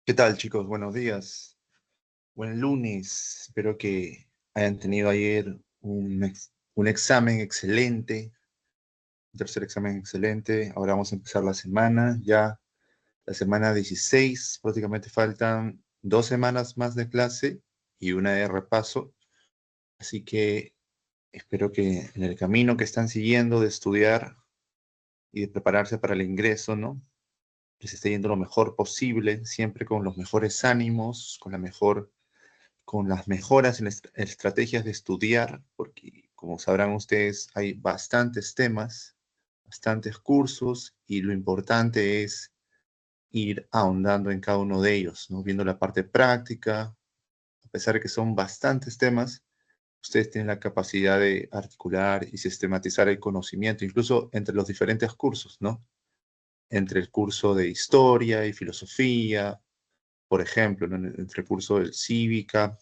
¿Qué tal, chicos? Buenos días. Buen lunes. Espero que hayan tenido ayer un examen excelente, un tercer examen excelente. Ahora vamos a empezar la semana, ya la semana 16. Prácticamente faltan 2 semanas más de clase y una de repaso. Así que espero que en el camino que están siguiendo de estudiar y de prepararse para el ingreso, ¿no? Les esté yendo lo mejor posible, siempre con los mejores ánimos, con las mejoras en estrategias de estudiar, porque como sabrán ustedes, hay bastantes temas, bastantes cursos, y lo importante es ir ahondando en cada uno de ellos, ¿no? Viendo la parte práctica. A pesar de que son bastantes temas, ustedes tienen la capacidad de articular y sistematizar el conocimiento, incluso entre los diferentes cursos, ¿no? Entre el curso de historia y filosofía, por ejemplo, ¿no? Entre el curso de cívica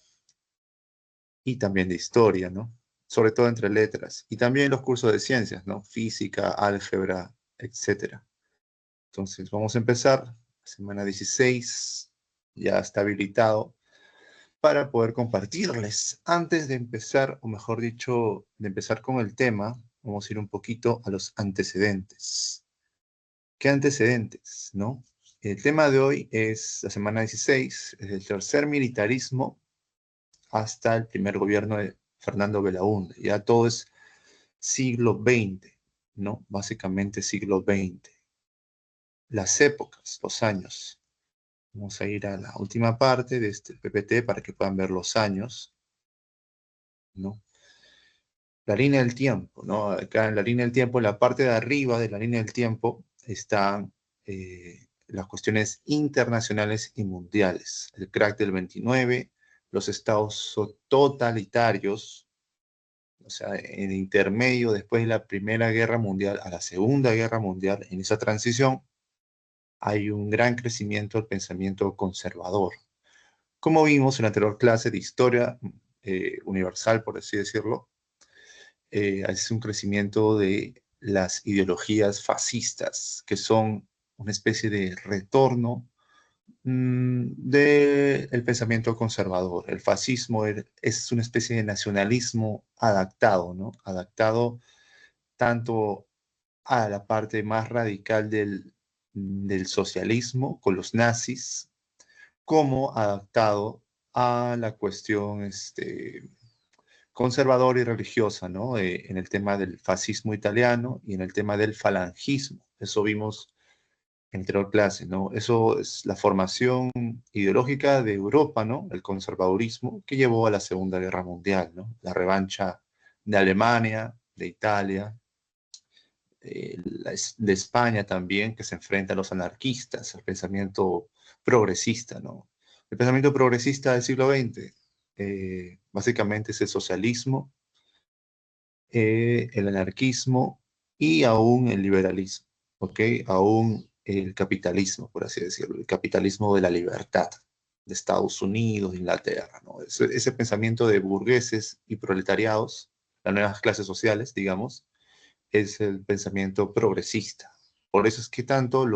y también de historia, ¿no? Sobre todo entre letras. Y también los cursos de ciencias, ¿no? Física, álgebra, etcétera. Entonces, vamos a empezar. Semana 16 ya está habilitado para poder compartirles. Antes de empezar, o mejor dicho, de empezar con el tema, vamos a ir un poquito a los antecedentes. ¿Qué antecedentes, no? El tema de hoy es la semana 16, es el tercer militarismo hasta el primer gobierno de Fernando Belaúnde. Ya todo es siglo XX, ¿no? Básicamente siglo XX. Las épocas, los años. Vamos a ir a la última parte de este PPT para que puedan ver los años, ¿no? La línea del tiempo, ¿no? Acá en la línea del tiempo, en la parte de arriba de la línea del tiempo, están las cuestiones internacionales y mundiales. El crack del 29, los estados totalitarios, o sea, en intermedio después de la Primera Guerra Mundial a la Segunda Guerra Mundial, en esa transición, hay un gran crecimiento del pensamiento conservador. Como vimos en la anterior clase de historia universal, por así decirlo, es un crecimiento de las ideologías fascistas, que son una especie de retorno del pensamiento conservador. El fascismo es una especie de nacionalismo adaptado, ¿no? Adaptado tanto a la parte más radical del socialismo con los nazis, como adaptado a la cuestión conservadora y religiosa, ¿no? En el tema del fascismo italiano y en el tema del falangismo. Eso vimos en la anterior clase, ¿no? Eso es la formación ideológica de Europa, ¿no? El conservadurismo que llevó a la Segunda Guerra Mundial, ¿no? La revancha de Alemania, de Italia, de España también, que se enfrenta a los anarquistas, al pensamiento progresista, ¿no? El pensamiento progresista del siglo XX, básicamente es el socialismo, el anarquismo y aún el liberalismo, ¿ok? Aún el capitalismo, por así decirlo, el capitalismo de la libertad de Estados Unidos, de Inglaterra, ¿no? Ese pensamiento de burgueses y proletariados, las nuevas clases sociales, digamos, es el pensamiento progresista. Por eso es que tanto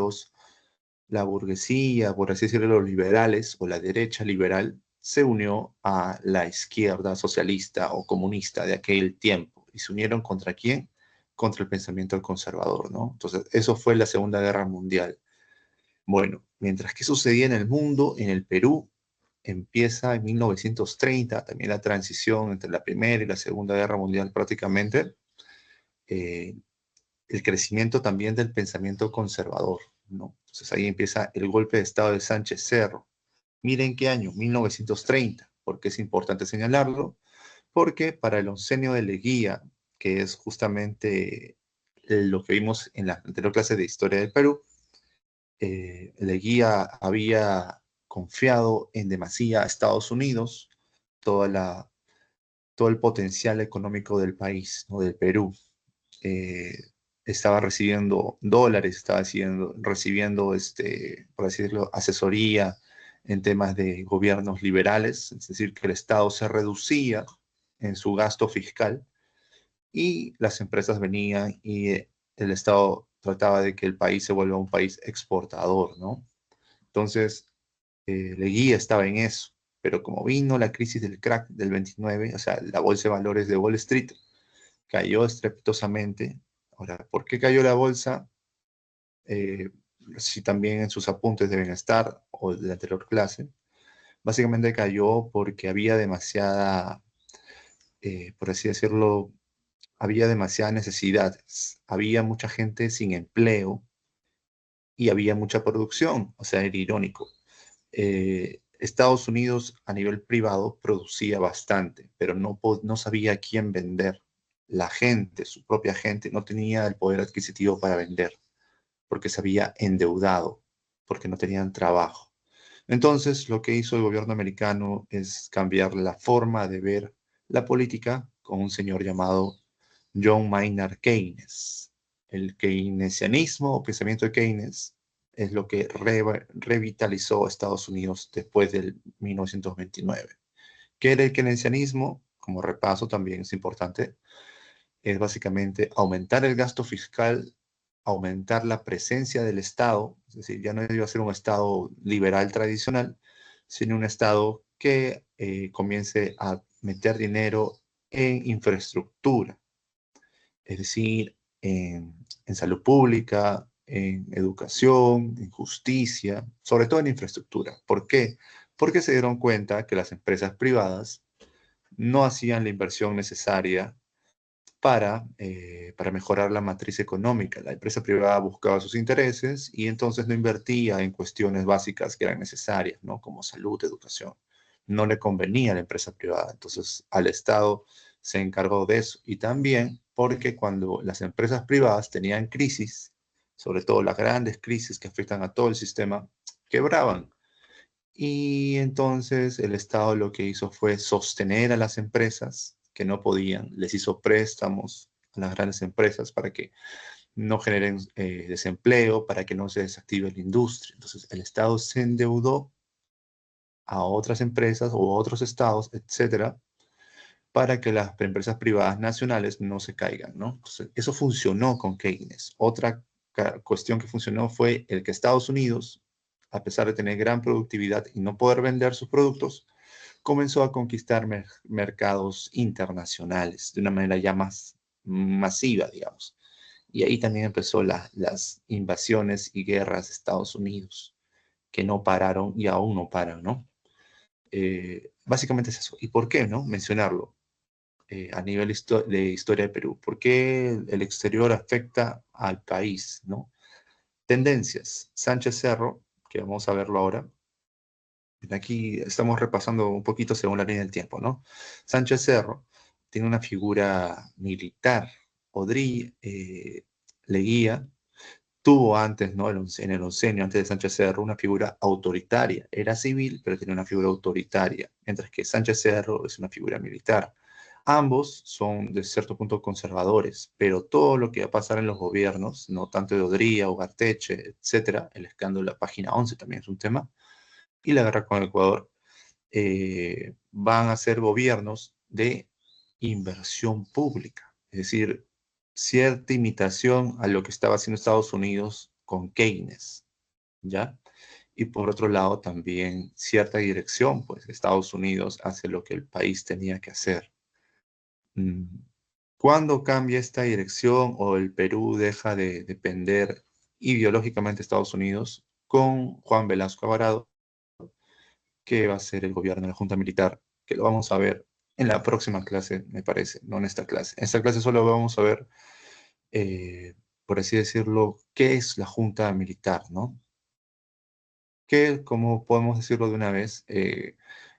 la burguesía, por así decirlo, los liberales o la derecha liberal se unió a la izquierda socialista o comunista de aquel tiempo. ¿Y se unieron contra quién? Contra el pensamiento conservador, ¿no? Entonces, eso fue la Segunda Guerra Mundial. Bueno, mientras que sucedía en el mundo, en el Perú, empieza en 1930, también la transición entre la Primera y la Segunda Guerra Mundial prácticamente, eh, el crecimiento también del pensamiento conservador, ¿no? Entonces ahí empieza el golpe de Estado de Sánchez Cerro. Miren qué año, 1930. ¿Por qué es importante señalarlo? Porque para el oncenio de Leguía, que es justamente lo que vimos en la anterior clase de Historia del Perú, Leguía había confiado en demasía a Estados Unidos toda todo el potencial económico del país, ¿no? Del Perú. eh, Estaba recibiendo dólares, estaba recibiendo, por así decirlo, asesoría en temas de gobiernos liberales, es decir, que el Estado se reducía en su gasto fiscal y las empresas venían y el Estado trataba de que el país se vuelva un país exportador, ¿no? Entonces, Leguía estaba en eso, pero como vino la crisis del crack del 29, o sea, la bolsa de valores de Wall Street cayó estrepitosamente. Ahora, ¿por qué cayó la bolsa? Eh, si también en sus apuntes deben estar, o de la anterior clase, básicamente cayó porque había demasiada, por así decirlo, había demasiadas necesidades, había mucha gente sin empleo y había mucha producción, o sea, era irónico. Estados Unidos a nivel privado producía bastante, pero no sabía a quién vender. La gente, su propia gente, no tenía el poder adquisitivo para vender, porque se había endeudado, porque no tenían trabajo. Entonces, lo que hizo el gobierno americano es cambiar la forma de ver la política con un señor llamado John Maynard Keynes. El keynesianismo o pensamiento de Keynes es lo que revitalizó Estados Unidos después del 1929. ¿Qué era el keynesianismo? Como repaso también es importante, es básicamente aumentar el gasto fiscal, aumentar la presencia del Estado, es decir, ya no iba a ser un Estado liberal tradicional, sino un Estado que comience a meter dinero en infraestructura, es decir, en salud pública, en educación, en justicia, sobre todo en infraestructura. ¿Por qué? Porque se dieron cuenta que las empresas privadas no hacían la inversión necesaria para mejorar la matriz económica. La empresa privada buscaba sus intereses y entonces no invertía en cuestiones básicas que eran necesarias, ¿no? Como salud, educación. No le convenía a la empresa privada. Entonces, al Estado se encargó de eso. Y también porque cuando las empresas privadas tenían crisis, sobre todo las grandes crisis que afectan a todo el sistema, quebraban. Y entonces el Estado lo que hizo fue sostener a las empresas que no podían, les hizo préstamos a las grandes empresas para que no generen desempleo, para que no se desactive la industria. Entonces el Estado se endeudó a otras empresas o a otros estados, etcétera, para que las empresas privadas nacionales no se caigan, ¿no? Entonces, eso funcionó con Keynes. Otra cuestión que funcionó fue el que Estados Unidos, a pesar de tener gran productividad y no poder vender sus productos, comenzó a conquistar mercados internacionales de una manera ya más masiva, digamos. Y ahí también empezó las invasiones y guerras de Estados Unidos, que no pararon y aún no paran, ¿no? Básicamente es eso. ¿Y por qué, no? Mencionarlo a nivel de historia de Perú. ¿Por qué el exterior afecta al país, no? Tendencias. Sánchez Cerro, que vamos a verlo ahora. Aquí estamos repasando un poquito según la línea del tiempo, ¿no? Sánchez Cerro tiene una figura militar. Leguía tuvo antes, ¿no? En el oncenio, antes de Sánchez Cerro, una figura autoritaria. Era civil, pero tenía una figura autoritaria, mientras que Sánchez Cerro es una figura militar. Ambos son de cierto punto conservadores, pero todo lo que va a pasar en los gobiernos, no tanto de Odría, Ugarteche, etcétera, el escándalo de la página 11 también es un tema, y la guerra con el Ecuador, van a ser gobiernos de inversión pública, es decir, cierta imitación a lo que estaba haciendo Estados Unidos con Keynes, ¿ya? Y por otro lado, también cierta dirección, pues Estados Unidos hace lo que el país tenía que hacer. Mm, ¿Cuándo cambia esta dirección o el Perú deja de depender ideológicamente de Estados Unidos? Con Juan Velasco Alvarado, que va a ser el gobierno de la Junta Militar, que lo vamos a ver en la próxima clase, me parece, no en esta clase. En esta clase solo vamos a ver, por así decirlo, qué es la Junta Militar, ¿no? Que, como podemos decirlo de una vez,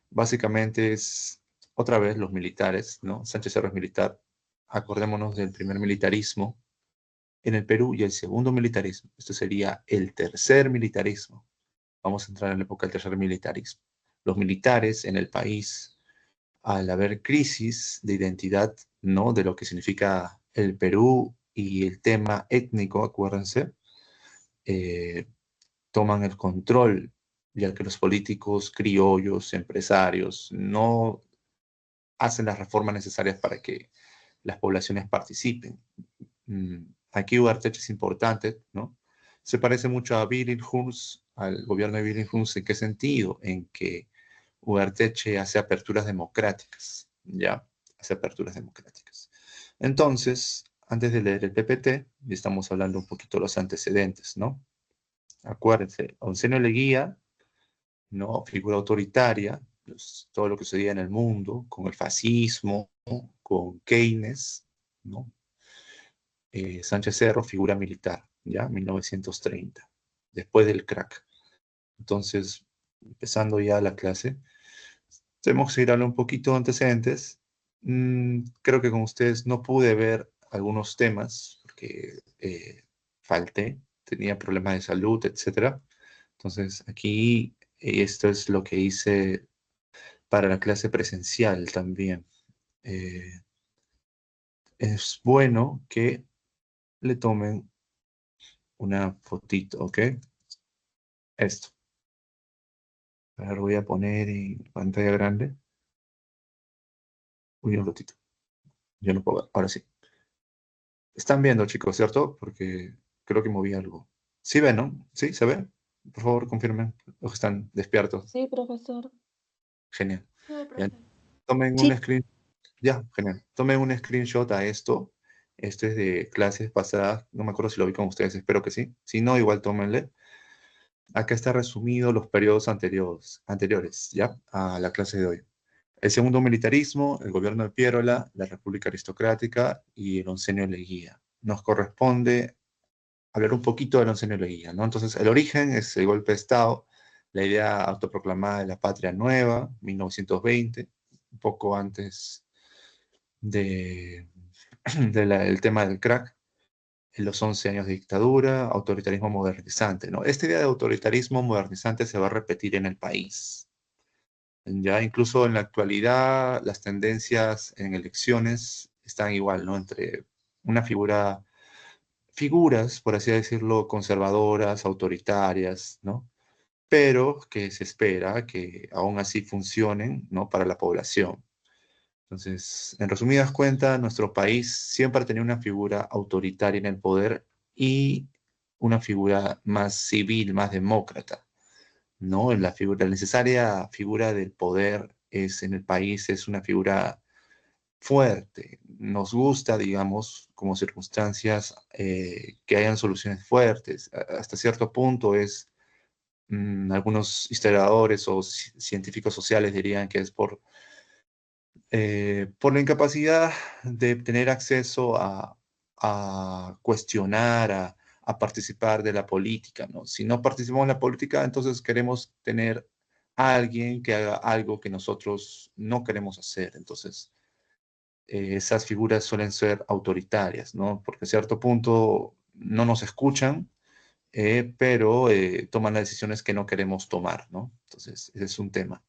básicamente es otra vez los militares, ¿no? Sánchez Cerro es militar. Acordémonos del primer militarismo en el Perú y el segundo militarismo. Esto sería el tercer militarismo. Vamos a entrar en la época del tercer militarismo. Los militares en el país, al haber crisis de identidad, ¿no? De lo que significa el Perú y el tema étnico, acuérdense, eh, toman el control, ya que los políticos criollos, empresarios, no hacen las reformas necesarias para que las poblaciones participen. Aquí Ugarte es importante, ¿no? Se parece mucho a Billinghurst, al gobierno de Billinghurst. ¿En qué sentido? En que Ugarteche hace aperturas democráticas, ¿ya? Hace aperturas democráticas. Entonces, antes de leer el PPT, y estamos hablando un poquito de los antecedentes, ¿no? Acuérdense, Oncenio Leguía, ¿no? Figura autoritaria, pues, todo lo que sucedía en el mundo, con el fascismo, con Keynes, ¿no? Sánchez Cerro, figura militar, ¿ya? 1930, después del crack. Entonces, empezando ya la clase, tenemos que ir a hablar un poquito de antecedentes. Creo que con ustedes no pude ver algunos temas, porque falté, tenía problemas de salud, etcétera. Entonces, aquí esto es lo que hice para la clase presencial también. Eh, es bueno que le tomen una fotito, ¿ok? Esto. Ahora lo voy a poner en pantalla grande. Uy, un ratito. Yo no puedo ver. Ahora sí. Están viendo, chicos, ¿cierto? Porque creo que moví algo. Sí ven, ¿no? ¿Sí? ¿Se ve? Por favor, confirmen los que están despiertos. Sí, profesor. Genial. Sí, Ya, profe. tomen un Sí. screen. Ya, genial. Tomen un screenshot a esto. Esto es de clases pasadas. No me acuerdo si lo vi con ustedes, espero que sí. Si no, igual tómenle. Acá está resumido los periodos anteriores, ¿ya? A la clase de hoy. El segundo militarismo, el gobierno de Piérola, la República Aristocrática y el oncenio Leguía. Nos corresponde hablar un poquito del oncenio Leguía, ¿no? Entonces, el origen es el golpe de Estado, la idea autoproclamada de la patria nueva, 1920, un poco antes de, del tema del crack, en los 11 años de dictadura, autoritarismo modernizante, ¿no? Esta idea de autoritarismo modernizante se va a repetir en el país. Ya incluso en la actualidad, las tendencias en elecciones están igual, ¿no? Entre una figuras, por así decirlo, conservadoras, autoritarias, ¿no? Pero que se espera que aún así funcionen, ¿no? Para la población. Entonces, en resumidas cuentas, nuestro país siempre ha tenido una figura autoritaria en el poder y una figura más civil, más demócrata, ¿no? La necesaria figura del poder es, en el país es una figura fuerte. Nos gusta, digamos, como circunstancias, que hayan soluciones fuertes. Hasta cierto punto es, algunos historiadores o científicos sociales dirían que es por la incapacidad de tener acceso a cuestionar, a participar de la política, ¿no? Si no participamos en la política, entonces queremos tener a alguien que haga algo que nosotros no queremos hacer. Entonces, esas figuras suelen ser autoritarias, ¿no? Porque a cierto punto no nos escuchan, pero toman las decisiones que no queremos tomar, ¿no? Entonces, ese es un tema.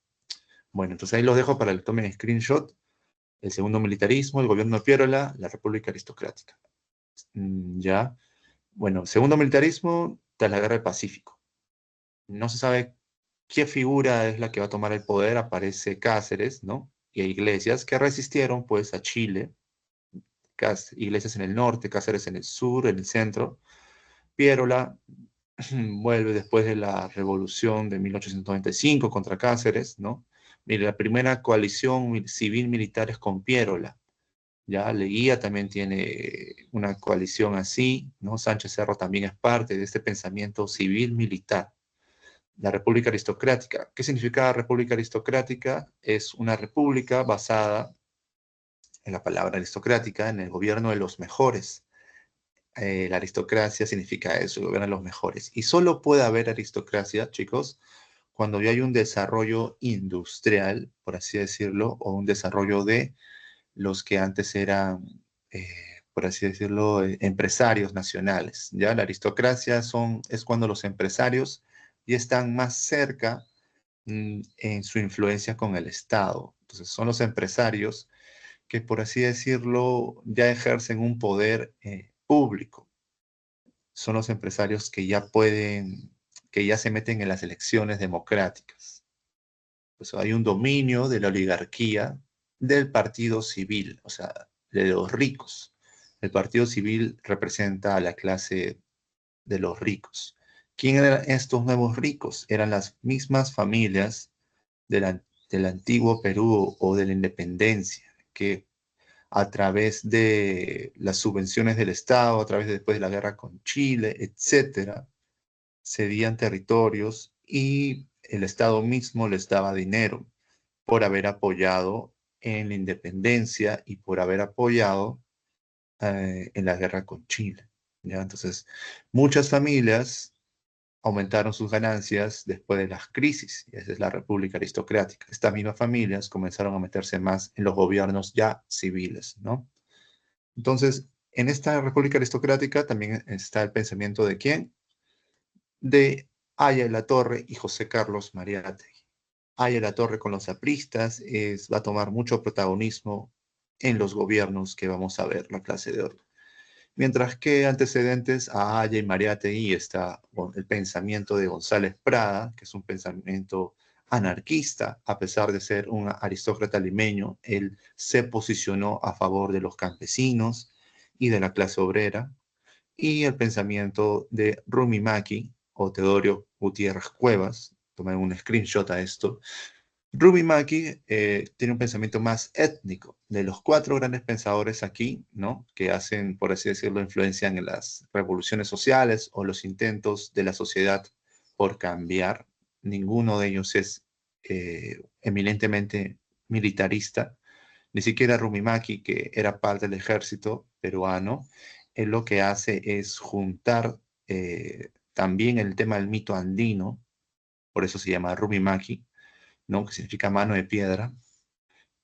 Bueno, entonces ahí los dejo para que tomen screenshot. El segundo militarismo, el gobierno de Piérola, la República Aristocrática. Ya. Bueno, segundo militarismo, tras la Guerra del Pacífico. No se sabe qué figura es la que va a tomar el poder. Aparece Cáceres, ¿no? Y hay iglesias que resistieron, pues, a Chile. Iglesias en el norte, Cáceres en el sur, en el centro. Piérola vuelve después de la revolución de 1895 contra Cáceres, ¿no? Mire, la primera coalición civil militar es con Piérola. Ya Leguía también tiene una coalición así, ¿no? Sánchez Cerro también es parte de este pensamiento civil militar. La República Aristocrática. ¿Qué significa República Aristocrática? Es una república basada en la palabra aristocrática, en el gobierno de los mejores. La aristocracia significa eso, el gobierno de los mejores. Y solo puede haber aristocracia, chicos, cuando ya hay un desarrollo industrial, por así decirlo, o un desarrollo de los que antes eran, eh, por así decirlo, empresarios nacionales. ¿Ya? La aristocracia es cuando los empresarios ya están más cerca, en su influencia con el Estado. Entonces, son los empresarios que, por así decirlo, ya ejercen un poder público. Son los empresarios que ya se meten en las elecciones democráticas. Pues hay un dominio de la oligarquía del partido civil, o sea, de los ricos. El partido civil representa a la clase de los ricos. ¿Quién eran estos nuevos ricos? Eran las mismas familias del antiguo Perú o de la independencia, que a través de las subvenciones del Estado, a través de después de la guerra con Chile, etcétera, cedían territorios y el Estado mismo les daba dinero por haber apoyado en la independencia y por haber apoyado en la guerra con Chile. ¿Ya? Entonces, muchas familias aumentaron sus ganancias después de las crisis, y esa es la República Aristocrática. Estas mismas familias comenzaron a meterse más en los gobiernos ya civiles, ¿no? Entonces, en esta República Aristocrática también está el pensamiento de quién? De Aya de la Torre y José Carlos Mariátegui. Aya de la Torre con los apristas va a tomar mucho protagonismo en los gobiernos que vamos a ver, la clase de oro. Mientras que antecedentes a Aya y Mariátegui está el pensamiento de González Prada, que es un pensamiento anarquista, a pesar de ser un aristócrata limeño, él se posicionó a favor de los campesinos y de la clase obrera, y el pensamiento de Rumi Maki o Teodoro Gutiérrez Cuevas, tomé un screenshot a esto. Rumi Maki tiene un pensamiento más étnico. De los cuatro grandes pensadores aquí, ¿no? Que hacen, por así decirlo, influencian en las revoluciones sociales o los intentos de la sociedad por cambiar, ninguno de ellos es eminentemente militarista. Ni siquiera Rumi Maki, que era parte del ejército peruano, él lo que hace es juntar también el tema del mito andino, por eso se llama Rumi Maki, ¿no? Que significa mano de piedra,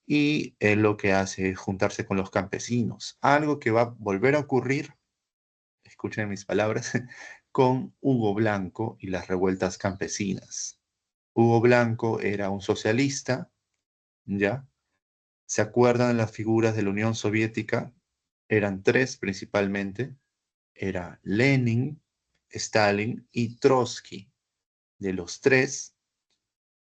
y él lo que hace es juntarse con los campesinos, algo que va a volver a ocurrir, escuchen mis palabras, con Hugo Blanco y las revueltas campesinas. Hugo Blanco era un socialista, ¿ya? ¿Se acuerdan las figuras de la Unión Soviética? Eran tres principalmente, era Lenin, Stalin y Trotsky. De los tres,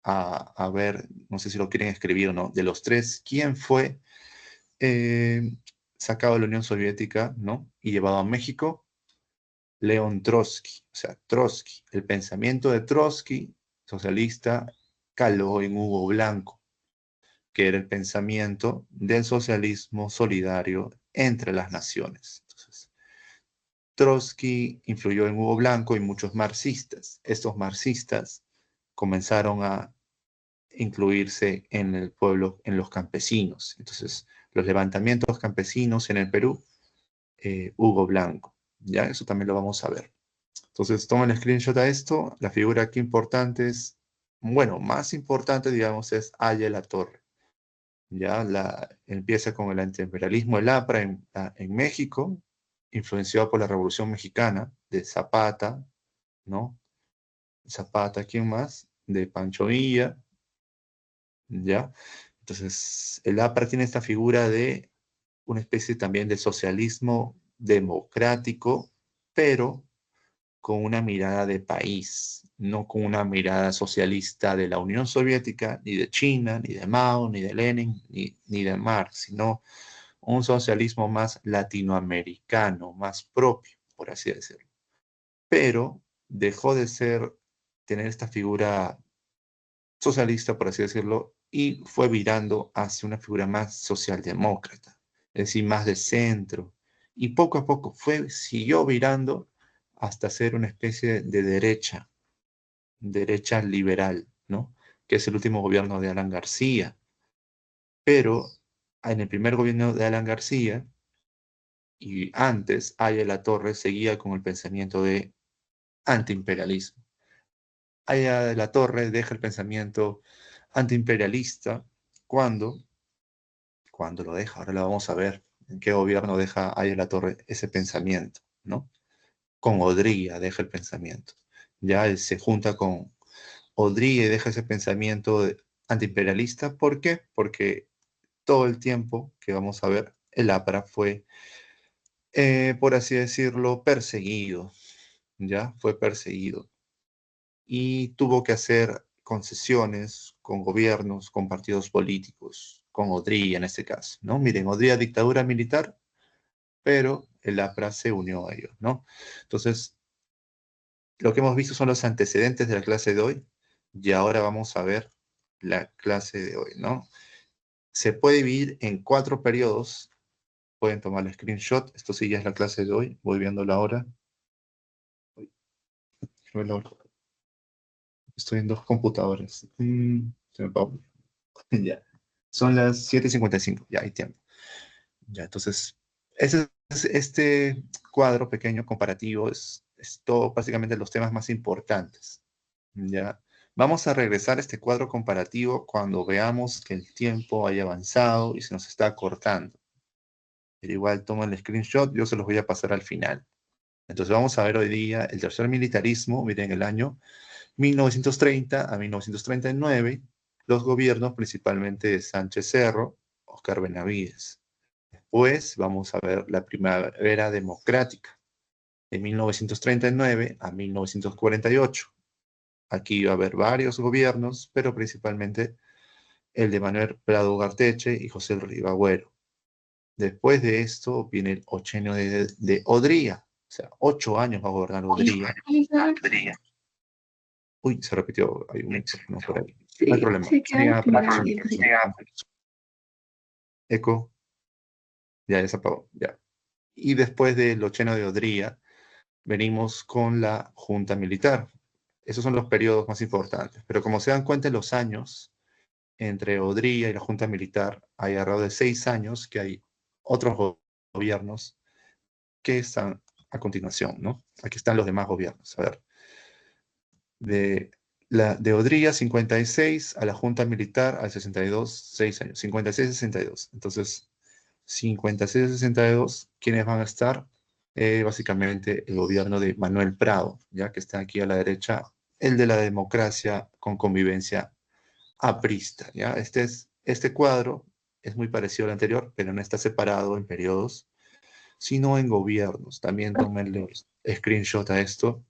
a ver, no sé si lo quieren escribir o no, de los tres, ¿quién fue eh, sacado de la Unión Soviética, ¿no? Y llevado a México? León Trotsky, o sea, Trotsky. El pensamiento de Trotsky, socialista, caló en Hugo Blanco, que era el pensamiento del socialismo solidario entre las naciones. Entonces, Trotsky influyó en Hugo Blanco y muchos marxistas. Estos marxistas comenzaron a incluirse en el pueblo, en los campesinos. Entonces, los levantamientos campesinos en el Perú, Hugo Blanco. ¿Ya? Eso también lo vamos a ver. Entonces, tomen el screenshot a esto. La figura aquí importante es, bueno, más importante, digamos, es Aya la Torre. Ya empieza con el antiimperialismo del APRA en México, influenciado por la Revolución Mexicana de Zapata, ¿no? Zapata, ¿quién más? De Pancho Villa, ¿ya? Entonces, el APRA tiene esta figura de una especie también de socialismo democrático, pero con una mirada de país, no con una mirada socialista de la Unión Soviética, ni de China, ni de Mao, ni de Lenin, ni de Marx, sino un socialismo más latinoamericano, más propio, por así decirlo. Pero dejó de tener esta figura socialista, por así decirlo, y fue virando hacia una figura más socialdemócrata, es decir, más de centro. Y poco a poco siguió virando hasta ser una especie de derecha liberal, ¿no? Que es el último gobierno de Alan García. Pero en el primer gobierno de Alan García y antes, Aya la Torre seguía con el pensamiento de antiimperialismo. Aya de la Torre deja el pensamiento antiimperialista cuando, cuando lo deja, ahora lo vamos a ver, en qué gobierno deja Aya de la Torre ese pensamiento, ¿no? Con Odría deja el pensamiento. Ya él se junta con Odría y deja ese pensamiento antiimperialista. ¿Por qué? Porque todo el tiempo que vamos a ver, el APRA fue, por así decirlo, perseguido, ¿ya? Fue perseguido y tuvo que hacer concesiones con gobiernos, con partidos políticos, con Odría en este caso, ¿no? Miren, Odría dictadura militar, pero el APRA se unió a ellos, ¿no? Entonces, Lo que hemos visto son los antecedentes de la clase de hoy y ahora vamos a ver la clase de hoy, ¿no? Se puede dividir en 4 periodos. Pueden tomar el screenshot. Esto sí ya es la clase de hoy. Voy viendo la hora. Estoy en 2 computadoras. Se me apagó. Ya. Son las 7:55. Ya hay tiempo. Ya, entonces, este cuadro pequeño comparativo es todo, básicamente los temas más importantes. Ya. Vamos a regresar a este cuadro comparativo cuando veamos que el tiempo haya avanzado y se nos está cortando. Pero igual tomo el screenshot, yo se los voy a pasar al final. Entonces vamos a ver hoy día el tercer militarismo, miren el año 1930 a 1939, los gobiernos principalmente de Sánchez Cerro, Óscar Benavides. Después vamos a ver la primavera democrática, de 1939 a 1948. Aquí va a haber varios gobiernos, pero principalmente el de Manuel Prado Ugarteche y José Ribagüero. Después de esto viene el ochenio de Odría, o sea, 8 años va a gobernar Odría. Uy, se repitió, hay un micrófono por ahí. No hay Sí, problema. se queda Eco, ya se apagó, ya. Y después del ochenio de Odría, venimos con la Junta Militar. Esos son los periodos más importantes. Pero como se dan cuenta en los años, entre Odría y la Junta Militar, hay alrededor de 6 años que hay otros gobiernos que están a continuación, ¿no? Aquí están los demás gobiernos. A ver, de Odría 56 a la Junta Militar al 62, 6 años, 56-62. Entonces, 56-62, ¿quiénes van a estar? Básicamente el gobierno de Manuel Prado, ya que está aquí a la derecha, el de la democracia con convivencia aprista, ¿ya? Este cuadro es muy parecido al anterior, pero no está separado en periodos, sino en gobiernos. También tómenle screenshot a esto.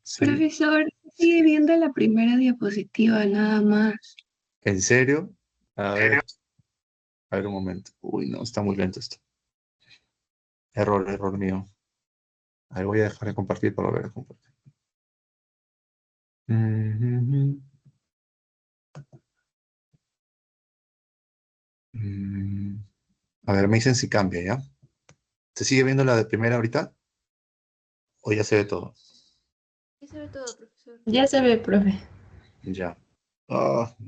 Sí. Profesor, sigue viendo la primera diapositiva nada más. ¿En serio? A ver un momento. Uy, no, está muy lento esto. Error mío. Ahí voy a dejar de compartir para volver a compartir. Mm, A ver, me dicen si cambia, ¿ya? ¿Se sigue viendo la de primera ahorita? ¿O ya se ve todo? Ya se ve todo, profesor. Ya se ve, profe. Ya.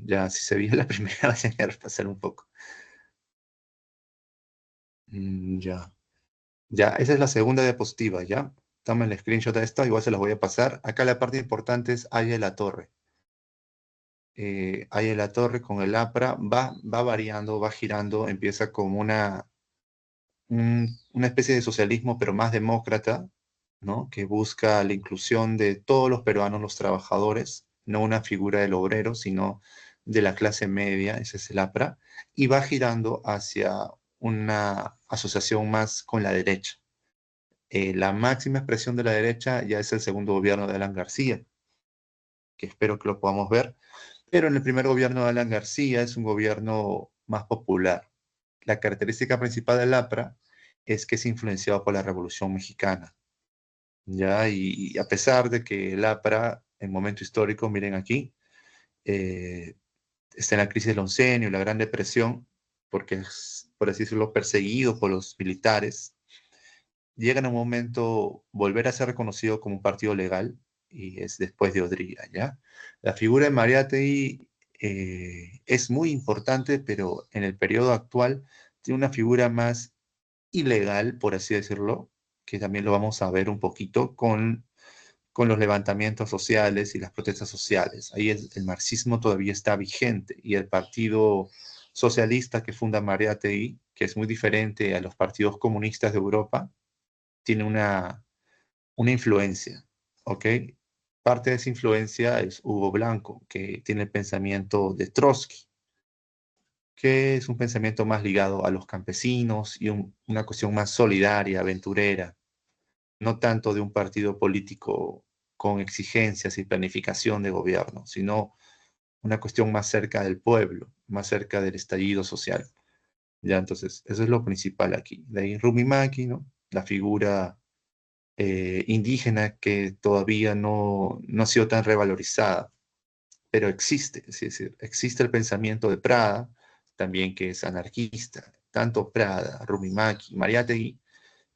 Ya, si se vio la primera, voy a repasar un poco. Ya. Ya, esa es la segunda diapositiva, ¿ya? Tomen el screenshot de esta, igual se las voy a pasar. Acá la parte importante es Haya la Torre. Haya la Torre con el APRA va variando, va girando, empieza como una especie de socialismo, pero más demócrata, ¿no? Que busca la inclusión de todos los peruanos, los trabajadores, no una figura del obrero, sino de la clase media, ese es el APRA, y va girando hacia una asociación más con la derecha. La máxima expresión de la derecha ya es el segundo gobierno de Alan García, que espero que lo podamos ver, pero en el primer gobierno de Alan García es un gobierno más popular. La característica principal del APRA es que es influenciado por la Revolución Mexicana. ¿Ya? Y a pesar de que el APRA, en momento histórico, miren aquí, eh, está en la crisis del oncenio, la Gran Depresión, porque es, por así decirlo, perseguido por los militares, llega en un momento volver a ser reconocido como un partido legal, y es después de Odría, ¿ya? La figura de Mariátegui es muy importante, pero en el periodo actual tiene una figura más ilegal, por así decirlo, que también lo vamos a ver un poquito con los levantamientos sociales y las protestas sociales. Ahí el marxismo todavía está vigente y el partido socialista que funda Mariátegui, que es muy diferente a los partidos comunistas de Europa, tiene una influencia, ¿ok? Parte de esa influencia es Hugo Blanco, que tiene el pensamiento de Trotsky, que es un pensamiento más ligado a los campesinos y una cuestión más solidaria, aventurera, no tanto de un partido político con exigencias y planificación de gobierno, sino una cuestión más cerca del pueblo, más cerca del estallido social. Ya, entonces, eso es lo principal aquí. De ahí Rumi Maki, ¿no? La figura indígena que todavía no ha sido tan revalorizada, pero existe, es decir, existe el pensamiento de Prada, también que es anarquista. Tanto Prada, Rumimaki, Mariátegui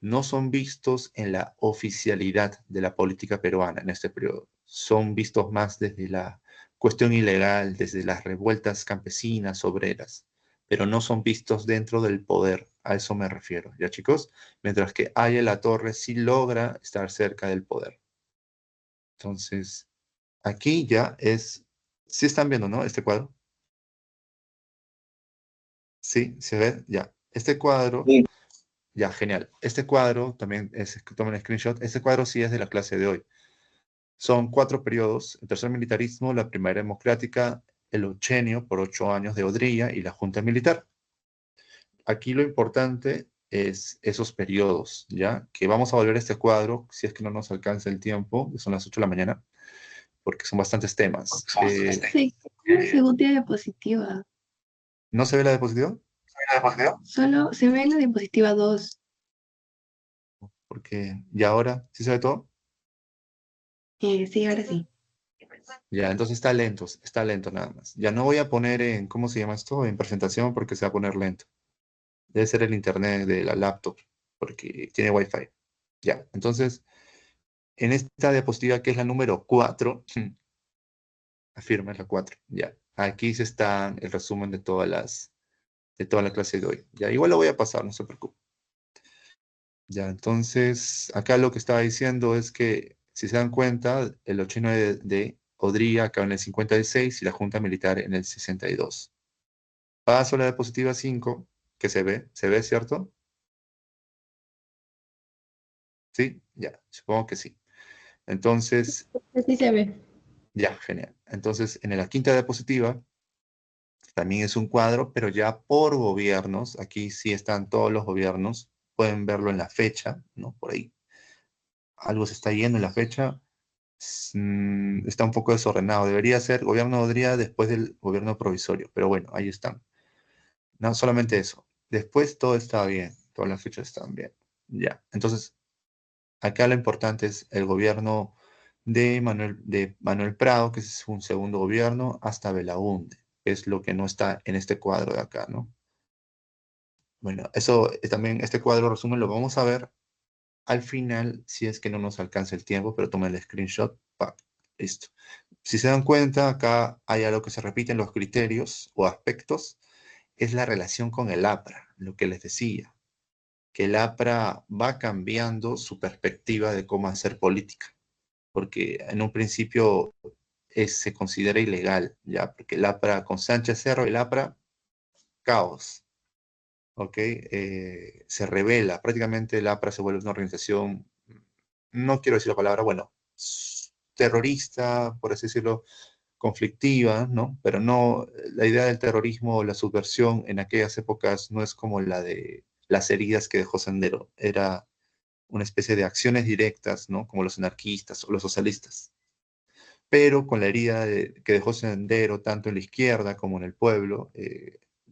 no son vistos en la oficialidad de la política peruana en este periodo. Son vistos más desde la cuestión ilegal, desde las revueltas campesinas, obreras, pero no son vistos dentro del poder. A eso me refiero, ¿ya chicos? Mientras que Aya La Torre sí logra estar cerca del poder. Entonces, aquí ya es, sí están viendo, ¿no? Este cuadro. Sí, se ve, ya. Este cuadro, Sí. ya, genial. Este cuadro también es, tomen el screenshot, este cuadro sí es de la clase de hoy. Son 4 periodos: el tercer militarismo, la primera democrática, el ochenio por 8 años de Odría y la junta militar. Aquí lo importante es esos periodos, ¿ya? Que vamos a volver a este cuadro, si es que no nos alcanza el tiempo, que son las 8 de la mañana, porque son bastantes temas. Sí, segunda diapositiva. ¿No se ve la diapositiva? Solo se ve en la diapositiva 2. Porque ya ahora, ¿sí se ve todo? Sí, ahora sí. Ya, entonces está lento nada más. Ya no voy a poner en, ¿cómo se llama esto? En presentación porque se va a poner lento. Debe ser el internet de la laptop, porque tiene Wi-Fi. Ya, entonces, en esta diapositiva que es la número 4, afirma es la 4, ya. Aquí se está el resumen de toda la clase de hoy. Ya, igual lo voy a pasar, no se preocupe. Ya, entonces, acá lo que estaba diciendo es que, si se dan cuenta, el 89 de Odría acaba en el 56 y la Junta Militar en el 62. Paso a la diapositiva 5, que se ve, ¿cierto? Sí, ya, supongo que sí. Entonces, Así se ve. ya, genial. Entonces, en la quinta diapositiva también es un cuadro, pero ya por gobiernos. Aquí sí están todos los gobiernos. Pueden verlo en la fecha, ¿no? Por ahí. Algo se está yendo en la fecha. Está un poco desordenado. Debería ser gobierno Odría después del gobierno provisorio, pero bueno, ahí están. No solamente eso. Después todo está bien. Todas las fechas están bien. Ya. Entonces, acá lo importante es el gobierno de Manuel Prado, que es un segundo gobierno, hasta Belaúnde, que es lo que no está en este cuadro de acá, ¿no? Bueno, eso también, este cuadro resumen lo vamos a ver al final, si es que no nos alcanza el tiempo, pero tomen el screenshot, listo. Si se dan cuenta, acá hay algo que se repite en los criterios o aspectos, es la relación con el APRA, lo que les decía, que el APRA va cambiando su perspectiva de cómo hacer política, porque en un principio se considera ilegal, ya, porque el APRA con Sánchez Cerro, el APRA, caos, ¿ok? Se revela, prácticamente el APRA se vuelve una organización, no quiero decir la palabra, bueno, terrorista, por así decirlo, conflictiva, ¿no? Pero no, la idea del terrorismo o la subversión en aquellas épocas no es como la de las heridas que dejó Sendero, era una especie de acciones directas, ¿no? Como los anarquistas o los socialistas. Pero con la herida que dejó Sendero, tanto en la izquierda como en el pueblo,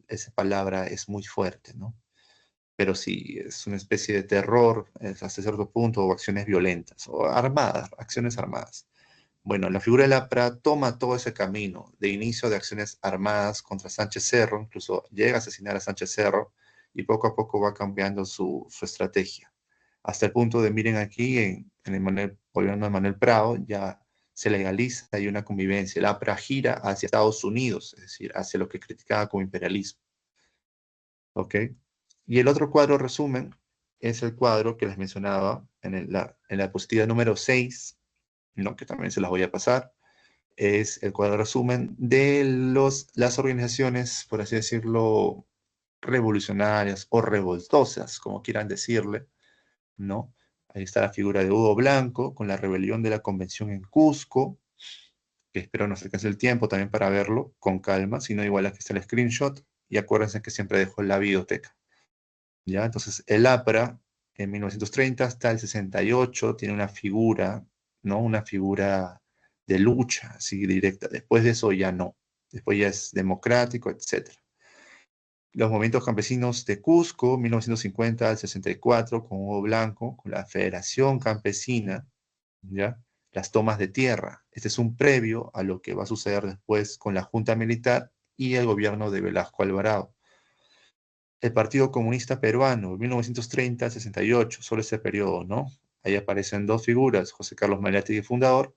esa palabra es muy fuerte, ¿no? Pero sí, es una especie de terror hasta cierto punto, o acciones violentas, o armadas, acciones armadas. Bueno, la figura de Lapra toma todo ese camino de inicio de acciones armadas contra Sánchez Cerro, incluso llega a asesinar a Sánchez Cerro, y poco a poco va cambiando su estrategia. Hasta el punto de, miren aquí, en el gobierno de Manuel Prado, ya se legaliza y hay una convivencia. El APRA gira hacia Estados Unidos, es decir, hacia lo que criticaba como imperialismo. ¿Ok? Y el otro cuadro resumen es el cuadro que les mencionaba en la diapositiva número 6, ¿no? Que también se las voy a pasar. Es el cuadro resumen de las organizaciones, por así decirlo, revolucionarias o revoltosas, como quieran decirle, ¿no? Ahí está la figura de Hugo Blanco con la rebelión de la convención en Cusco, que espero nos alcance el tiempo también para verlo con calma, si no, igual aquí está el screenshot, y acuérdense que siempre dejo la biblioteca, ¿ya? Entonces, el APRA en 1930 hasta el 68 tiene una figura, ¿no? Una figura de lucha, así directa. Después de eso ya no. Después ya es democrático, etc. Los movimientos campesinos de Cusco, 1950 al 64, con Hugo Blanco, con la Federación Campesina, ¿ya? Las tomas de tierra. Este es un previo a lo que va a suceder después con la Junta Militar y el gobierno de Velasco Alvarado. El Partido Comunista Peruano, 1930 al 68, solo ese periodo, ¿no? Ahí aparecen dos figuras, José Carlos Mariátegui, fundador,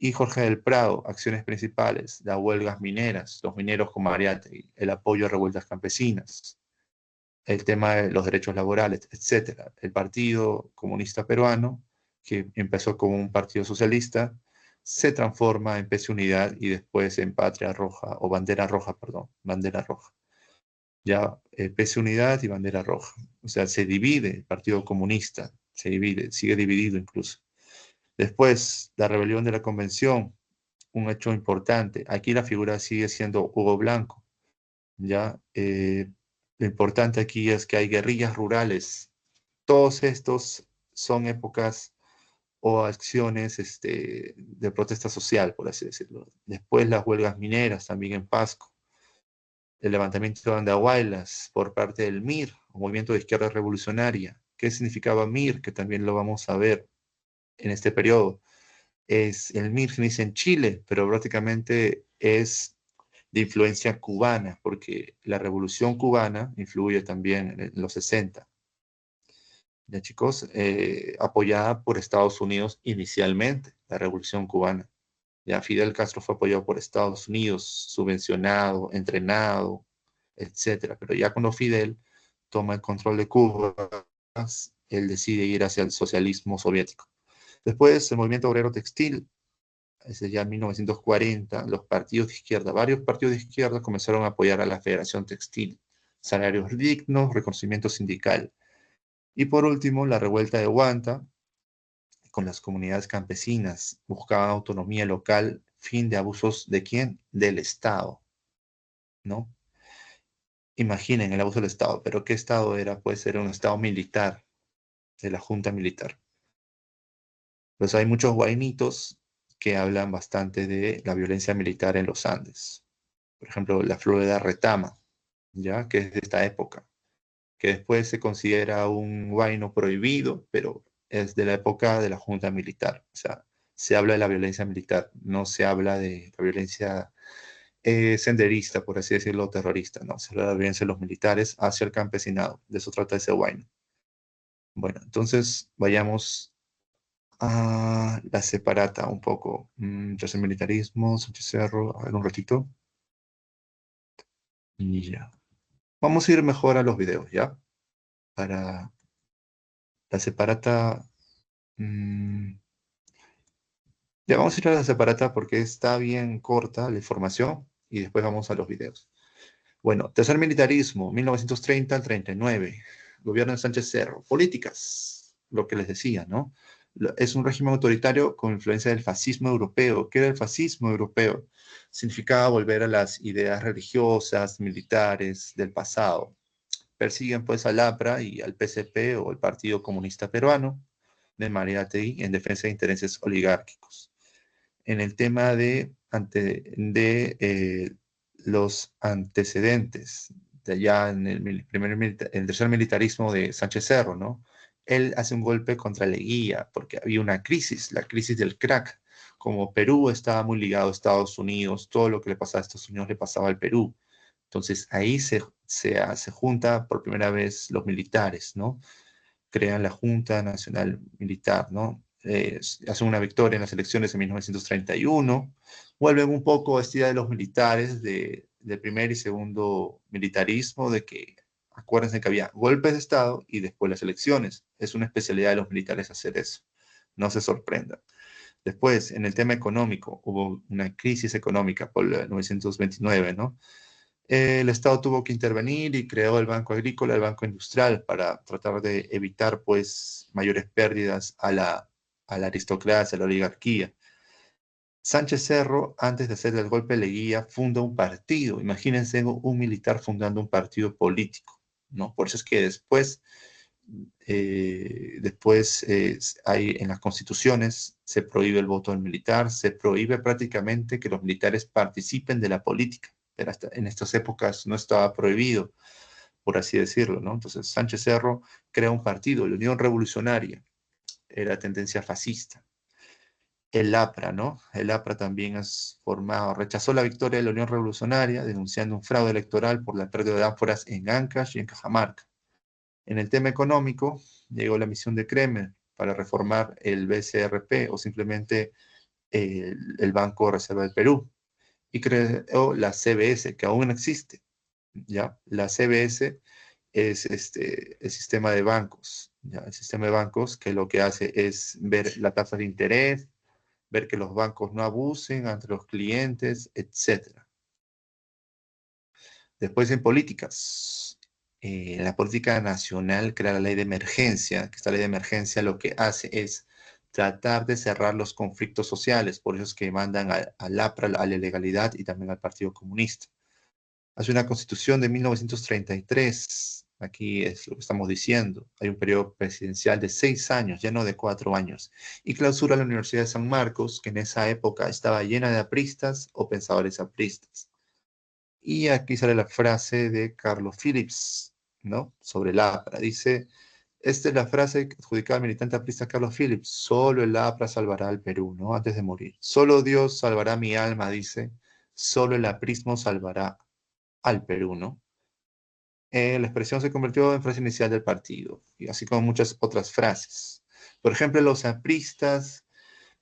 y Jorge del Prado, acciones principales, las huelgas mineras, los mineros con Mariátegui, el apoyo a revueltas campesinas, el tema de los derechos laborales, etcétera. El Partido Comunista Peruano, que empezó como un partido socialista, se transforma en PC Unidad y después en Patria Roja, o Bandera Roja, perdón, Bandera Roja. Ya PC Unidad y Bandera Roja. O sea, se divide el Partido Comunista, se divide, sigue dividido incluso. Después, la rebelión de la Convención, un hecho importante. Aquí la figura sigue siendo Hugo Blanco. ¿Ya? Lo importante aquí es que hay guerrillas rurales. Todos estos son épocas o acciones de protesta social, por así decirlo. Después las huelgas mineras también en Pasco. El levantamiento de Andahuaylas por parte del MIR, o Movimiento de Izquierda Revolucionaria. ¿Qué significaba MIR? Que también lo vamos a ver en este periodo. Es el MIR se dice en Chile, pero prácticamente es de influencia cubana, porque la revolución cubana influye también en los 60, ya chicos, apoyada por Estados Unidos inicialmente, la revolución cubana. Ya Fidel Castro fue apoyado por Estados Unidos, subvencionado, entrenado, etcétera. Pero ya cuando Fidel toma el control de Cuba, él decide ir hacia el socialismo soviético. Después, el movimiento obrero textil, ese ya en 1940, los partidos de izquierda, varios partidos de izquierda comenzaron a apoyar a la Federación Textil, salarios dignos, reconocimiento sindical. Y por último, la revuelta de Huanta, con las comunidades campesinas, buscaban autonomía local, fin de abusos de quién? Del Estado, ¿no? Imaginen el abuso del Estado, pero ¿qué Estado era? Puede ser un Estado militar, de la Junta Militar. Pues hay muchos guainitos que hablan bastante de la violencia militar en los Andes. Por ejemplo, la Florida Retama, ¿ya? Que es de esta época, que después se considera un guayno prohibido, pero es de la época de la Junta Militar. O sea, se habla de la violencia militar, no se habla de la violencia senderista, por así decirlo, terrorista, no, se habla de la violencia de los militares hacia el campesinado. De eso trata ese guayno. Bueno, entonces vayamos a la separata un poco. Tercer militarismo, Sánchez Cerro, a ver un ratito. Y ya. Vamos a ir mejor a los videos, ¿ya? Para la separata. Ya vamos a ir a la separata porque está bien corta la información y después vamos a los videos. Bueno, tercer militarismo, 1930 al 39. Gobierno de Sánchez Cerro. Políticas, lo que les decía, ¿no? Es un régimen autoritario con influencia del fascismo europeo. ¿Qué era el fascismo europeo? Significaba volver a las ideas religiosas, militares del pasado. Persiguen pues al APRA y al PCP o el Partido Comunista Peruano de Mariátegui en defensa de intereses oligárquicos. En el tema de los antecedentes, de allá en el tercer militarismo de Sánchez Cerro, ¿no? Él hace un golpe contra Leguía porque había una crisis, la crisis del crack. Como Perú estaba muy ligado a Estados Unidos, todo lo que le pasaba a Estados Unidos le pasaba al Perú. Entonces ahí se junta por primera vez los militares, ¿no? Crean la Junta Nacional Militar, ¿no? Hacen una victoria en las elecciones en 1931, vuelven un poco a esta idea de los militares, del primer y segundo militarismo, de que acuérdense que había golpes de Estado y después las elecciones. Es una especialidad de los militares hacer eso, no se sorprendan. Después, en el tema económico, hubo una crisis económica por 1929, ¿no? El Estado tuvo que intervenir y creó el Banco Agrícola, el Banco Industrial, para tratar de evitar, pues, mayores pérdidas a la aristocracia, a la oligarquía. Sánchez Cerro, antes de hacer el golpe de Leguía, funda un partido. Imagínense un militar fundando un partido político, ¿no? Por eso es que después hay en las constituciones, se prohíbe el voto del militar, se prohíbe prácticamente que los militares participen de la política. en estas épocas no estaba prohibido, por así decirlo, ¿no? Entonces Sánchez Cerro crea un partido, la Unión Revolucionaria, era tendencia fascista. El APRA, ¿no? El APRA también es formado, rechazó la victoria de la Unión Revolucionaria, denunciando un fraude electoral por la pérdida de ánforas en Ancash y en Cajamarca. En el tema económico, llegó la misión de Kremer para reformar el BCRP o simplemente el Banco de Reserva del Perú y creó la CBS, que aún no existe, ¿ya? La CBS es el sistema de bancos, ¿ya? El sistema de bancos que lo que hace es ver la tasa de interés, ver que los bancos no abusen ante los clientes, etcétera. Después en políticas, la política nacional crea la ley de emergencia, que esta ley de emergencia lo que hace es tratar de cerrar los conflictos sociales, por eso es que mandan al APRA, a la ilegalidad y también al Partido Comunista. Hace una constitución de 1933, aquí es lo que estamos diciendo, hay un periodo presidencial de 6 años, ya no de 4 años, y clausura la Universidad de San Marcos, que en esa época estaba llena de apristas o pensadores apristas. Y aquí sale la frase de Carlos Phillips, ¿no? Sobre el APRA. Dice, esta es la frase adjudicada al militante aprista Carlos Phillips, solo el APRA salvará al Perú, ¿no? Antes de morir. Solo Dios salvará mi alma, dice, solo el aprismo salvará al Perú, ¿no? La expresión se convirtió en frase inicial del partido, y así como muchas otras frases. Por ejemplo, los apristas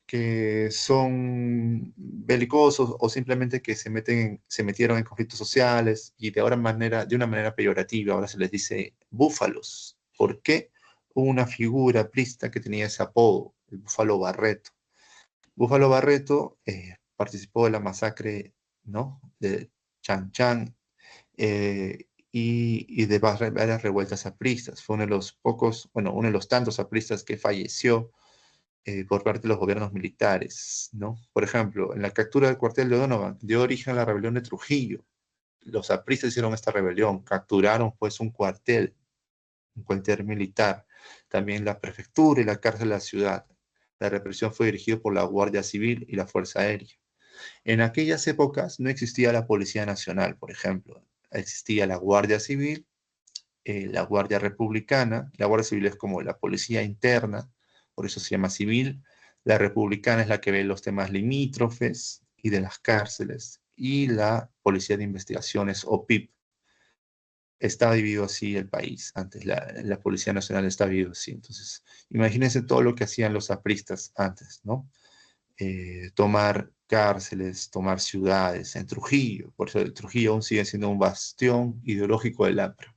que son belicosos o simplemente que se metieron en conflictos sociales y de una manera peyorativa, ahora se les dice búfalos. ¿Por qué? Hubo una figura aprista que tenía ese apodo, el Búfalo Barreto. Búfalo Barreto participó de la masacre, ¿no? De Chan Chan y de varias revueltas apristas. Fue uno de los pocos, bueno, uno de los tantos apristas que falleció por parte de los gobiernos militares, ¿no? Por ejemplo, en la captura del cuartel de O'Donovan dio origen a la rebelión de Trujillo. Los apristas hicieron esta rebelión, capturaron pues un cuartel militar, también la prefectura y la cárcel de la ciudad. La represión fue dirigida por la Guardia Civil y la Fuerza Aérea. En aquellas épocas no existía la Policía Nacional, por ejemplo. Existía la Guardia Civil, la Guardia Republicana. La Guardia Civil es como la policía interna, por eso se llama civil. La republicana es la que ve los temas limítrofes y de las cárceles. Y la Policía de Investigaciones, o PIP. Estaba dividido así el país. Antes la Policía Nacional estaba dividido así. Entonces, imagínense todo lo que hacían los apristas antes, ¿no? Tomar cárceles, tomar ciudades, en Trujillo. Por eso Trujillo aún sigue siendo un bastión ideológico del APRA.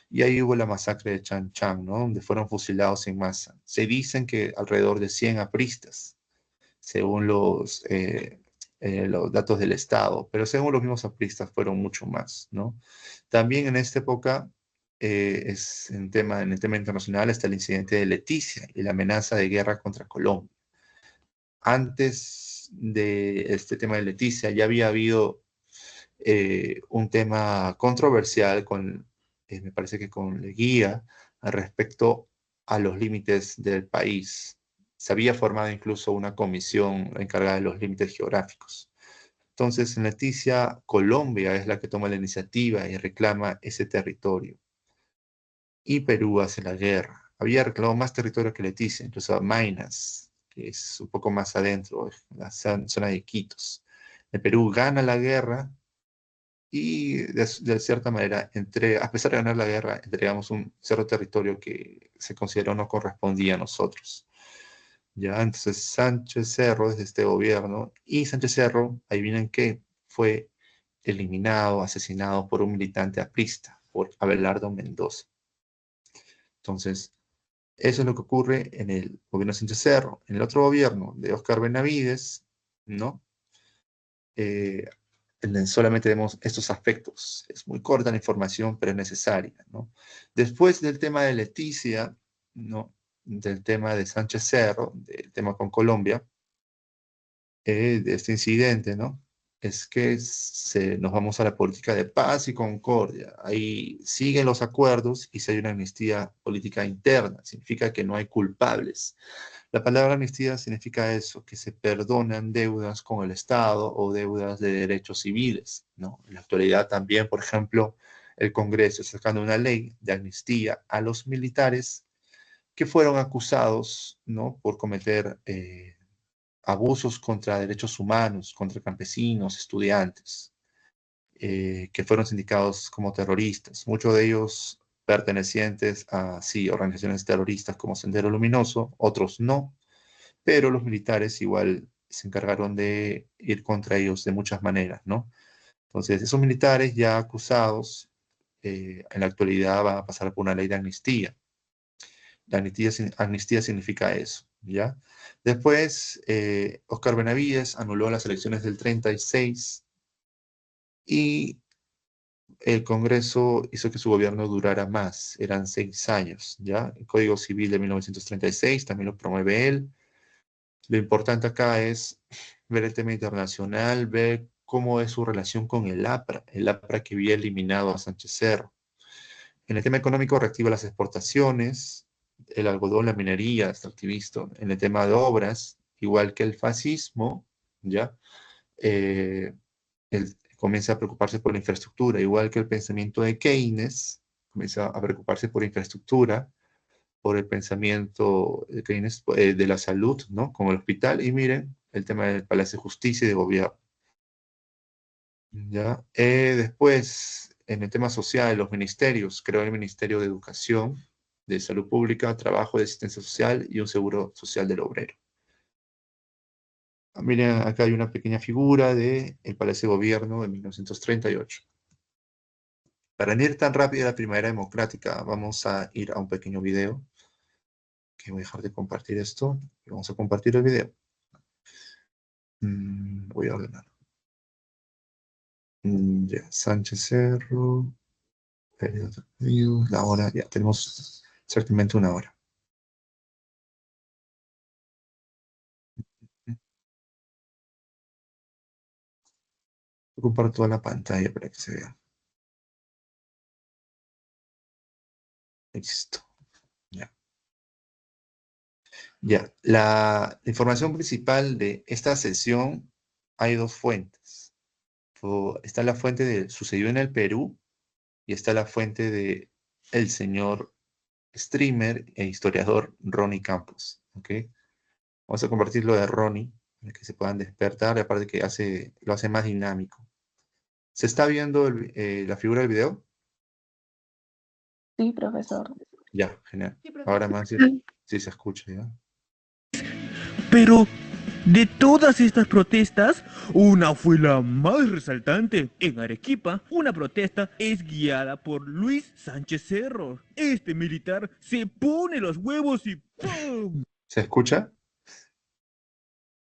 Y ahí hubo la masacre de Chan Chan, ¿no? Donde fueron fusilados en masa. Se dicen que alrededor de 100 apristas, según los datos del Estado, pero según los mismos apristas fueron mucho más, ¿no? También en esta época, en el tema internacional, está el incidente de Leticia y la amenaza de guerra contra Colombia. Antes de este tema de Leticia ya había habido un tema controversial me parece que con Leguía, respecto a los límites del país. Se había formado incluso una comisión encargada de los límites geográficos. Entonces, en Leticia, Colombia es la que toma la iniciativa y reclama ese territorio. Y Perú hace la guerra. Había reclamado más territorio que Leticia, incluso Maynas, que es un poco más adentro, la zona de Iquitos. El Perú gana la guerra y de cierta manera, a pesar de ganar la guerra, entregamos un cierto territorio que se consideró no correspondía a nosotros. Ya, entonces Sánchez Cerro es de este gobierno, y Sánchez Cerro, adivinen qué, fue eliminado, asesinado por un militante aprista, por Abelardo Mendoza. Entonces, eso es lo que ocurre en el gobierno de Sánchez Cerro. En el otro gobierno de Óscar Benavides, ¿no? Solamente vemos estos aspectos. Es muy corta la información, pero es necesaria, ¿no? Después del tema de Leticia, ¿no? Del tema de Sánchez Cerro, del tema con Colombia, de este incidente, ¿no? es que nos vamos a la política de paz y concordia. Ahí siguen los acuerdos y si hay una amnistía política interna, significa que no hay culpables. La palabra amnistía significa eso, que se perdonan deudas con el Estado o deudas de derechos civiles, ¿no? En la actualidad también, por ejemplo, el Congreso está sacando una ley de amnistía a los militares que fueron acusados, ¿no?, por cometer abusos contra derechos humanos, contra campesinos, estudiantes, que fueron sindicados como terroristas, muchos de ellos pertenecientes a, sí, organizaciones terroristas como Sendero Luminoso, otros no, pero los militares igual se encargaron de ir contra ellos de muchas maneras, ¿no? Entonces, esos militares ya acusados, en la actualidad van a pasar por una ley de amnistía. La amnistía significa eso, ¿ya? Después, Óscar Benavides anuló las elecciones del 36 y el Congreso hizo que su gobierno durara más, eran 6 años, ¿ya? El Código Civil de 1936 también lo promueve él. Lo importante acá es ver el tema internacional, ver cómo es su relación con el APRA que había eliminado a Sánchez Cerro. En el tema económico reactiva las exportaciones, el algodón, la minería, extractivista. En el tema de obras, igual que el fascismo, ¿ya? Él comienza a preocuparse por la infraestructura, igual que el pensamiento de Keynes, comienza a preocuparse por infraestructura, por el pensamiento de Keynes, de la salud, ¿no? Como el hospital, y miren, el tema del Palacio de Justicia y de Gobierno. ¿Ya? Después, en el tema social, los ministerios, creó el Ministerio de Educación, de Salud Pública, Trabajo, de Asistencia Social y un Seguro Social del Obrero. Miren, acá hay una pequeña figura del Palacio de Gobierno de 1938. Para no ir tan rápido a la primavera democrática, vamos a ir a un pequeño video, que voy a dejar de compartir esto, y vamos a compartir el video. Voy a ordenar. Ya, Sánchez Cerro, la hora, ya tenemos exactamente una hora. Voy a ocupar toda la pantalla para que se vea. Listo. Ya. Ya. La información principal de esta sesión, hay dos fuentes. Está la fuente de sucedió en el Perú y está la fuente de el señor streamer e historiador Ronnie Campos. ¿Ok? Vamos a compartir lo de Ronnie para que se puedan despertar, y aparte que lo hace más dinámico. ¿Se está viendo la figura del video? Sí, profesor. Ya, genial. Sí, profe. Ahora más sí se escucha, ¿ya? Pero de todas estas protestas, una fue la más resaltante. En Arequipa, una protesta es guiada por Luis Sánchez Cerro. Este militar se pone los huevos y ¡pum! ¿Se escucha?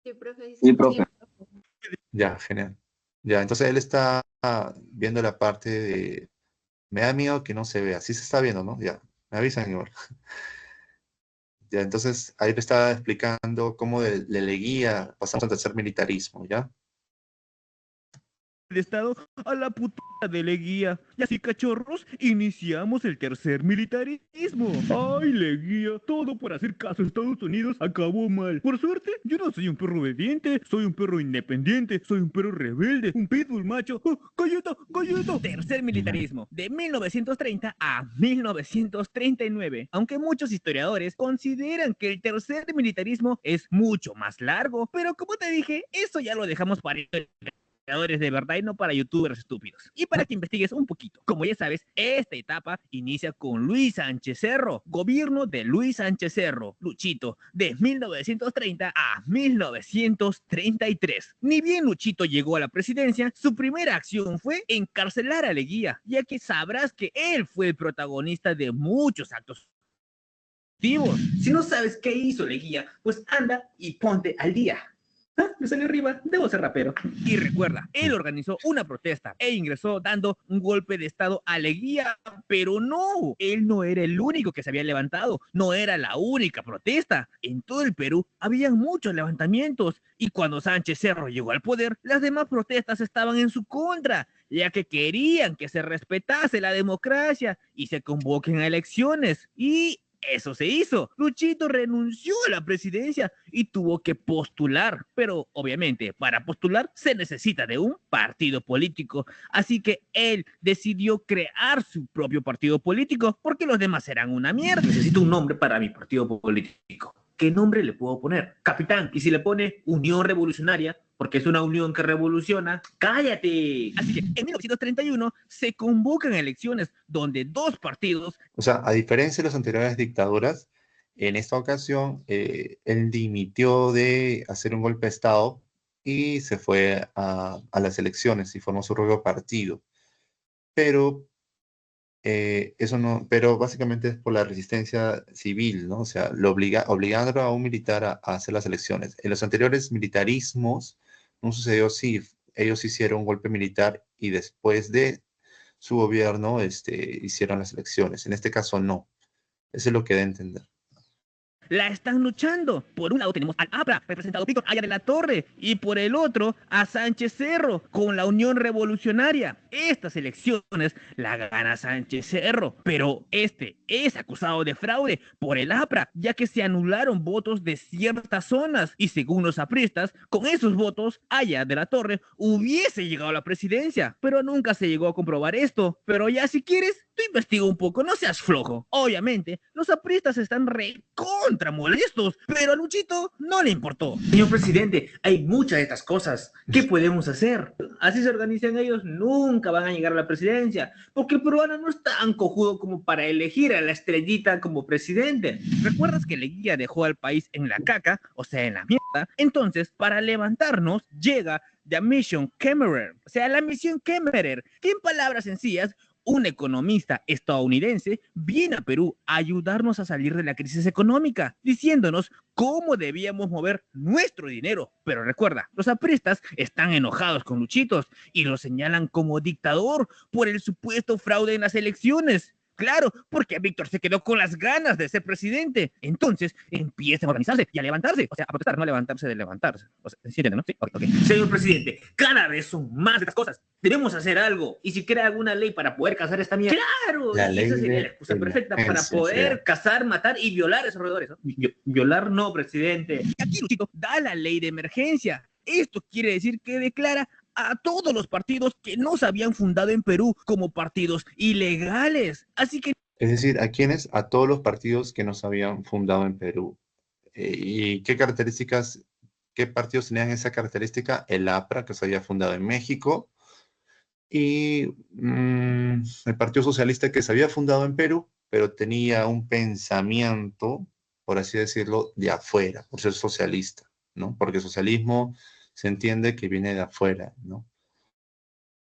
Sí, profe. Sí, profe. Ya, genial. Ya, entonces él está viendo la parte de... Me da miedo que no se vea. Sí se está viendo, ¿no? Ya, me avisan igual. Ya, entonces ahí le estaba explicando cómo de Leguía pasamos al tercer militarismo, ¿ya? El Estado a la puta de Leguía. Y así, cachorros, iniciamos el tercer militarismo. Ay, Leguía, todo por hacer caso a Estados Unidos acabó mal. Por suerte, yo no soy un perro obediente, soy un perro independiente, soy un perro rebelde, un pitbull macho. ¡Oh, galleta, galleta! Tercer militarismo, de 1930 a 1939. Aunque muchos historiadores consideran que el tercer militarismo es mucho más largo, pero como te dije, eso ya lo dejamos para creadores de verdad y no para youtubers estúpidos. Y para que investigues un poquito. Como ya sabes, esta etapa inicia con Luis Sánchez Cerro, gobierno de Luis Sánchez Cerro, Luchito, de 1930 a 1933. Ni bien Luchito llegó a la presidencia, su primera acción fue encarcelar a Leguía, ya que sabrás que él fue el protagonista de muchos actos. Si no sabes qué hizo Leguía, pues anda y ponte al día. Me salió arriba, debo ser rapero. Y recuerda, él organizó una protesta e ingresó dando un golpe de estado a Leguía, pero no, él no era el único que se había levantado, no era la única protesta. En todo el Perú habían muchos levantamientos y cuando Sánchez Cerro llegó al poder, las demás protestas estaban en su contra, ya que querían que se respetase la democracia y se convoquen a elecciones. Y eso se hizo. Luchito renunció a la presidencia y tuvo que postular. Pero obviamente para postular se necesita de un partido político. Así que él decidió crear su propio partido político porque los demás eran una mierda. Necesito un nombre para mi partido político. ¿Qué nombre le puedo poner? Capitán. Y si le pone Unión Revolucionaria, porque es una unión que revoluciona, ¡cállate! Así que en 1931 se convocan elecciones donde dos partidos. O sea, a diferencia de las anteriores dictaduras, en esta ocasión él dimitió de hacer un golpe de Estado y se fue a las elecciones y formó su propio partido. Pero eso no, pero básicamente es por la resistencia civil, ¿no? O sea, obligando a un militar a hacer las elecciones. En los anteriores militarismos no sucedió así. Ellos hicieron un golpe militar y después de su gobierno hicieron las elecciones. En este caso no. Eso es lo que da a entender. La están luchando. Por un lado tenemos al APRA, representado Víctor Aya de la Torre, y por el otro a Sánchez Cerro, con la Unión Revolucionaria. Estas elecciones la gana Sánchez Cerro, pero este es acusado de fraude por el APRA, ya que se anularon votos de ciertas zonas, y según los apristas, con esos votos, Aya de la Torre hubiese llegado a la presidencia, pero nunca se llegó a comprobar esto. Pero ya si quieres, tú investiga un poco, no seas flojo. Obviamente, los apristas están recontra molestos, pero a Luchito no le importó. Señor presidente, hay muchas de estas cosas. ¿Qué podemos hacer? Así se organizan ellos, nunca van a llegar a la presidencia, porque el peruano no es tan cojudo como para elegir a la estrellita como presidente. ¿Recuerdas que Leguía dejó al país en la caca, o sea, en la mierda? Entonces, para levantarnos, llega The Mission Kemmerer, o sea, la misión Kemmerer, que en palabras sencillas, un economista estadounidense viene a Perú a ayudarnos a salir de la crisis económica, diciéndonos cómo debíamos mover nuestro dinero. Pero recuerda, los apristas están enojados con Luchitos y lo señalan como dictador por el supuesto fraude en las elecciones. Claro, porque Víctor se quedó con las ganas de ser presidente. Entonces empiezan a organizarse y a levantarse. O sea, a protestar, no a levantarse de levantarse. O sea, ¿sí entienden, no? Sí, ok. Señor presidente, cada vez son más de estas cosas. Debemos hacer algo. Y si crea alguna ley para poder cazar esta mierda. ¡Claro! La ley Esa sería de la excusa perfecta para emergencia, poder cazar, matar y violar a esos roedores, ¿no? Violar no, presidente. Y aquí Luchito da la ley de emergencia. Esto quiere decir que declara a todos los partidos que no se habían fundado en Perú como partidos ilegales. Así que Es decir, ¿a quiénes? A todos los partidos que nos habían fundado en Perú. ¿Y qué características, qué partidos tenían esa característica? El APRA, que se había fundado en México, y el Partido Socialista, que se había fundado en Perú, pero tenía un pensamiento, por así decirlo, de afuera, por ser socialista, ¿no? Porque el socialismo se entiende que viene de afuera, ¿no?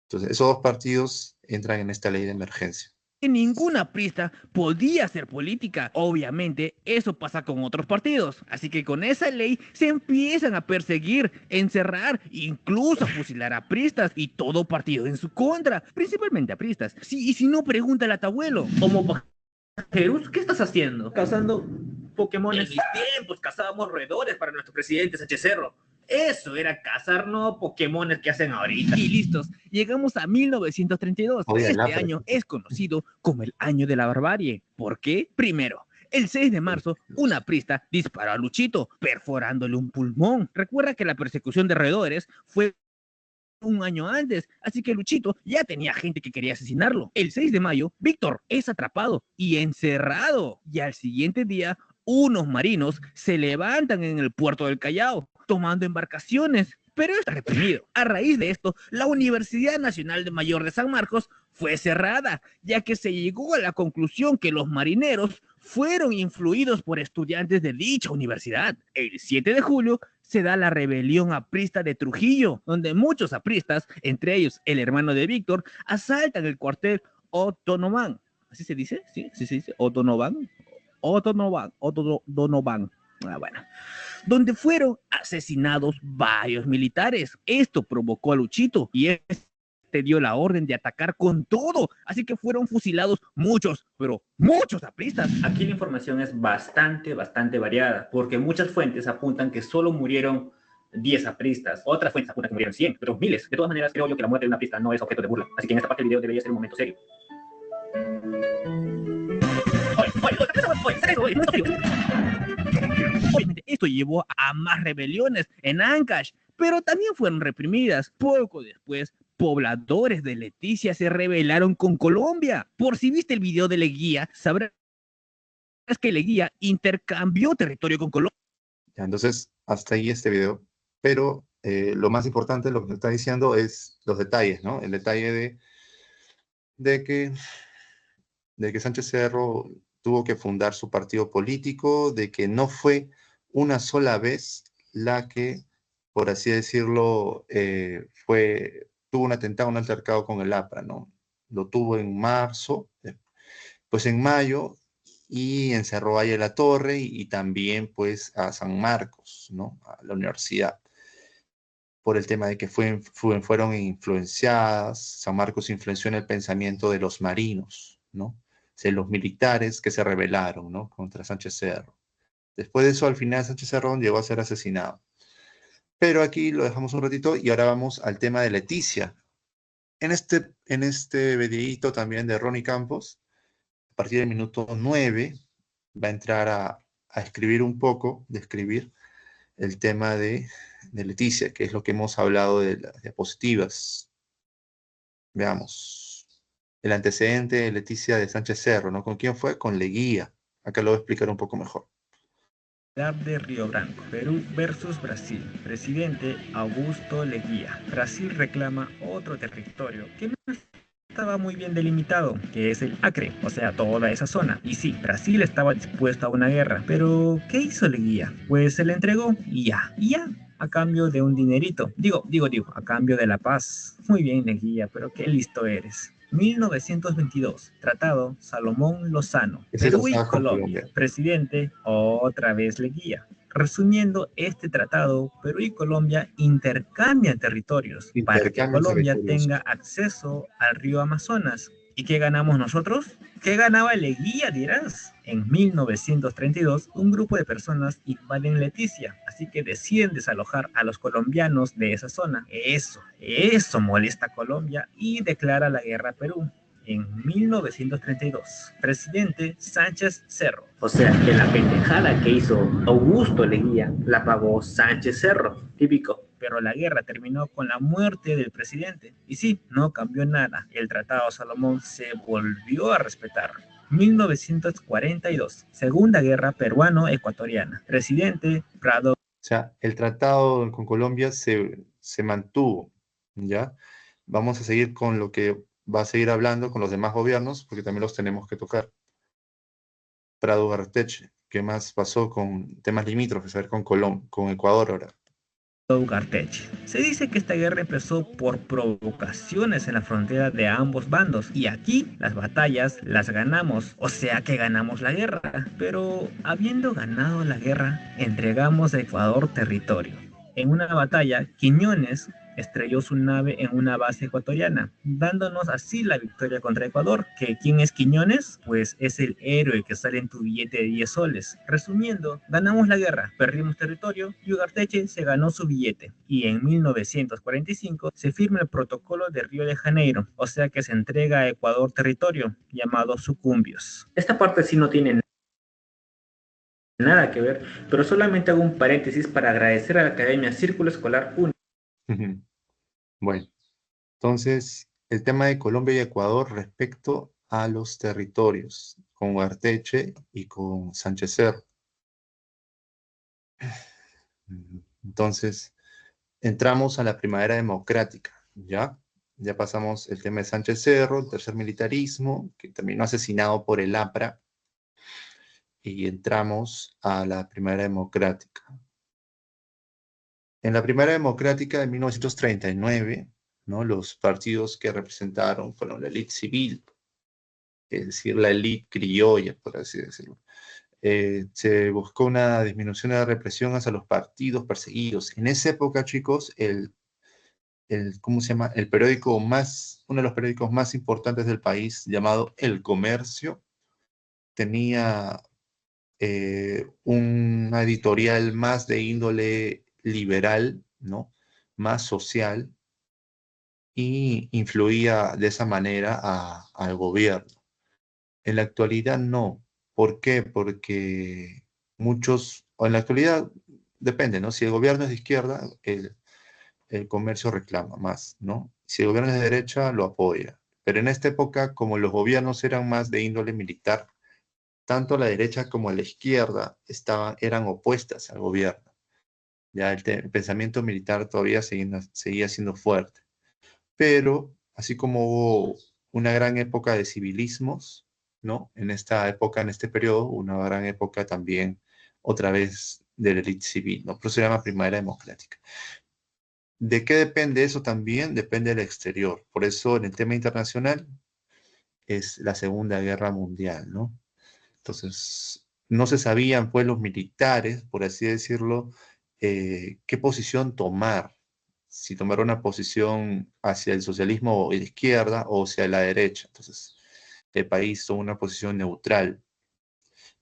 Entonces, esos dos partidos entran en esta ley de emergencia. ninguna aprista podía hacer política. Obviamente, eso pasa con otros partidos. Así que con esa ley se empiezan a perseguir, encerrar, incluso a fusilar a apristas y todo partido en su contra, principalmente apristas. Sí, y si no, pregúntale a tu abuelo. Homo Jerus, ¿qué estás haciendo? Cazando Pokémones. En mis tiempos cazábamos roedores para nuestro presidente Sánchez Cerro. Eso era cazar, no Pokémones que hacen ahorita. Y listos, llegamos a 1932. Oye, Este año es conocido como el año de la barbarie. ¿Por qué? Primero, el 6 de marzo, una aprista disparó a Luchito, perforándole un pulmón. Recuerda que la persecución de roedores fue un año antes, así que Luchito ya tenía gente que quería asesinarlo. El 6 de mayo, Víctor es atrapado y encerrado. Y al siguiente día, unos marinos se levantan en el puerto del Callao, tomando embarcaciones, pero está reprimido. A raíz de esto, la Universidad Nacional de Mayor de San Marcos fue cerrada, ya que se llegó a la conclusión que los marineros fueron influidos por estudiantes de dicha universidad. El 7 de julio se da la rebelión aprista de Trujillo, donde muchos apristas, entre ellos el hermano de Víctor, asaltan el cuartel Otonoban. ¿Así se dice? Sí, sí, sí, Otonoban. Otonoban. Ah, bueno. donde fueron asesinados varios militares. Esto provocó a Luchito y este dio la orden de atacar con todo, así que fueron fusilados muchos, pero muchos apristas. Aquí la información es bastante variada, porque muchas fuentes apuntan que solo murieron 10 apristas, otras fuentes apuntan que murieron 100, otros miles. De todas maneras, creo yo que la muerte de un aprista no es objeto de burla, así que en esta parte del video debería ser un momento serio. Obviamente esto llevó a más rebeliones en Ancash, pero también fueron reprimidas. Poco después, pobladores de Leticia se rebelaron con Colombia. Por si viste el video de Leguía, sabrás que Leguía intercambió territorio con Colombia. Ya, entonces, hasta ahí este video. Pero lo más importante, lo que nos está diciendo es los detalles, ¿no? El detalle de que Sánchez Cerro tuvo que fundar su partido político, de que no fue una sola vez la que, por así decirlo, tuvo un atentado, un altercado con el APRA, ¿no? Lo tuvo en marzo, pues en mayo, y encerró ahí a La Torre y también pues a San Marcos, ¿no? A la universidad, por el tema de que fueron influenciadas. San Marcos influenció en el pensamiento de los marinos, ¿no? O sea, los militares que se rebelaron, ¿no? Contra Sánchez Cerro. Después de eso, al final, Sánchez Cerro llegó a ser asesinado. Pero aquí lo dejamos un ratito y ahora vamos al tema de Leticia. En este videíto también de Ronnie Campos, a partir del minuto 9, va a entrar a escribir un poco, describir el tema de Leticia, que es lo que hemos hablado de las diapositivas. Veamos. El antecedente de Leticia de Sánchez Cerro, ¿no? ¿Con quién fue? Con Leguía. Acá lo voy a explicar un poco mejor. De Río Branco, Perú versus Brasil. Presidente Augusto Leguía. Brasil reclama otro territorio que no estaba muy bien delimitado, que es el Acre, o sea, toda esa zona. Y sí, Brasil estaba dispuesto a una guerra, pero ¿qué hizo Leguía? Pues se le entregó y ya, a cambio de un dinerito. Digo, a cambio de la paz. Muy bien, Leguía, pero qué listo eres. 1922, Tratado Salomón Lozano, Perú y Colombia. Presidente, otra vez Leguía. Resumiendo este tratado, Perú y Colombia intercambian territorios para que Colombia tenga acceso al río Amazonas. ¿Y qué ganamos nosotros? ¿Qué ganaba Leguía, dirás? En 1932, un grupo de personas invaden Leticia, así que deciden desalojar a los colombianos de esa zona. Eso molesta a Colombia y declara la guerra a Perú. En 1932, presidente Sánchez Cerro. O sea, que la pendejada que hizo Augusto Leguía la pagó Sánchez Cerro, típico. Pero la guerra terminó con la muerte del presidente. Y sí, no cambió nada. El Tratado Salomón se volvió a respetar. 1942, Segunda Guerra Peruano-Ecuatoriana. Presidente Prado. O sea, el tratado con Colombia se mantuvo, ¿ya? Vamos a seguir con lo que va a seguir hablando con los demás gobiernos, porque también los tenemos que tocar. Prado Garteche, ¿qué más pasó con temas limítrofes? A ver, con Ecuador ahora. Garteche. Se dice que esta guerra empezó por provocaciones en la frontera de ambos bandos y aquí las batallas las ganamos, o sea que ganamos la guerra. Pero habiendo ganado la guerra, entregamos a Ecuador territorio. En una batalla, Quiñones estrelló su nave en una base ecuatoriana, dándonos así la victoria contra Ecuador. ¿Quién es Quiñones? Pues es el héroe que sale en tu billete de 10 soles. Resumiendo, ganamos la guerra, perdimos territorio y Ugarteche se ganó su billete. Y en 1945 se firma el protocolo de Río de Janeiro, o sea que se entrega a Ecuador territorio, llamado Sucumbios. Esta parte sí no tiene nada que ver, pero solamente hago un paréntesis para agradecer a la Academia Círculo Escolar 1. Bueno, entonces el tema de Colombia y Ecuador respecto a los territorios, con Ugarteche y con Sánchez Cerro. Entonces, entramos a la primavera democrática, ¿ya? Ya pasamos el tema de Sánchez Cerro, el tercer militarismo, que terminó asesinado por el APRA, y entramos a la primavera democrática. En la primavera democrática de 1939, ¿no? Los partidos que representaron fueron la élite civil, es decir, la élite criolla, por así decirlo. se buscó una disminución de la represión hacia los partidos perseguidos. En esa época, chicos, ¿cómo se llama? Uno de los periódicos más importantes del país, llamado El Comercio, tenía una editorial más de índole liberal, ¿no? Más social, y influía de esa manera al gobierno. En la actualidad no. ¿Por qué? Porque o en la actualidad depende, ¿no? Si el gobierno es de izquierda, el comercio reclama más, ¿no? Si el gobierno es de derecha, lo apoya. Pero en esta época, como los gobiernos eran más de índole militar, tanto la derecha como la izquierda eran opuestas al gobierno. Ya el pensamiento militar todavía seguía siendo fuerte. Pero así como hubo una gran época de civilismos, ¿no? En esta época, en este periodo, una gran época también, otra vez, de la élite civil, ¿no? Por eso se llama primavera democrática. ¿De qué depende eso también? Depende del exterior. Por eso en el tema internacional es la Segunda Guerra Mundial, ¿no? Entonces, no se sabían, pues, los militares, por así decirlo, qué posición tomar. Si tomar una posición hacia el socialismo de izquierda o hacia la derecha. Entonces, el país tomó una posición neutral.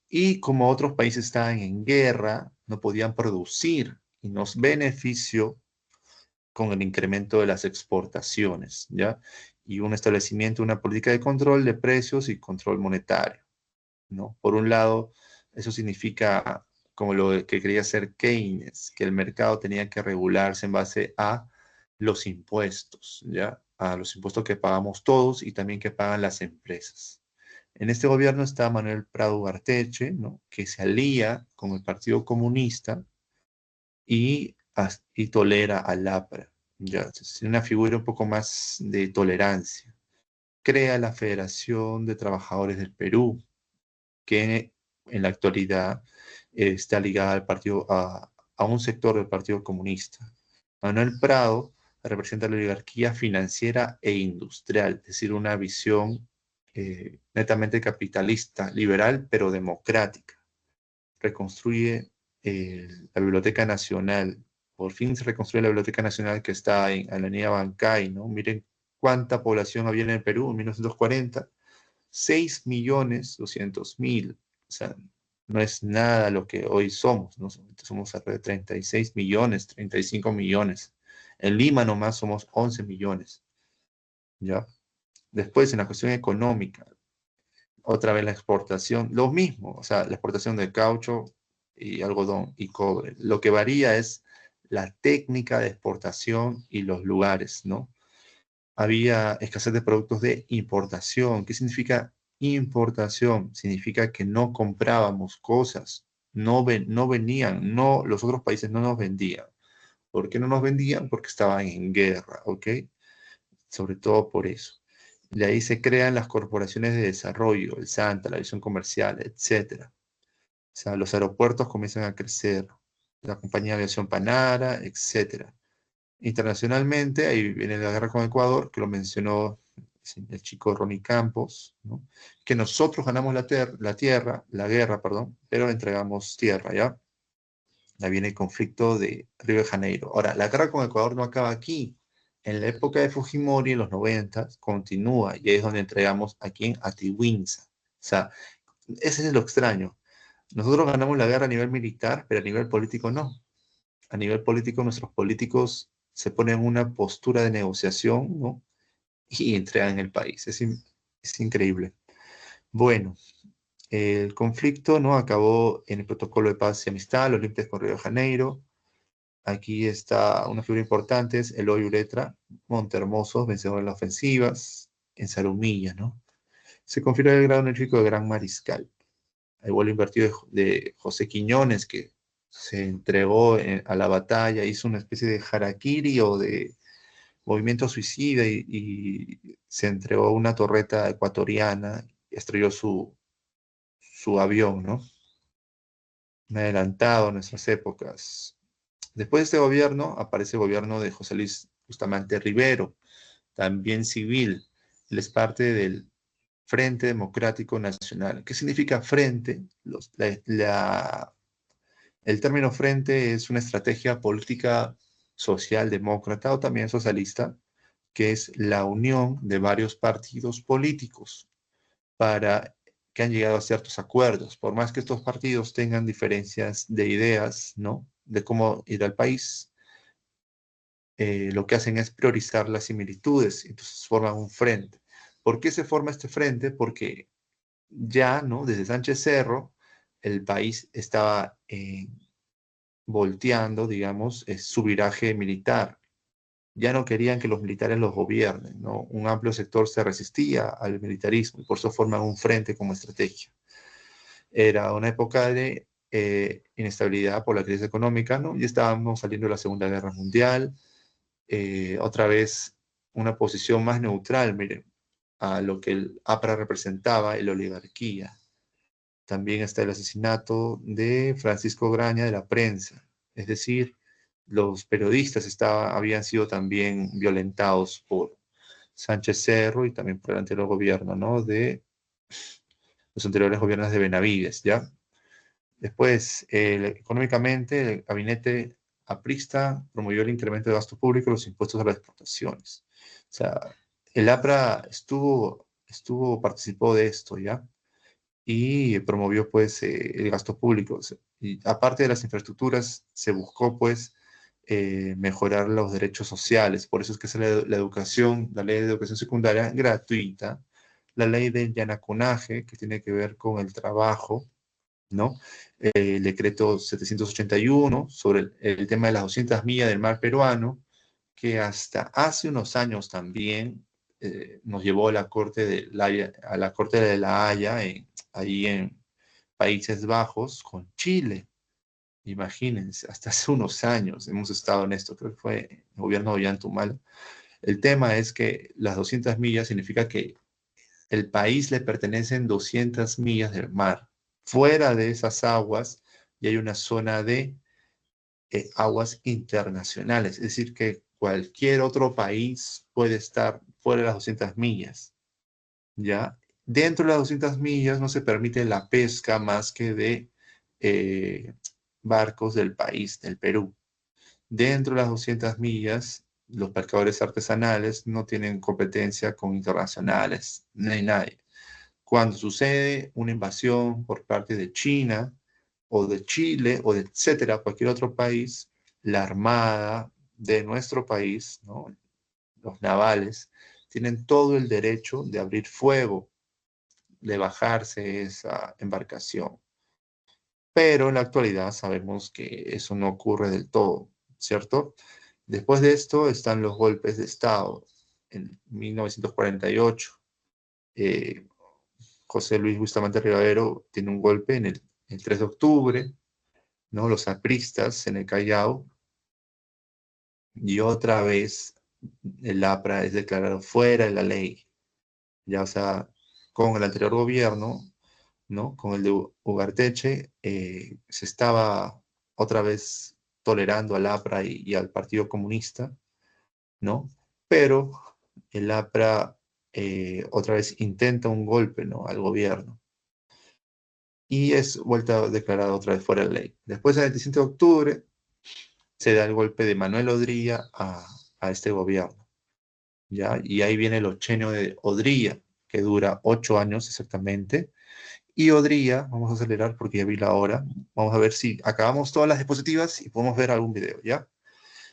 Y como otros países estaban en guerra, no podían producir y nos benefició con el incremento de las exportaciones, ¿ya? Y un establecimiento, una política de control de precios y control monetario, ¿no? Por un lado, eso significa, como lo que quería hacer Keynes, que el mercado tenía que regularse en base a los impuestos, ¿ya? A los impuestos que pagamos todos y también que pagan las empresas. En este gobierno está Manuel Prado Ugarteche, ¿no? Que se alía con el Partido Comunista y tolera al APRA, ¿ya? Es una figura un poco más de tolerancia. Crea la Federación de Trabajadores del Perú, que en la actualidad está ligada a un sector del Partido Comunista. Manuel Prado representa la oligarquía financiera e industrial, es decir, una visión netamente capitalista, liberal, pero democrática. Reconstruye la Biblioteca Nacional. Por fin se reconstruye la Biblioteca Nacional que está en la avenida Bancay, ¿no? Miren cuánta población había en el Perú en 1940. 6.200.000. O sea, no es nada lo que hoy somos, ¿no? Somos alrededor de 36 millones, 35 millones. En Lima nomás somos 11 millones, ¿ya? Después, en la cuestión económica, otra vez la exportación, lo mismo, o sea, la exportación de caucho y algodón y cobre. Lo que varía es la técnica de exportación y los lugares, ¿no? Había escasez de productos de importación. ¿Qué significa importación? Significa que no comprábamos cosas, no venían, los otros países no nos vendían. ¿Por qué no nos vendían? Porque estaban en guerra, ¿ok? Sobre todo por eso. De ahí se crean las corporaciones de desarrollo, el SANTA, la visión comercial, etcétera. O sea, los aeropuertos comienzan a crecer, la compañía de aviación Panara, etcétera. Internacionalmente, ahí viene la guerra con Ecuador, que lo mencionó el chico Ronnie Campos, ¿no? Que nosotros ganamos la guerra, perdón, pero entregamos tierra, ¿ya? Ya viene el conflicto de Río de Janeiro. Ahora, la guerra con Ecuador no acaba aquí. En la época de Fujimori, en los 90, continúa, y es donde entregamos aquí en Atiwinza. O sea, ese es lo extraño. Nosotros ganamos la guerra a nivel militar, pero a nivel político no. A nivel político, nuestros políticos se ponen en una postura de negociación, ¿no? Y entregan el país. Es increíble. Bueno, el conflicto, ¿no? Acabó en el protocolo de paz y amistad, los límites con Río de Janeiro. Aquí está una figura importante, es Eloy Uretra, Montehermoso, vencedor en las ofensivas, en Zarumilla, ¿no? Se confirma el grado honorífico de Gran Mariscal. El vuelo invertido de José Quiñones, que se entregó a la batalla, hizo una especie de harakiri o de movimiento suicida y se entregó a una torreta ecuatoriana y estrelló su avión, ¿no? Un adelantado en nuestras épocas. Después de este gobierno aparece el gobierno de José Luis Bustamante Rivero, también civil. Él es parte del Frente Democrático Nacional. ¿Qué significa frente? El término frente es una estrategia política socialdemócrata o también socialista, que es la unión de varios partidos políticos para que han llegado a ciertos acuerdos. Por más que estos partidos tengan diferencias de ideas, ¿no?, de cómo ir al país, lo que hacen es priorizar las similitudes, entonces forman un frente. ¿Por qué se forma este frente? Porque ya, ¿no?, desde Sánchez Cerro, el país estaba volteando, digamos, su viraje militar. Ya no querían que los militares los gobiernen, ¿no? Un amplio sector se resistía al militarismo y por eso forman un frente como estrategia. Era una época de inestabilidad por la crisis económica, ¿no? Y estábamos saliendo de la Segunda Guerra Mundial, otra vez una posición más neutral, miren, a lo que el APRA representaba, la oligarquía. También está el asesinato de Francisco Graña de la prensa, es decir, los periodistas habían sido también violentados por Sánchez Cerro y también por el anterior gobierno, ¿no?, de los anteriores gobiernos de Benavides, ¿ya? Después, económicamente, el gabinete aprista promovió el incremento de gasto público y los impuestos a las exportaciones. O sea, el APRA participó de esto, ¿ya? Y promovió, pues, el gasto público. Y aparte de las infraestructuras, se buscó, pues, mejorar los derechos sociales. Por eso es que es la educación, la ley de educación secundaria gratuita, la ley del llanacunaje, que tiene que ver con el trabajo, ¿no? El decreto 781 sobre el tema de las 200 millas del mar peruano, que hasta hace unos años también nos llevó a la Corte de la Haya, ahí en Países Bajos, con Chile. Imagínense, hasta hace unos años hemos estado en esto, creo que fue el gobierno de Ollanta. El tema es que las 200 millas significa que el país le pertenecen 200 millas del mar. Fuera de esas aguas y hay una zona de aguas internacionales, es decir, que cualquier otro país puede estar fuera de las 200 millas, ¿ya? Dentro de las 200 millas no se permite la pesca más que de barcos del país, del Perú. Dentro de las 200 millas, los pescadores artesanales no tienen competencia con internacionales, no hay nadie. Cuando sucede una invasión por parte de China o de Chile o de etcétera, cualquier otro país, la armada de nuestro país, ¿no?, los navales, tienen todo el derecho de abrir fuego, de bajarse esa embarcación. Pero en la actualidad sabemos que eso no ocurre del todo, ¿cierto? Después de esto están los golpes de Estado. En 1948, José Luis Bustamante Rivadero tiene un golpe el 3 de octubre, ¿no? Los apristas en el Callao, y otra vez el APRA es declarado fuera de la ley. Ya, o sea, con el anterior gobierno, ¿no?, con el de Ugarteche, se estaba otra vez tolerando al APRA y al Partido Comunista, ¿no? Pero el APRA otra vez intenta un golpe, ¿no?, al gobierno. Y es vuelta declarada otra vez fuera de la ley. Después, el 27 de octubre, se da el golpe de Manuel Odría a este gobierno, ¿ya? Y ahí viene el ochenio de Odría, que dura 8 años exactamente. Y Odría, vamos a acelerar porque ya vi la hora, vamos a ver si acabamos todas las diapositivas y podemos ver algún video, ¿ya?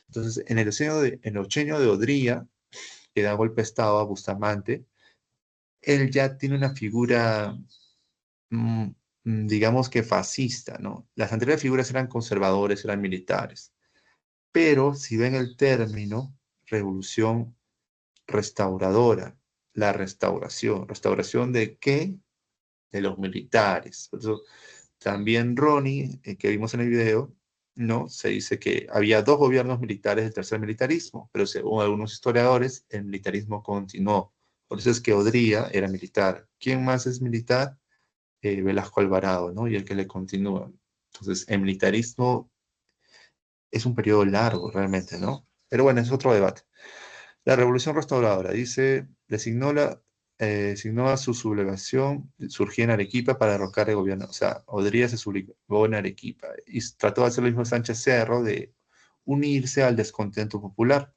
Entonces, en el ochenio de Odría, que da golpe de Estado a Bustamante, él ya tiene una figura, digamos que fascista, ¿no? Las anteriores figuras eran conservadores, eran militares. Pero si ven el término, revolución restauradora, la restauración. ¿Restauración de qué? De los militares. Por eso, también Ronnie, que vimos en el video, ¿no?, se dice que había 2 gobiernos militares del tercer militarismo, pero según algunos historiadores, el militarismo continuó. Por eso es que Odría era militar. ¿Quién más es militar? Velasco Alvarado, ¿no? Y el que le continúa. Entonces, el militarismo es un periodo largo realmente, ¿no? Pero bueno, es otro debate. La Revolución Restauradora, dice, designó Designó a su sublevación, surgía en Arequipa para derrocar el gobierno. O sea, Odría se sublevó en Arequipa y trató de hacer lo mismo Sánchez Cerro, de unirse al descontento popular.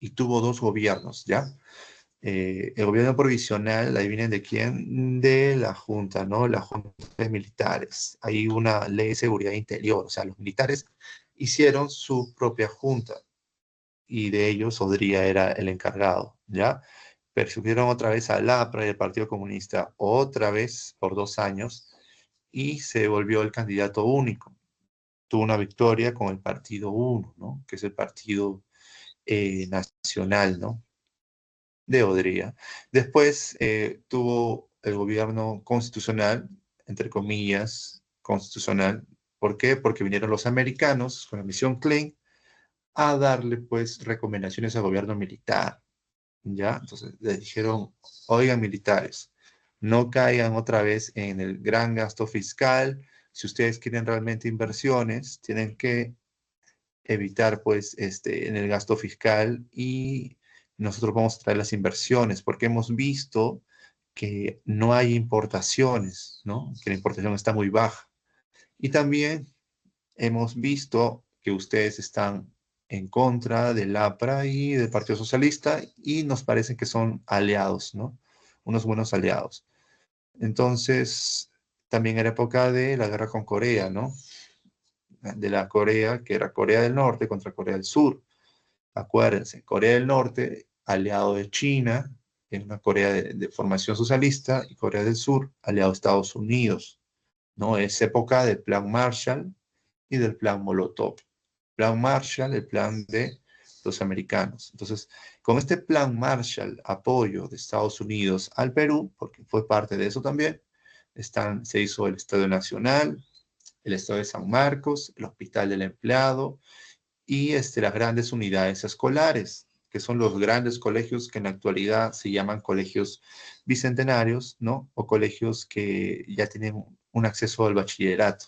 Y tuvo dos gobiernos, ¿ya? El gobierno provisional, adivinen de quién, de la Junta, ¿no? La Junta de Militares. Hay una ley de seguridad interior, o sea, los militares hicieron su propia junta y de ellos Odría era el encargado, ¿ya? Persiguieron otra vez al APRA y al Partido Comunista, otra vez por 2 años, y se volvió el candidato único. Tuvo una victoria con el Partido Uno, ¿no? Que es el partido nacional, ¿no? De Odría. Después tuvo el gobierno constitucional, entre comillas, constitucional. ¿Por qué? Porque vinieron los americanos con la misión Klein a darle, pues, recomendaciones al gobierno militar, ¿ya? Entonces les dijeron, oigan, militares, no caigan otra vez en el gran gasto fiscal. Si ustedes quieren realmente inversiones, tienen que evitar, pues, en el gasto fiscal y nosotros vamos a traer las inversiones, porque hemos visto que no hay importaciones, ¿no? Que la importación está muy baja. Y también hemos visto que ustedes están en contra del APRA y del Partido Socialista y nos parecen que son aliados, ¿no? Unos buenos aliados. Entonces, también era época de la guerra con Corea, ¿no? De la Corea, que era Corea del Norte contra Corea del Sur. Acuérdense, Corea del Norte, aliado de China, en una Corea de formación socialista, y Corea del Sur, aliado de Estados Unidos, ¿no? Es época del Plan Marshall y del Plan Molotov. Plan Marshall, el plan de los americanos. Entonces, con este Plan Marshall, apoyo de Estados Unidos al Perú, porque fue parte de eso también, se hizo el Estadio Nacional, el Estadio de San Marcos, el Hospital del Empleado y las grandes unidades escolares, que son los grandes colegios que en la actualidad se llaman colegios bicentenarios, ¿no? O colegios que ya tienen un acceso al bachillerato.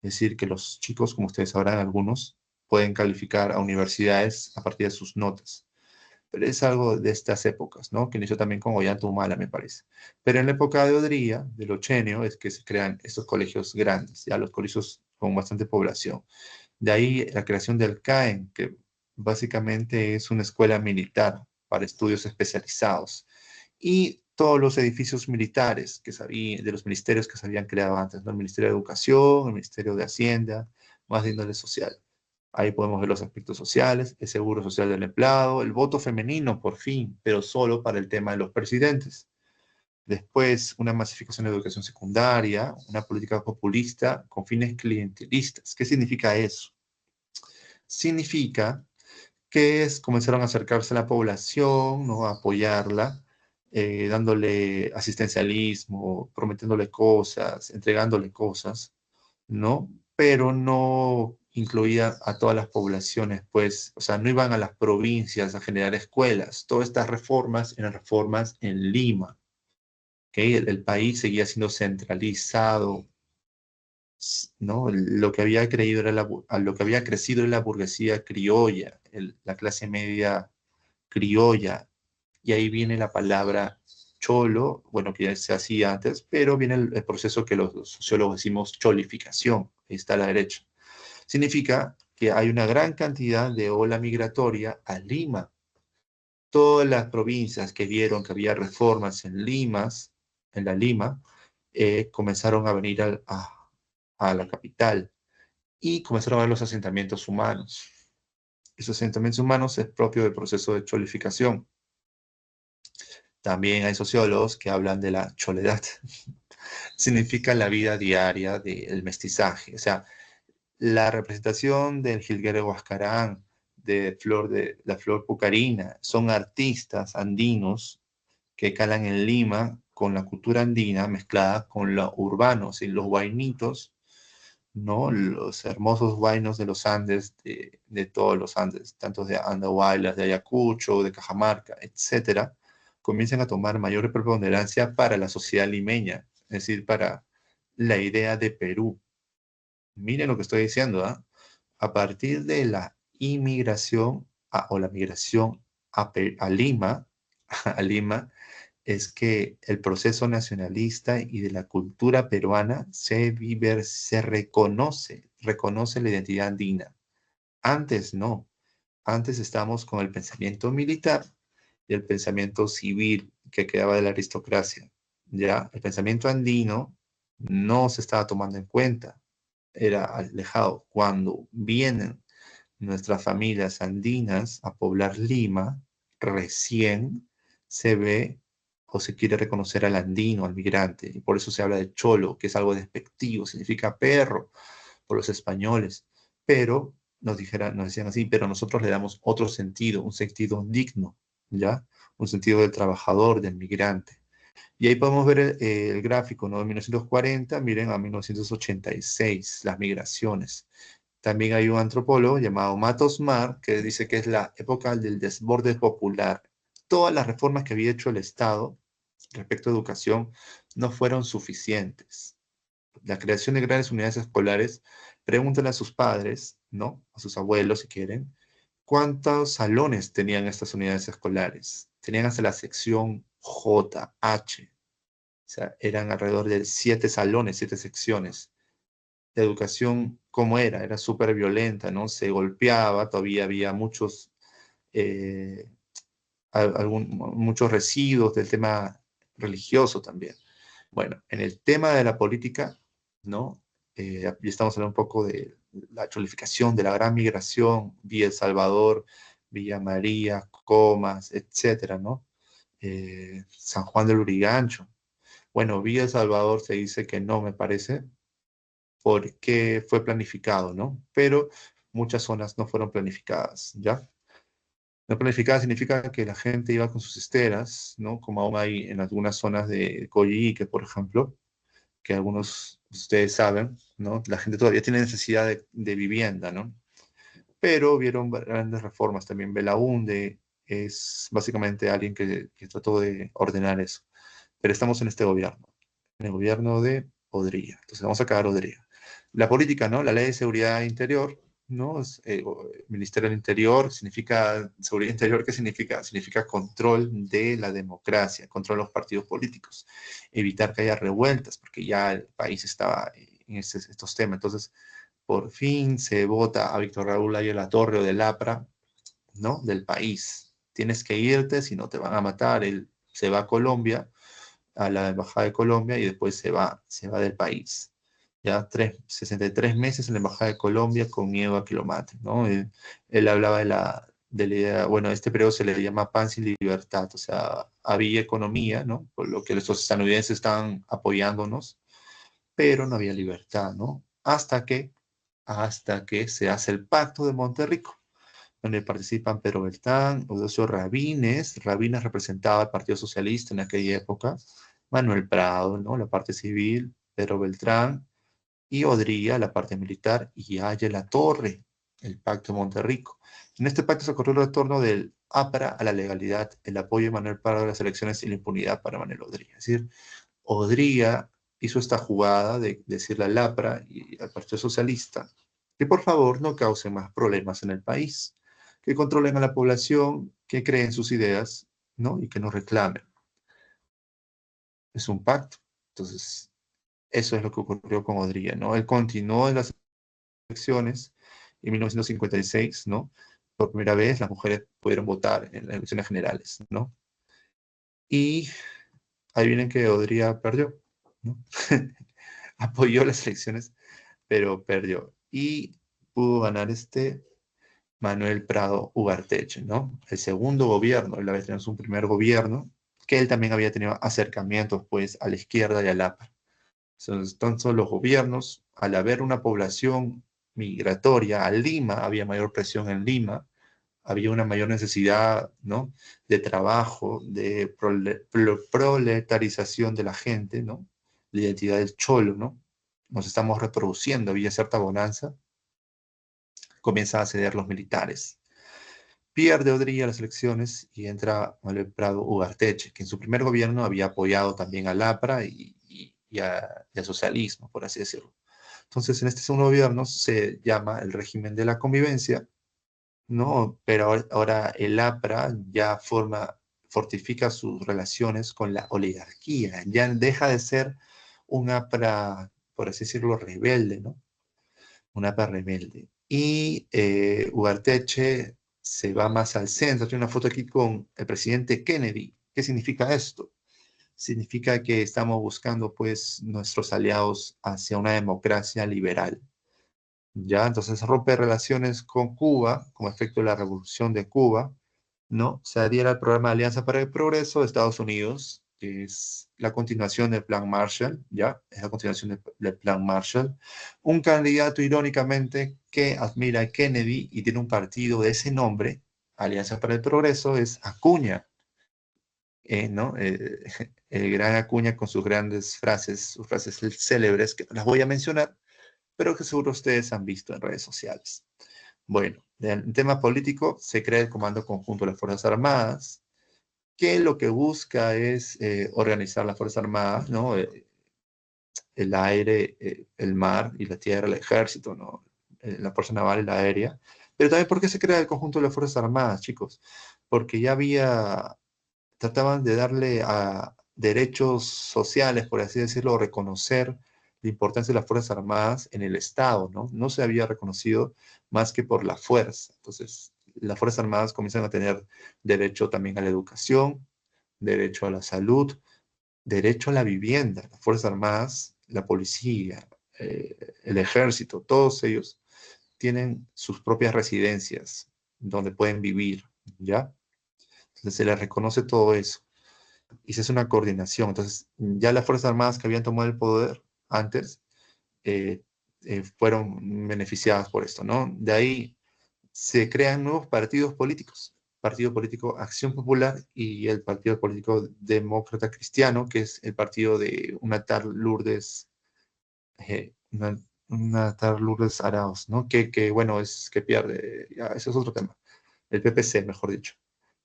Es decir, que los chicos, como ustedes sabrán, algunos pueden calificar a universidades a partir de sus notas. Pero es algo de estas épocas, ¿no? Que inició también con Ollanta-Humala, me parece. Pero en la época de Odría, del Ochenio, es que se crean estos colegios grandes, ya los colegios con bastante población. De ahí la creación del CAEN, que básicamente es una escuela militar para estudios especializados. Y todos los edificios militares de los ministerios que se habían creado antes, ¿no? El Ministerio de Educación, el Ministerio de Hacienda, más de índole social. Ahí podemos ver los aspectos sociales, el seguro social del empleado, el voto femenino, por fin, pero solo para el tema de los presidentes. Después, una masificación de la educación secundaria, una política populista con fines clientelistas. ¿Qué significa eso? Significa que comenzaron a acercarse a la población, ¿no? A apoyarla, dándole asistencialismo, prometiéndole cosas, entregándole cosas, ¿no? Pero no incluía a todas las poblaciones, pues, o sea, no iban a las provincias a generar escuelas. Todas estas reformas eran reformas en Lima, ¿ok? El país seguía siendo centralizado, ¿no? Lo que había creído era lo que había crecido era la burguesía criolla, la clase media criolla, y ahí viene la palabra cholo, bueno, que ya se hacía antes, pero viene el proceso que los sociólogos decimos cholificación, ahí está a la derecha. Significa que hay una gran cantidad de ola migratoria a Lima. Todas las provincias que vieron que había reformas en la Lima, comenzaron a venir a la capital y comenzaron a ver los asentamientos humanos. Esos asentamientos humanos es propio del proceso de cholificación. También hay sociólogos que hablan de la choledad. Significa la vida diaria del mestizaje. O sea, la representación del jilguero huascarán, de la flor pucarina, son artistas andinos que calan en Lima con la cultura andina mezclada con lo urbano, o sea, los huaynitos, ¿no? Los hermosos huaynos de los Andes, de todos los Andes, tanto de Andahuaylas, de Ayacucho, de Cajamarca, etcétera, comienzan a tomar mayor preponderancia para la sociedad limeña, es decir, para la idea de Perú. Miren lo que estoy diciendo, ¿ah? A partir de la inmigración o la migración a Lima, a Lima es que el proceso nacionalista y de la cultura peruana se reconoce la identidad andina. Antes no, antes estábamos con el pensamiento militar y el pensamiento civil que quedaba de la aristocracia. Ya, el pensamiento andino no se estaba tomando en cuenta, era alejado. Cuando vienen nuestras familias andinas a poblar Lima, recién se ve o se quiere reconocer al andino, al migrante, y por eso se habla de cholo, que es algo despectivo, significa perro por los españoles, pero nos decían así, pero nosotros le damos otro sentido, un sentido digno, ¿ya? Un sentido del trabajador, del migrante. Y ahí podemos ver el gráfico, ¿no? De 1940, miren, a 1986, las migraciones. También hay un antropólogo llamado Matos Mar que dice que es la época del desborde popular. Todas las reformas que había hecho el Estado respecto a educación no fueron suficientes. La creación de grandes unidades escolares, pregúntenle a sus padres, ¿no? A sus abuelos si quieren, ¿cuántos salones tenían estas unidades escolares? Tenían hasta la sección J, H. O sea, eran alrededor de 7 salones, 7 secciones. La educación, ¿cómo era? Era súper violenta, ¿no? Se golpeaba, todavía había muchos, muchos residuos del tema religioso también. Bueno, en el tema de la política, ¿no? Ya estamos hablando un poco de la cholificación de la gran migración, Villa El Salvador, Villa María, Comas, etcétera, ¿no? San Juan del Lurigancho. Bueno, Villa El Salvador se dice que no, me parece, porque fue planificado, ¿no? Pero muchas zonas no fueron planificadas, ¿ya? No planificada significa que la gente iba con sus esteras, ¿no? Como aún hay en algunas zonas de Coyique, por ejemplo, que algunos de ustedes saben, ¿no? La gente todavía tiene necesidad de vivienda, ¿no? Pero vieron grandes reformas también. Belaúnde es básicamente alguien que trató de ordenar eso. Pero estamos en este gobierno, en el gobierno de Odría. Entonces vamos a acabar Odría. La política, ¿no? La ley de seguridad interior, ¿no? Ministerio del Interior significa, seguridad interior, ¿qué significa? Significa control de la democracia, control de los partidos políticos, evitar que haya revueltas, porque ya el país estaba en estos temas. Entonces, por fin se vota a Víctor Raúl Ayala Torre o del APRA, ¿no? Del país. Tienes que irte, si no te van a matar. Él se va a Colombia, a la embajada de Colombia, y después se va del país. Ya 63 meses en la embajada de Colombia con miedo a que lo maten, ¿no? Él hablaba de la idea, bueno, este periodo se le llama paz y libertad, o sea, había economía, ¿no? Por lo que los estadounidenses estaban apoyándonos, pero no había libertad, ¿no? Hasta que se hace el Pacto de Monterrico, donde participan Pedro Beltrán, Eudosio Rabines representaba al Partido Socialista en aquella época, Manuel Prado, ¿no? La parte civil, Pedro Beltrán, y Odría, la parte militar, y Ayala Torre, el Pacto de Monterrico. En este pacto se ocurrió el retorno del APRA a la legalidad, el apoyo de Manuel Prado a las elecciones y la impunidad para Manuel Odría. Es decir, Odría hizo esta jugada de decirle al APRA y al Partido Socialista que por favor no causen más problemas en el país, que controlen a la población, que creen sus ideas, ¿no? Y que no reclamen. Es un pacto. Entonces, eso es lo que ocurrió con Odría, ¿no? Él continuó en las elecciones en 1956, ¿no? Por primera vez las mujeres pudieron votar en las elecciones generales, ¿no? Y ahí vienen que Odría perdió, ¿no? Apoyó las elecciones, pero perdió. Y pudo ganar Manuel Prado Ugarteche, ¿no? El segundo gobierno, él había tenido un primer gobierno, que él también había tenido acercamientos, pues, a la izquierda y al APRA. Entonces, los gobiernos, al haber una población migratoria a Lima, había mayor presión en Lima, había una mayor necesidad, ¿no? De trabajo, de proletarización de la gente, ¿no? La identidad del cholo, ¿no? Nos estamos reproduciendo, había cierta bonanza, comienzan a ceder los militares. Pierde Odría las elecciones y entra Manuel Prado Ugarteche, que en su primer gobierno había apoyado también al APRA y al socialismo, por así decirlo. Entonces, en este segundo gobierno se llama el régimen de la convivencia, ¿no? Pero ahora el APRA ya fortifica sus relaciones con la oligarquía. Ya deja de ser un APRA, por así decirlo, rebelde, ¿no? Un APRA rebelde. Y Ugarteche se va más al centro. Tiene una foto aquí con el presidente Kennedy. ¿Qué significa esto? Significa que estamos buscando, pues, nuestros aliados hacia una democracia liberal. ¿Ya? Entonces rompe relaciones con Cuba, como efecto de la revolución de Cuba, ¿no? Se adhiere al programa de Alianza para el Progreso de Estados Unidos, que es la continuación del Plan Marshall, ¿ya? Es la continuación del Plan Marshall. Un candidato, irónicamente, que admira a Kennedy y tiene un partido de ese nombre, Alianza para el Progreso, es Acuña, ¿no? El gran Acuña con sus frases célebres, que no las voy a mencionar, pero que seguro ustedes han visto en redes sociales. Bueno, en tema político se crea el Comando Conjunto de las Fuerzas Armadas, que lo que busca es organizar las Fuerzas Armadas, ¿no? El aire, el mar y la tierra, el ejército, ¿no? La Fuerza Naval y la aérea. Pero también, ¿por qué se crea el conjunto de las Fuerzas Armadas, chicos? Porque ya trataban de darle a derechos sociales, por así decirlo, reconocer la importancia de las Fuerzas Armadas en el Estado, ¿no? No se había reconocido más que por la fuerza. Entonces, las Fuerzas Armadas comienzan a tener derecho también a la educación, derecho a la salud, derecho a la vivienda. Las Fuerzas Armadas, la policía, el ejército, todos ellos tienen sus propias residencias donde pueden vivir, ¿ya? Entonces se les reconoce todo eso y se hace una coordinación. Entonces, ya las Fuerzas Armadas que habían tomado el poder antes fueron beneficiadas por esto, ¿no? De ahí se crean nuevos partidos políticos. Partido político Acción Popular y el Partido Político Demócrata Cristiano, que es el partido de una tal Lourdes, una tal Lourdes Arauz, ¿no? Bueno, es que pierde, ya, eso es otro tema. El PPC, mejor dicho,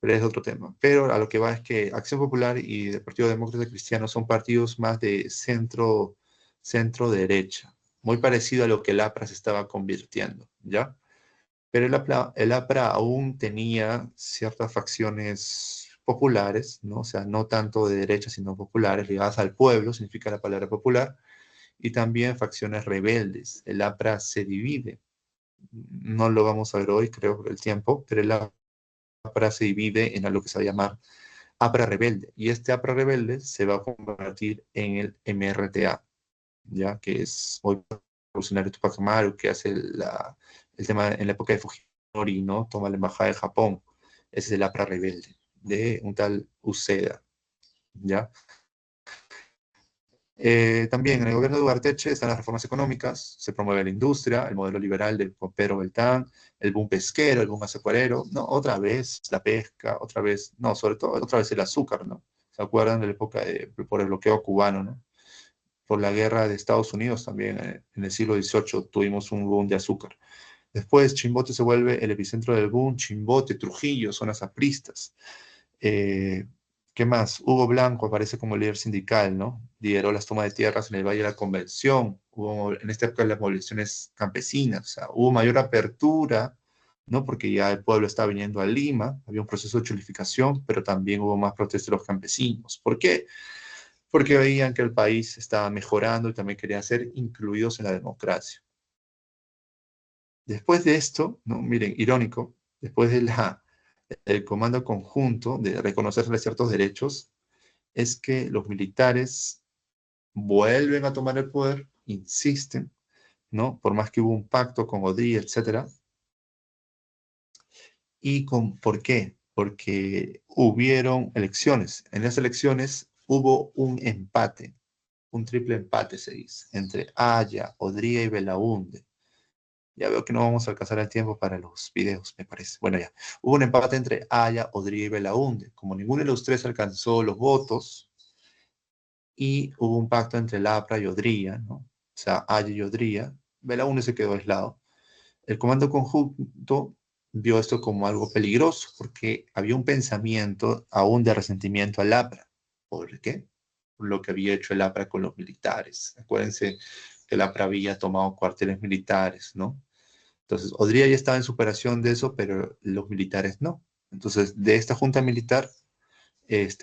pero es otro tema. Pero a lo que va es que Acción Popular y el Partido Demócrata Cristiano son partidos más de centro-derecha, muy parecido a lo que el APRA se estaba convirtiendo, ¿ya? Pero el APRA aún tenía ciertas facciones populares, ¿no? O sea, no tanto de derecha, sino populares, ligadas al pueblo, significa la palabra popular, y también facciones rebeldes. El APRA se divide. No lo vamos a ver hoy, creo, por el tiempo, pero el APRA se divide en algo que se va a llamar APRA rebelde. Y este APRA rebelde se va a convertir en el MRTA, ¿ya? Que es muy revolucionario Tupac Amaru, que hace el tema en la época de Fujimori, ¿no? Toma la embajada de Japón. Ese es el APRA rebelde, de un tal Uceda, ¿ya? También en el gobierno de Ugarteche están las reformas económicas, se promueve la industria, el modelo liberal de Pedro Beltrán, el boom pesquero, el boom azucarero, ¿no? Otra vez la pesca, otra vez, no, sobre todo, otra vez el azúcar, ¿no? ¿Se acuerdan de la época por el bloqueo cubano, ¿no? Por la guerra de Estados Unidos también, en el siglo XVIII tuvimos un boom de azúcar. Después Chimbote se vuelve el epicentro del boom, Chimbote, Trujillo, zonas apristas. ¿Qué más? Hugo Blanco aparece como líder sindical, ¿no? Lideró las tomas de tierras en el Valle de la Convención. Hubo en esta época las movilizaciones campesinas, o sea, hubo mayor apertura, ¿no? Porque ya el pueblo estaba viniendo a Lima, había un proceso de chulificación, pero también hubo más protestas de los campesinos. ¿Por qué? Porque veían que el país estaba mejorando y también querían ser incluidos en la democracia. Después de esto, ¿no? Miren, irónico, después de el comando conjunto de reconocerle ciertos derechos, es que los militares vuelven a tomar el poder, insisten, ¿no? Por más que hubo un pacto con Odrí, etc. ¿Por qué? Porque hubieron elecciones. En las elecciones hubo un empate, un triple empate se dice, entre Aya, Odría y Belaúnde. Ya veo que no vamos a alcanzar el tiempo para los videos, me parece. Bueno, ya. Hubo un empate entre Aya, Odría y Belaúnde. Como ninguno de los tres alcanzó los votos, y hubo un pacto entre Lapra y Odría, ¿no? O sea, Aya y Odría. Belaúnde se quedó aislado. El comando conjunto vio esto como algo peligroso, porque había un pensamiento aún de resentimiento al Lapra. ¿Por qué? Por lo que había hecho el Lapra con los militares. Acuérdense que el Lapra había tomado cuarteles militares, ¿no? Entonces, Odría ya estaba en superación de eso, pero los militares no. Entonces, de esta junta militar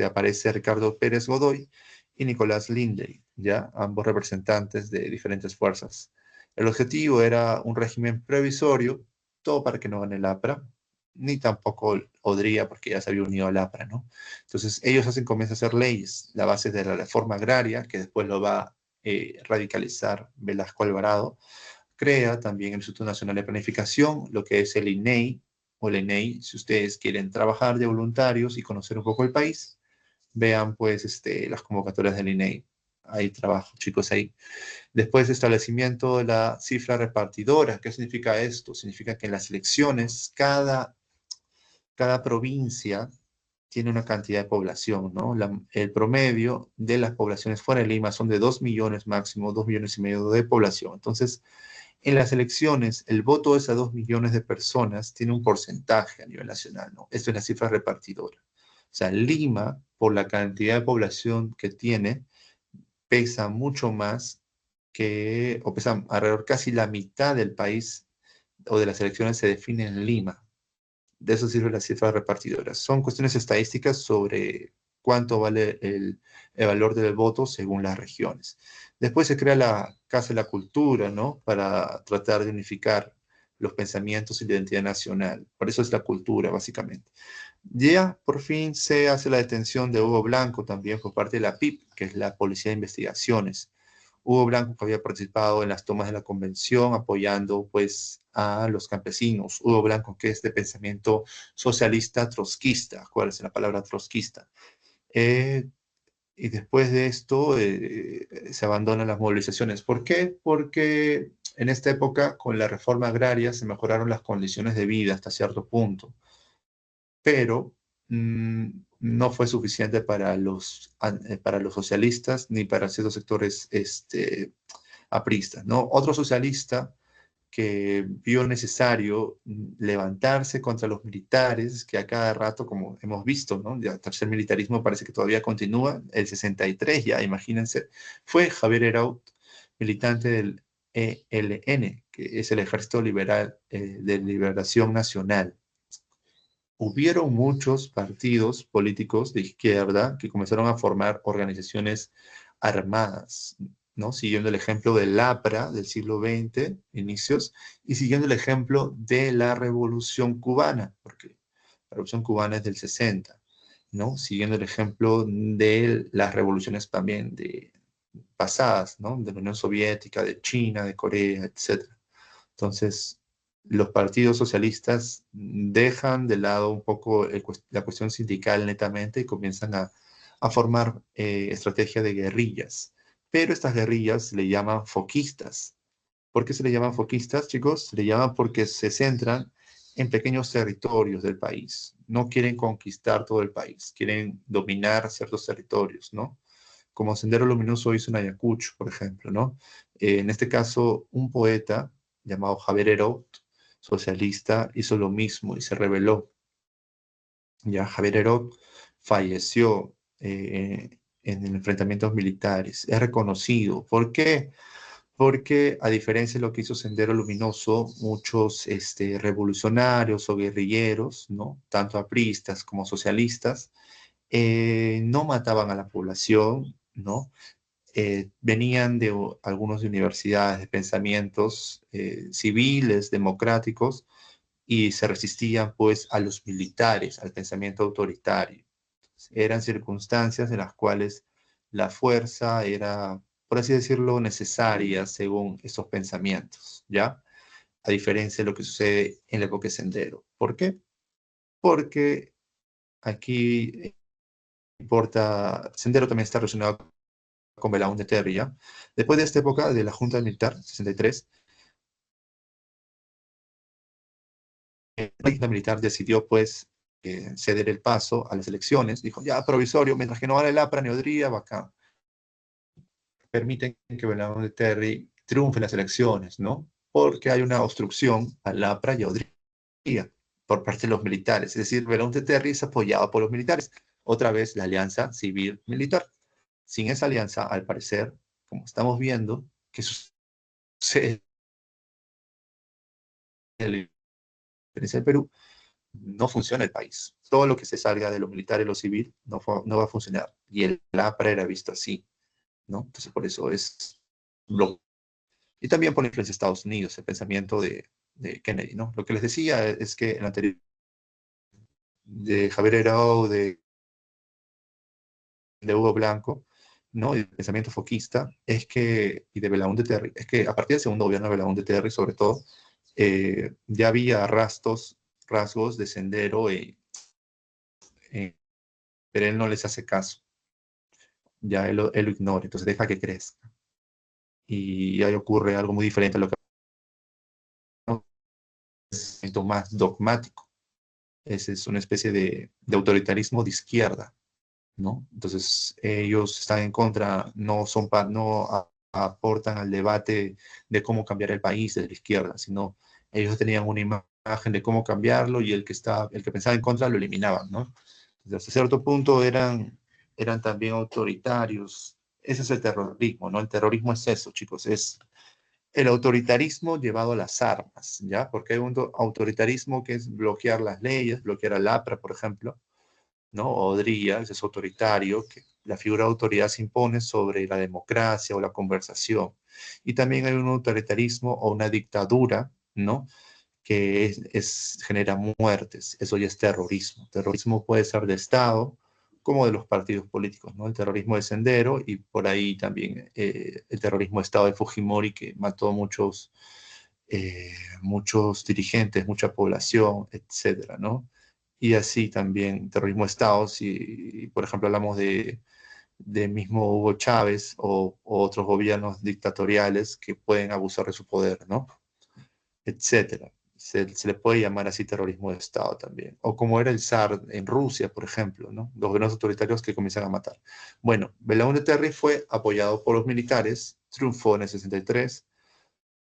aparece Ricardo Pérez Godoy y Nicolás Lindey, ¿ya? Ambos representantes de diferentes fuerzas. El objetivo era un régimen previsorio, todo para que no gane el APRA, ni tampoco Odría, porque ya se había unido al APRA, ¿no? Entonces, ellos comienzan a hacer leyes, la base de la reforma agraria, que después lo va a radicalizar Velasco Alvarado, crea también el Instituto Nacional de Planificación, lo que es el INEI, o el ENEI, si ustedes quieren trabajar de voluntarios y conocer un poco el país, vean pues las convocatorias del INEI. Hay trabajo, chicos, ahí. Después, establecimiento de la cifra repartidora. ¿Qué significa esto? Significa que en las elecciones cada provincia tiene una cantidad de población, ¿no? El promedio de las poblaciones fuera de Lima son de 2 millones máximo, 2 millones y medio de población. Entonces, en las elecciones, el voto de esas 2 millones de personas tiene un porcentaje a nivel nacional, ¿no? Esto es la cifra repartidora. O sea, Lima, por la cantidad de población que tiene, pesa mucho más o pesa alrededor casi la mitad del país o de las elecciones se define en Lima. De eso sirve las cifras repartidoras. Son cuestiones estadísticas sobre cuánto vale el valor del voto según las regiones. Después se crea la Casa de la Cultura, ¿no? Para tratar de unificar los pensamientos y la identidad nacional. Por eso es la cultura, básicamente. Ya por fin se hace la detención de Hugo Blanco también por parte de la PIP, que es la Policía de Investigaciones. Hugo Blanco, que había participado en las tomas de la convención apoyando pues a los campesinos. Hugo Blanco, que es de pensamiento socialista trotskista, acuérdense la palabra trotskista. Y después de esto se abandonan las movilizaciones. ¿Por qué? Porque en esta época, con la reforma agraria, se mejoraron las condiciones de vida hasta cierto punto. Pero no fue suficiente para los socialistas ni para ciertos sectores apristas, ¿no? Otro socialista que vio necesario levantarse contra los militares, que a cada rato, como hemos visto, ¿no? Ya el tercer militarismo parece que todavía continúa, el 63 ya, imagínense, fue Javier Eraut, militante del ELN, que es el Ejército Liberal de Liberación Nacional. Hubieron muchos partidos políticos de izquierda que comenzaron a formar organizaciones armadas, ¿no? Siguiendo el ejemplo del APRA del siglo XX, inicios, y siguiendo el ejemplo de la Revolución Cubana, porque la Revolución Cubana es del 60, ¿no? Siguiendo el ejemplo de las revoluciones también pasadas, ¿no? De la Unión Soviética, de China, de Corea, etc. Entonces, los partidos socialistas dejan de lado un poco la cuestión sindical netamente y comienzan a formar estrategia de guerrillas. Pero estas guerrillas se le llaman foquistas. ¿Por qué se le llaman foquistas, chicos? Se le llaman porque se centran en pequeños territorios del país. No quieren conquistar todo el país, quieren dominar ciertos territorios, ¿no? Como Sendero Luminoso hizo en Ayacucho, por ejemplo, ¿no? En este caso, un poeta llamado Javier Eraut, socialista, hizo lo mismo y se rebeló. Ya Javier Eraut falleció en enfrentamientos militares. Es reconocido. ¿Por qué? Porque a diferencia de lo que hizo Sendero Luminoso, muchos revolucionarios o guerrilleros, ¿no? Tanto apristas como socialistas, no mataban a la población, ¿no? Venían de algunas universidades de pensamientos civiles, democráticos, y se resistían pues a los militares, al pensamiento autoritario. Eran circunstancias en las cuales la fuerza era, por así decirlo, necesaria según esos pensamientos, ¿ya? A diferencia de lo que sucede en la época de Sendero. ¿Por qué? Porque aquí importa, Sendero también está relacionado con Belaúnde Terry, ¿ya? Después de esta época de la Junta Militar, 63, la Junta Militar decidió, pues, ceder el paso a las elecciones. Dijo, ya, provisorio, mientras que no vale el APRA ni Odría, bacán. Permiten que Belaúnde Terry triunfe en las elecciones, ¿no? Porque hay una obstrucción al APRA y a Odría por parte de los militares. Es decir, Belaúnde Terry es apoyado por los militares. Otra vez la alianza civil-militar. Sin esa alianza, al parecer, como estamos viendo, que sucede en la independencia del Perú, no funciona el país. Todo lo que se salga de lo militar y lo civil no va a funcionar. Y el APRA era visto así, ¿no? Entonces, por eso es bloqueo. Y también por la influencia de Estados Unidos, el pensamiento de Kennedy, ¿no? Lo que les decía es que en la anterior de Javier Herao, de Hugo Blanco, ¿no? Y el pensamiento foquista, y de Belaúnde Terry, es que a partir del segundo gobierno de Belaúnde Terry, sobre todo, ya había rasgos de Sendero, pero él no les hace caso, ya él lo ignora, entonces deja que crezca. Y ahí ocurre algo muy diferente a lo que es más dogmático. Es una especie de autoritarismo de izquierda, ¿no? Entonces, ellos están en contra, no aportan al debate de cómo cambiar el país de la izquierda, sino ellos tenían una imagen de cómo cambiarlo y el que pensaba en contra lo eliminaban, ¿no? Entonces, hasta cierto punto eran también autoritarios. Ese es el terrorismo, ¿no? El terrorismo es eso, chicos, es el autoritarismo llevado a las armas, ¿ya? Porque hay un autoritarismo que es bloquear las leyes, bloquear al APRA, por ejemplo, ¿no? Odría, ese es autoritario, que la figura de autoridad se impone sobre la democracia o la conversación. Y también hay un autoritarismo o una dictadura, ¿no? Que genera muertes. Eso ya es terrorismo. Terrorismo puede ser de Estado como de los partidos políticos, ¿no? El terrorismo de Sendero y por ahí también el terrorismo de Estado de Fujimori que mató muchos dirigentes, mucha población, etcétera, ¿no? Y así también terrorismo de Estado, si por ejemplo hablamos de mismo Hugo Chávez o otros gobiernos dictatoriales que pueden abusar de su poder, ¿no? Etcétera. Se le puede llamar así terrorismo de Estado también. O como era el zar en Rusia, por ejemplo, ¿no? Los gobiernos autoritarios que comienzan a matar. Bueno, Belaúnde Terry fue apoyado por los militares, triunfó en el 63,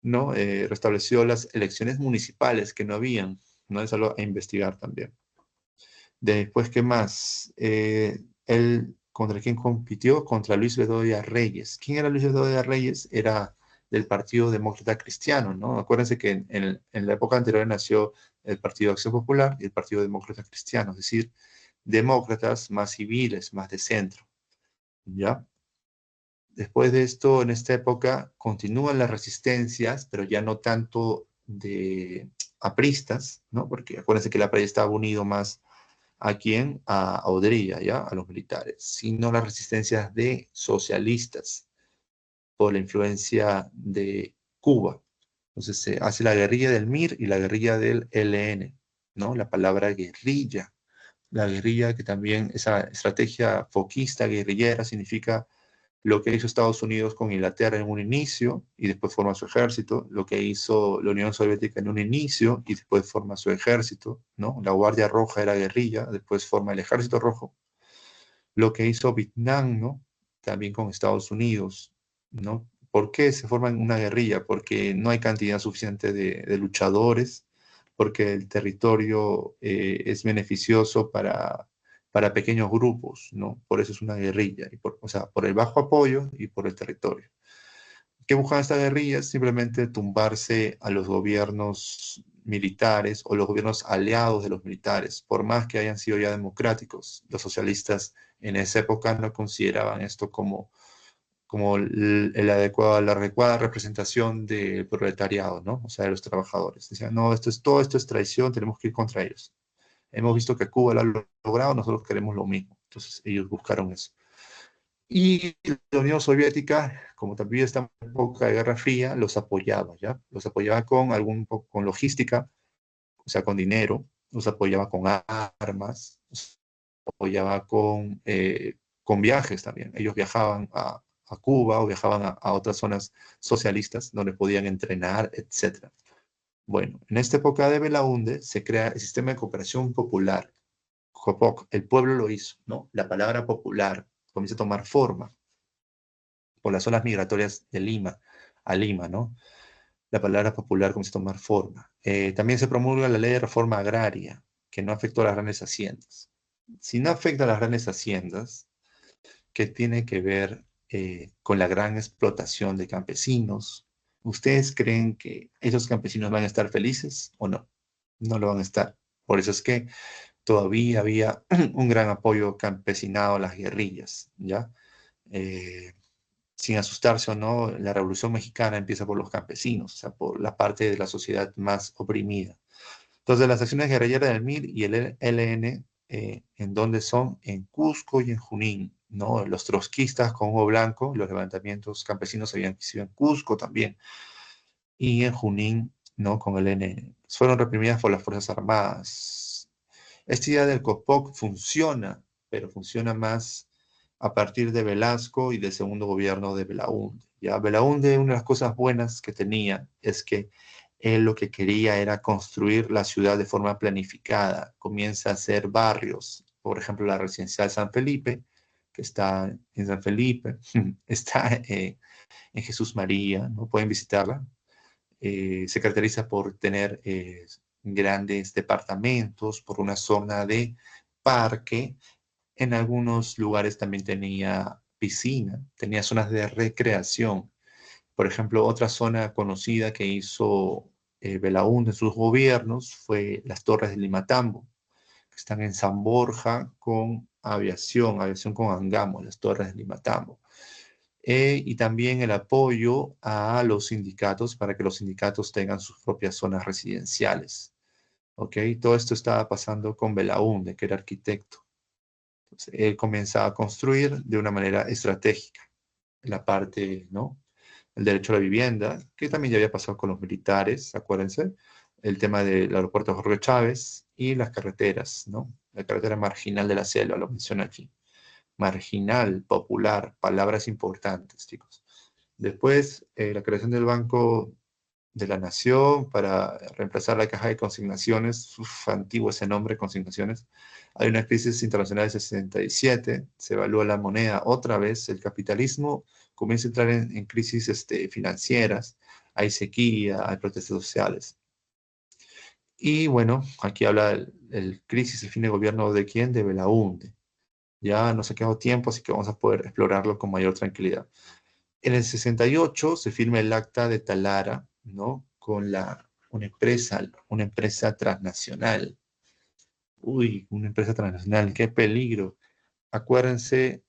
¿no? Restableció las elecciones municipales que no habían, ¿no? Es algo a investigar también. Después, ¿qué más? ¿Contra quién compitió? Contra Luis Bedoya Reyes. ¿Quién era Luis Bedoya Reyes? Era del Partido Demócrata Cristiano, ¿no? Acuérdense que en la época anterior nació el Partido Acción Popular y el Partido Demócrata Cristiano, es decir, demócratas más civiles, más de centro, ¿ya? Después de esto, en esta época, continúan las resistencias, pero ya no tanto de apristas, ¿no? Porque acuérdense que la APRA estaba unido más ¿a quién? A Odría, ¿ya? A los militares, sino las resistencias de socialistas por la influencia de Cuba. Entonces se hace la guerrilla del MIR y la guerrilla del ELN, ¿no? La palabra guerrilla. La guerrilla que también, esa estrategia foquista, guerrillera, significa lo que hizo Estados Unidos con Inglaterra en un inicio y después forma su ejército, lo que hizo la Unión Soviética en un inicio y después forma su ejército, ¿no? La Guardia Roja era guerrilla, después forma el Ejército Rojo. Lo que hizo Vietnam, ¿no? También con Estados Unidos, ¿no? ¿Por qué se forma una guerrilla? Porque no hay cantidad suficiente de luchadores, porque el territorio es beneficioso para pequeños grupos, ¿no? Por eso es una guerrilla, o sea, por el bajo apoyo y por el territorio. ¿Qué buscan estas guerrillas? Simplemente tumbarse a los gobiernos militares o los gobiernos aliados de los militares, por más que hayan sido ya democráticos. Los socialistas en esa época no consideraban esto como la adecuada representación del proletariado, ¿no? O sea, de los trabajadores. Decían, no, todo esto es traición, tenemos que ir contra ellos. Hemos visto que Cuba lo ha logrado, nosotros queremos lo mismo. Entonces ellos buscaron eso. Y la Unión Soviética, como también está en época de Guerra Fría, los apoyaba, ¿ya? Los apoyaba con logística, o sea, con dinero, los apoyaba con armas, los apoyaba con viajes también. Ellos viajaban a Cuba o viajaban a otras zonas socialistas donde podían entrenar, etc. Bueno, en esta época de Belaúnde se crea el sistema de cooperación popular. COPOC, el pueblo lo hizo, ¿no? La palabra popular comienza a tomar forma por las zonas migratorias de Lima a Lima, ¿no? La palabra popular comienza a tomar forma. También se promulga la ley de reforma agraria, que no afectó a las grandes haciendas. Si no afecta a las grandes haciendas, ¿qué tiene que ver con la gran explotación de campesinos? ¿Ustedes creen que esos campesinos van a estar felices o no? No lo van a estar. Por eso es que todavía había un gran apoyo campesinado a las guerrillas, ¿ya? Sin asustarse o no, la Revolución Mexicana empieza por los campesinos, o sea, por la parte de la sociedad más oprimida. Entonces, las acciones guerrilleras del MIR y el ELN, ¿en dónde son? En Cusco y en Junín, ¿no? Los trotskistas con Hugo Blanco, los levantamientos campesinos habían sido en Cusco también, y en Junín, ¿no? Con el ELN. Fueron reprimidas por las Fuerzas Armadas. Esta idea del COPOC funciona, pero funciona más a partir de Velasco y del segundo gobierno de Belaúnde. Ya Belaúnde, una de las cosas buenas que tenía es que él lo que quería era construir la ciudad de forma planificada. Comienza a hacer barrios, por ejemplo, la residencial San Felipe, que está en San Felipe, está en Jesús María, ¿no? Pueden visitarla. Se caracteriza por tener grandes departamentos, por una zona de parque. En algunos lugares también tenía piscina, tenía zonas de recreación. Por ejemplo, otra zona conocida que hizo Belaúnde en sus gobiernos fue las Torres de Limatambo, que están en San Borja con aviación con Angamo, las Torres de Limatambo. Y también el apoyo a los sindicatos para que los sindicatos tengan sus propias zonas residenciales. ¿Ok? Todo esto estaba pasando con Belaúnde, que era arquitecto. Entonces, él comienza a construir de una manera estratégica la parte, ¿no? El derecho a la vivienda, que también ya había pasado con los militares, acuérdense, el tema del aeropuerto Jorge Chávez y las carreteras, ¿no? La carretera marginal de la selva, lo menciona aquí. Marginal, popular, palabras importantes, chicos. Después, la creación del Banco de la Nación para reemplazar la caja de consignaciones, antiguo ese nombre, consignaciones. Hay una crisis internacional de 67, se evalúa la moneda otra vez, el capitalismo comienza a entrar en crisis financieras, hay sequía, hay protestas sociales. Y bueno, aquí habla el crisis, el fin de gobierno de quién, de Belaúnde. Ya nos ha quedado tiempo, así que vamos a poder explorarlo con mayor tranquilidad. En el 68 se firma el Acta de Talara, ¿no? Con una empresa transnacional. Uy, una empresa transnacional, qué peligro. Acuérdense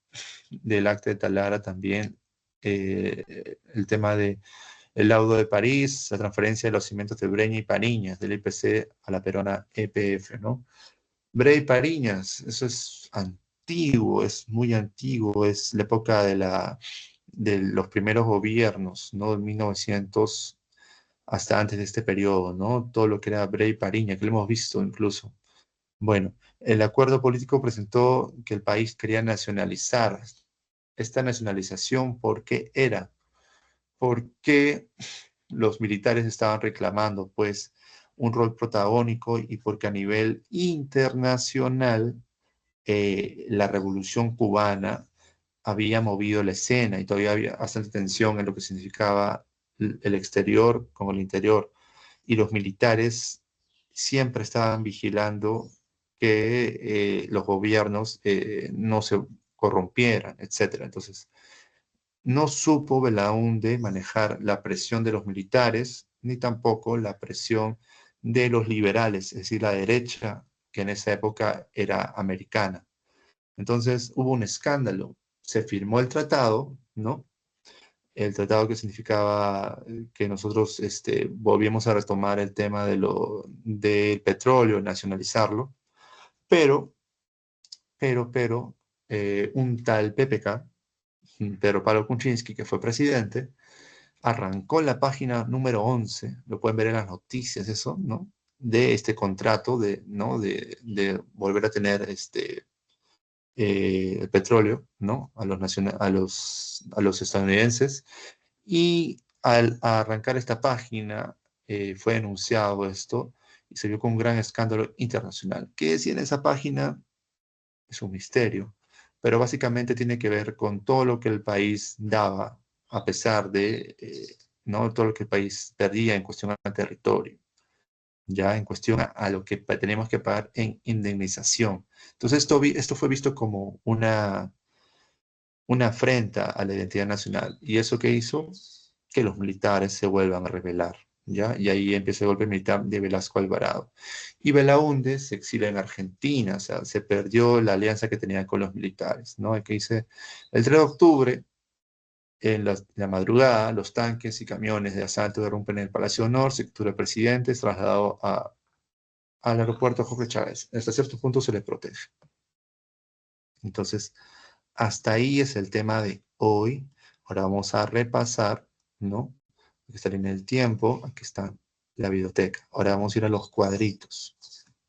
del Acta de Talara también, el tema de el laudo de París, la transferencia de los cimientos de Breña y Pariñas, del IPC a la peruana EPF, ¿no? Breña y Pariñas, eso es antiguo, es muy antiguo, es la época de los primeros gobiernos, ¿no? De 1900 hasta antes de este periodo, ¿no? Todo lo que era Breña y Pariña, que lo hemos visto incluso. Bueno, el acuerdo político presentó que el país quería nacionalizar. Esta nacionalización, ¿por qué era? Porque los militares estaban reclamando, pues, un rol protagónico y porque a nivel internacional la revolución cubana había movido la escena y todavía había bastante tensión en lo que significaba el exterior con el interior. Y los militares siempre estaban vigilando que los gobiernos no se corrompieran, etc. Entonces, no supo Belaúnde manejar la presión de los militares, ni tampoco la presión de los liberales, es decir, la derecha, que en esa época era americana. Entonces hubo un escándalo. Se firmó el tratado, ¿no? El tratado que significaba que nosotros volvíamos a retomar el tema del petróleo, nacionalizarlo, pero un tal PPK, Pedro Pablo Kuczynski, que fue presidente, arrancó la página número 11, lo pueden ver en las noticias, eso, ¿no? De este contrato, ¿no? de volver a tener el petróleo, ¿no? A los estadounidenses. Y al arrancar esta página, fue denunciado esto y se vio con un gran escándalo internacional. ¿Qué decía en esa página? Es un misterio, pero básicamente tiene que ver con todo lo que el país daba, a pesar de ¿no? todo lo que el país perdía en cuestión al territorio, ya en cuestión a lo que tenemos que pagar en indemnización. Entonces esto fue visto como una afrenta a la identidad nacional. ¿Y eso qué hizo? Que los militares se vuelvan a rebelar, ¿ya? Y ahí empieza el golpe militar de Velasco Alvarado. Y Belaúnde se exilia en Argentina, o sea, se perdió la alianza que tenía con los militares, ¿no? Que dice, el 3 de octubre, en la madrugada, los tanques y camiones de asalto irrumpen en el Palacio de Honor, se captura el presidente, es trasladado al aeropuerto Jorge Chávez. Hasta cierto punto se le protege. Entonces, hasta ahí es el tema de hoy. Ahora vamos a repasar, ¿no? Hay que estar en el tiempo. Aquí está la biblioteca. Ahora vamos a ir a los cuadritos.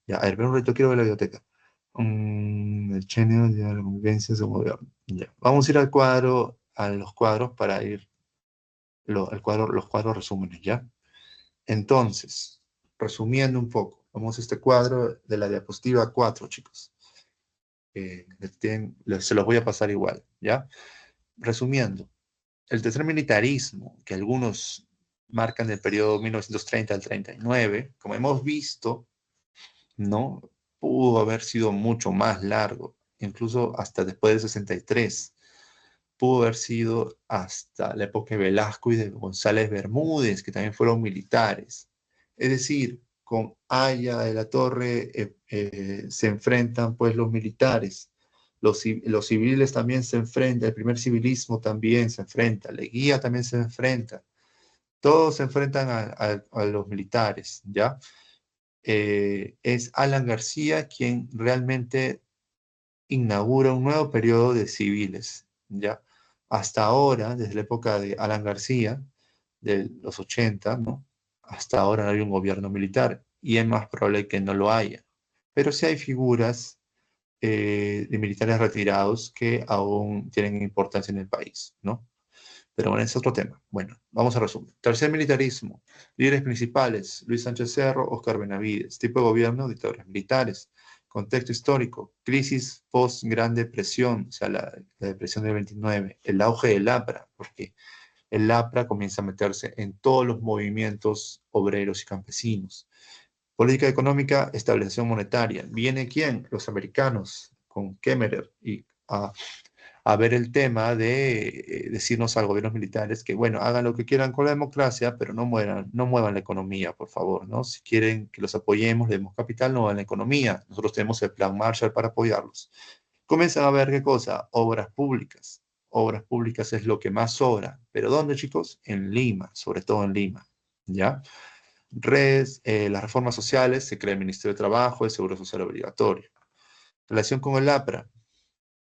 Ya, a ver, un momento, quiero ver la biblioteca. El channel de la convivencia se movió. Ya. Vamos a ir al cuadro, a los cuadros para ir, los cuadros resúmenes, ¿ya? Entonces, resumiendo un poco, vamos a este cuadro de la diapositiva 4, chicos. Se los voy a pasar igual, ¿ya? Resumiendo, el tercer militarismo, que algunos marcan del periodo 1930 al 39, como hemos visto, ¿no? Pudo haber sido mucho más largo, incluso hasta después del 63. Pudo haber sido hasta la época de Velasco y de González Bermúdez, que también fueron militares. Es decir, con Aya de la Torre se enfrentan pues los militares, los civiles también se enfrentan, el primer civilismo también se enfrenta, Leguía también se enfrenta, todos se enfrentan a los militares, ¿ya? Es Alan García quien realmente inaugura un nuevo periodo de civiles, ¿ya? Hasta ahora, desde la época de Alan García, de los 80, ¿no? Hasta ahora no hay un gobierno militar y es más probable que no lo haya. Pero sí hay figuras de militares retirados que aún tienen importancia en el país, ¿no? Pero bueno, es otro tema. Bueno, vamos a resumir. Tercer militarismo. Líderes principales, Luis Sánchez Cerro, Óscar Benavides. Tipo de gobierno, dictadores militares. Contexto histórico, crisis post-Gran Depresión, o sea, la depresión del 29. El auge del APRA, porque el APRA comienza a meterse en todos los movimientos obreros y campesinos. Política económica, estabilización monetaria. ¿Viene quién? Los americanos, con Kemmerer, y a ver el tema de decirnos a gobiernos militares que, bueno, hagan lo que quieran con la democracia, pero no muevan la economía, por favor, ¿no? Si quieren que los apoyemos, le demos capital, no muevan la economía. Nosotros tenemos el plan Marshall para apoyarlos. Comienzan a ver qué cosa, obras públicas. Obras públicas es lo que más sobra. ¿Pero dónde, chicos? En Lima, sobre todo en Lima, ¿ya? Las reformas sociales, se crea el Ministerio de Trabajo, el Seguro Social Obligatorio. Relación con el APRA.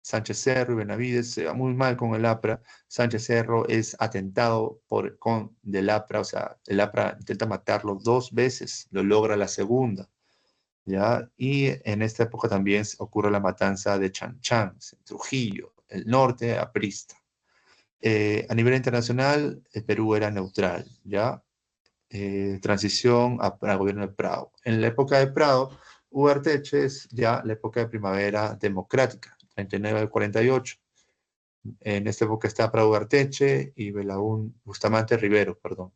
Sánchez Cerro y Benavides se va muy mal con el APRA. Sánchez Cerro es atentado del APRA, o sea, el APRA intenta matarlo 2 veces, lo logra la segunda, ¿ya? Y en esta época también ocurre la matanza de Chanchán, en Trujillo, el norte aprista. A nivel internacional, el Perú era neutral, ¿ya? Transición al gobierno de Prado. En la época de Prado, Ugarteche es ya la época de primavera democrática, 39 al 48. En esta época está Prado Ugarteche y Bustamante Rivero, perdón.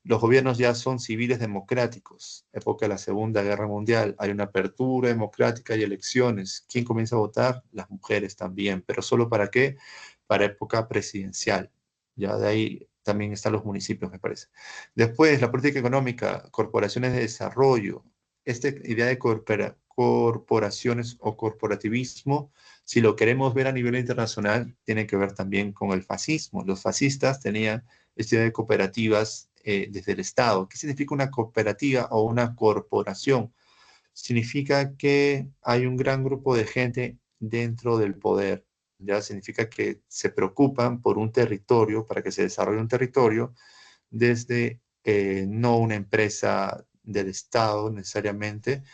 Los gobiernos ya son civiles democráticos. Época de la Segunda Guerra Mundial. Hay una apertura democrática y elecciones. ¿Quién comienza a votar? Las mujeres también. ¿Pero solo para qué? Para época presidencial. Ya de ahí también están los municipios, me parece. Después, la política económica, corporaciones de desarrollo. Esta idea de corporaciones o corporativismo, si lo queremos ver a nivel internacional, tiene que ver también con el fascismo. Los fascistas tenían esta idea de cooperativas desde el Estado. ¿Qué significa una cooperativa o una corporación? Significa que hay un gran grupo de gente dentro del poder. Ya significa que se preocupan por un territorio, para que se desarrolle un territorio, desde no una empresa del Estado necesariamente,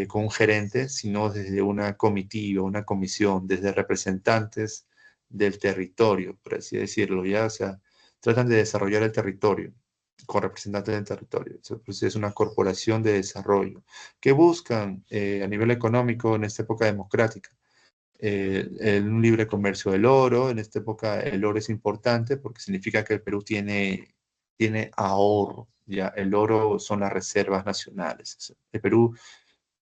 con un gerente, sino desde una comitiva, una comisión, desde representantes del territorio, por así decirlo, ya, o sea, tratan de desarrollar el territorio con representantes del territorio. Pues es una corporación de desarrollo que buscan a nivel económico en esta época democrática un libre comercio del oro. En esta época el oro es importante porque significa que el Perú tiene ahorro. Ya, el oro son las reservas nacionales. El Perú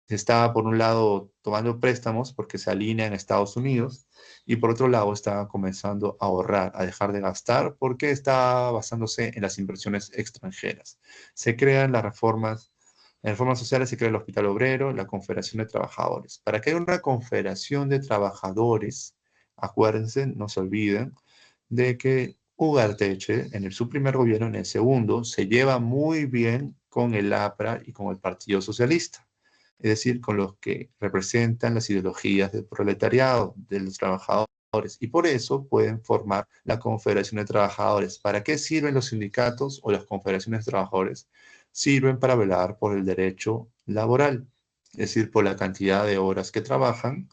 Se está, por un lado, tomando préstamos porque se alinea en Estados Unidos y por otro lado está comenzando a ahorrar, a dejar de gastar porque está basándose en las inversiones extranjeras. Se crean las reformas, en reformas sociales se crea el Hospital Obrero, la Confederación de Trabajadores. Para que haya una Confederación de Trabajadores, acuérdense, no se olviden, de que Ugarteche, su primer gobierno, en el segundo, se lleva muy bien con el APRA y con el Partido Socialista, es decir, con los que representan las ideologías del proletariado, de los trabajadores, y por eso pueden formar la Confederación de Trabajadores. ¿Para qué sirven los sindicatos o las confederaciones de trabajadores? Sirven para velar por el derecho laboral, es decir, por la cantidad de horas que trabajan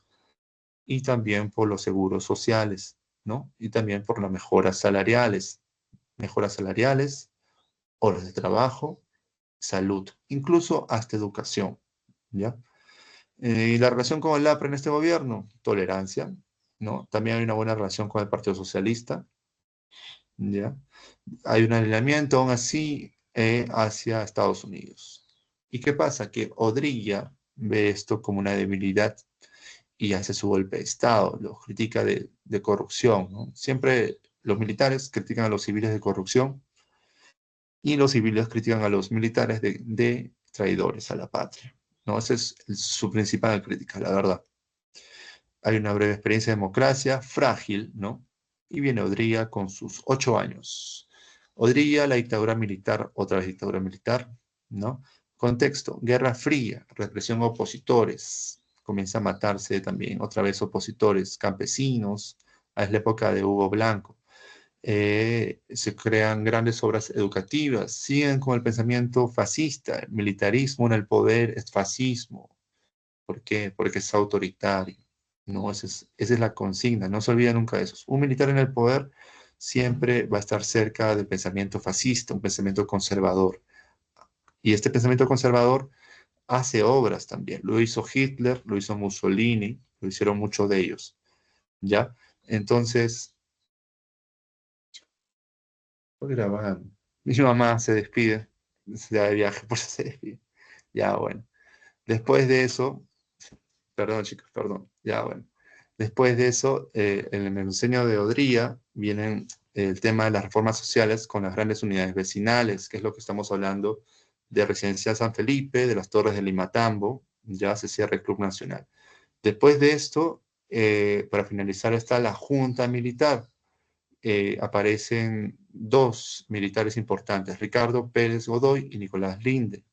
y también por los seguros sociales, ¿no? Y también por las mejoras salariales, horas de trabajo, salud, incluso hasta educación, ¿ya? Y la relación con el APRA en este gobierno, tolerancia, ¿no? También hay una buena relación con el Partido Socialista, ¿ya? Hay un alineamiento aún así hacia Estados Unidos. ¿Y qué pasa? Que Odrilla ve esto como una debilidad y hace su golpe de Estado, lo critica de corrupción, ¿no? Siempre los militares critican a los civiles de corrupción y los civiles critican a los militares de traidores a la patria, ¿no? Esa es su principal crítica, la verdad. Hay una breve experiencia de democracia, frágil, ¿no? Y viene Odría con sus 8 años. Odría, la dictadura militar, otra vez dictadura militar, ¿no? Contexto, Guerra Fría, represión a opositores, comienza a matarse también otra vez opositores, campesinos, es la época de Hugo Blanco. Se crean grandes obras educativas, siguen con el pensamiento fascista, el militarismo en el poder es fascismo. ¿Por qué? Porque es autoritario. No, esa es la consigna, no se olvida nunca de eso. Un militar en el poder siempre va a estar cerca del pensamiento fascista, un pensamiento conservador. Y este pensamiento conservador hace obras también. Lo hizo Hitler, lo hizo Mussolini, lo hicieron muchos de ellos. ¿Ya? Entonces, estoy grabando. Mi mamá se despide, se da de viaje, por eso se despide. Ya, bueno. Después de eso, perdón chicos, perdón, ya, bueno. Después de eso, en el diseño de Odría viene el tema de las reformas sociales con las grandes unidades vecinales, que es lo que estamos hablando de Residencial San Felipe, de las Torres de Limatambo, ya se cierra el Club Nacional. Después de esto, para finalizar, está la Junta Militar. Aparecen dos militares importantes, Ricardo Pérez Godoy y Nicolás Linde.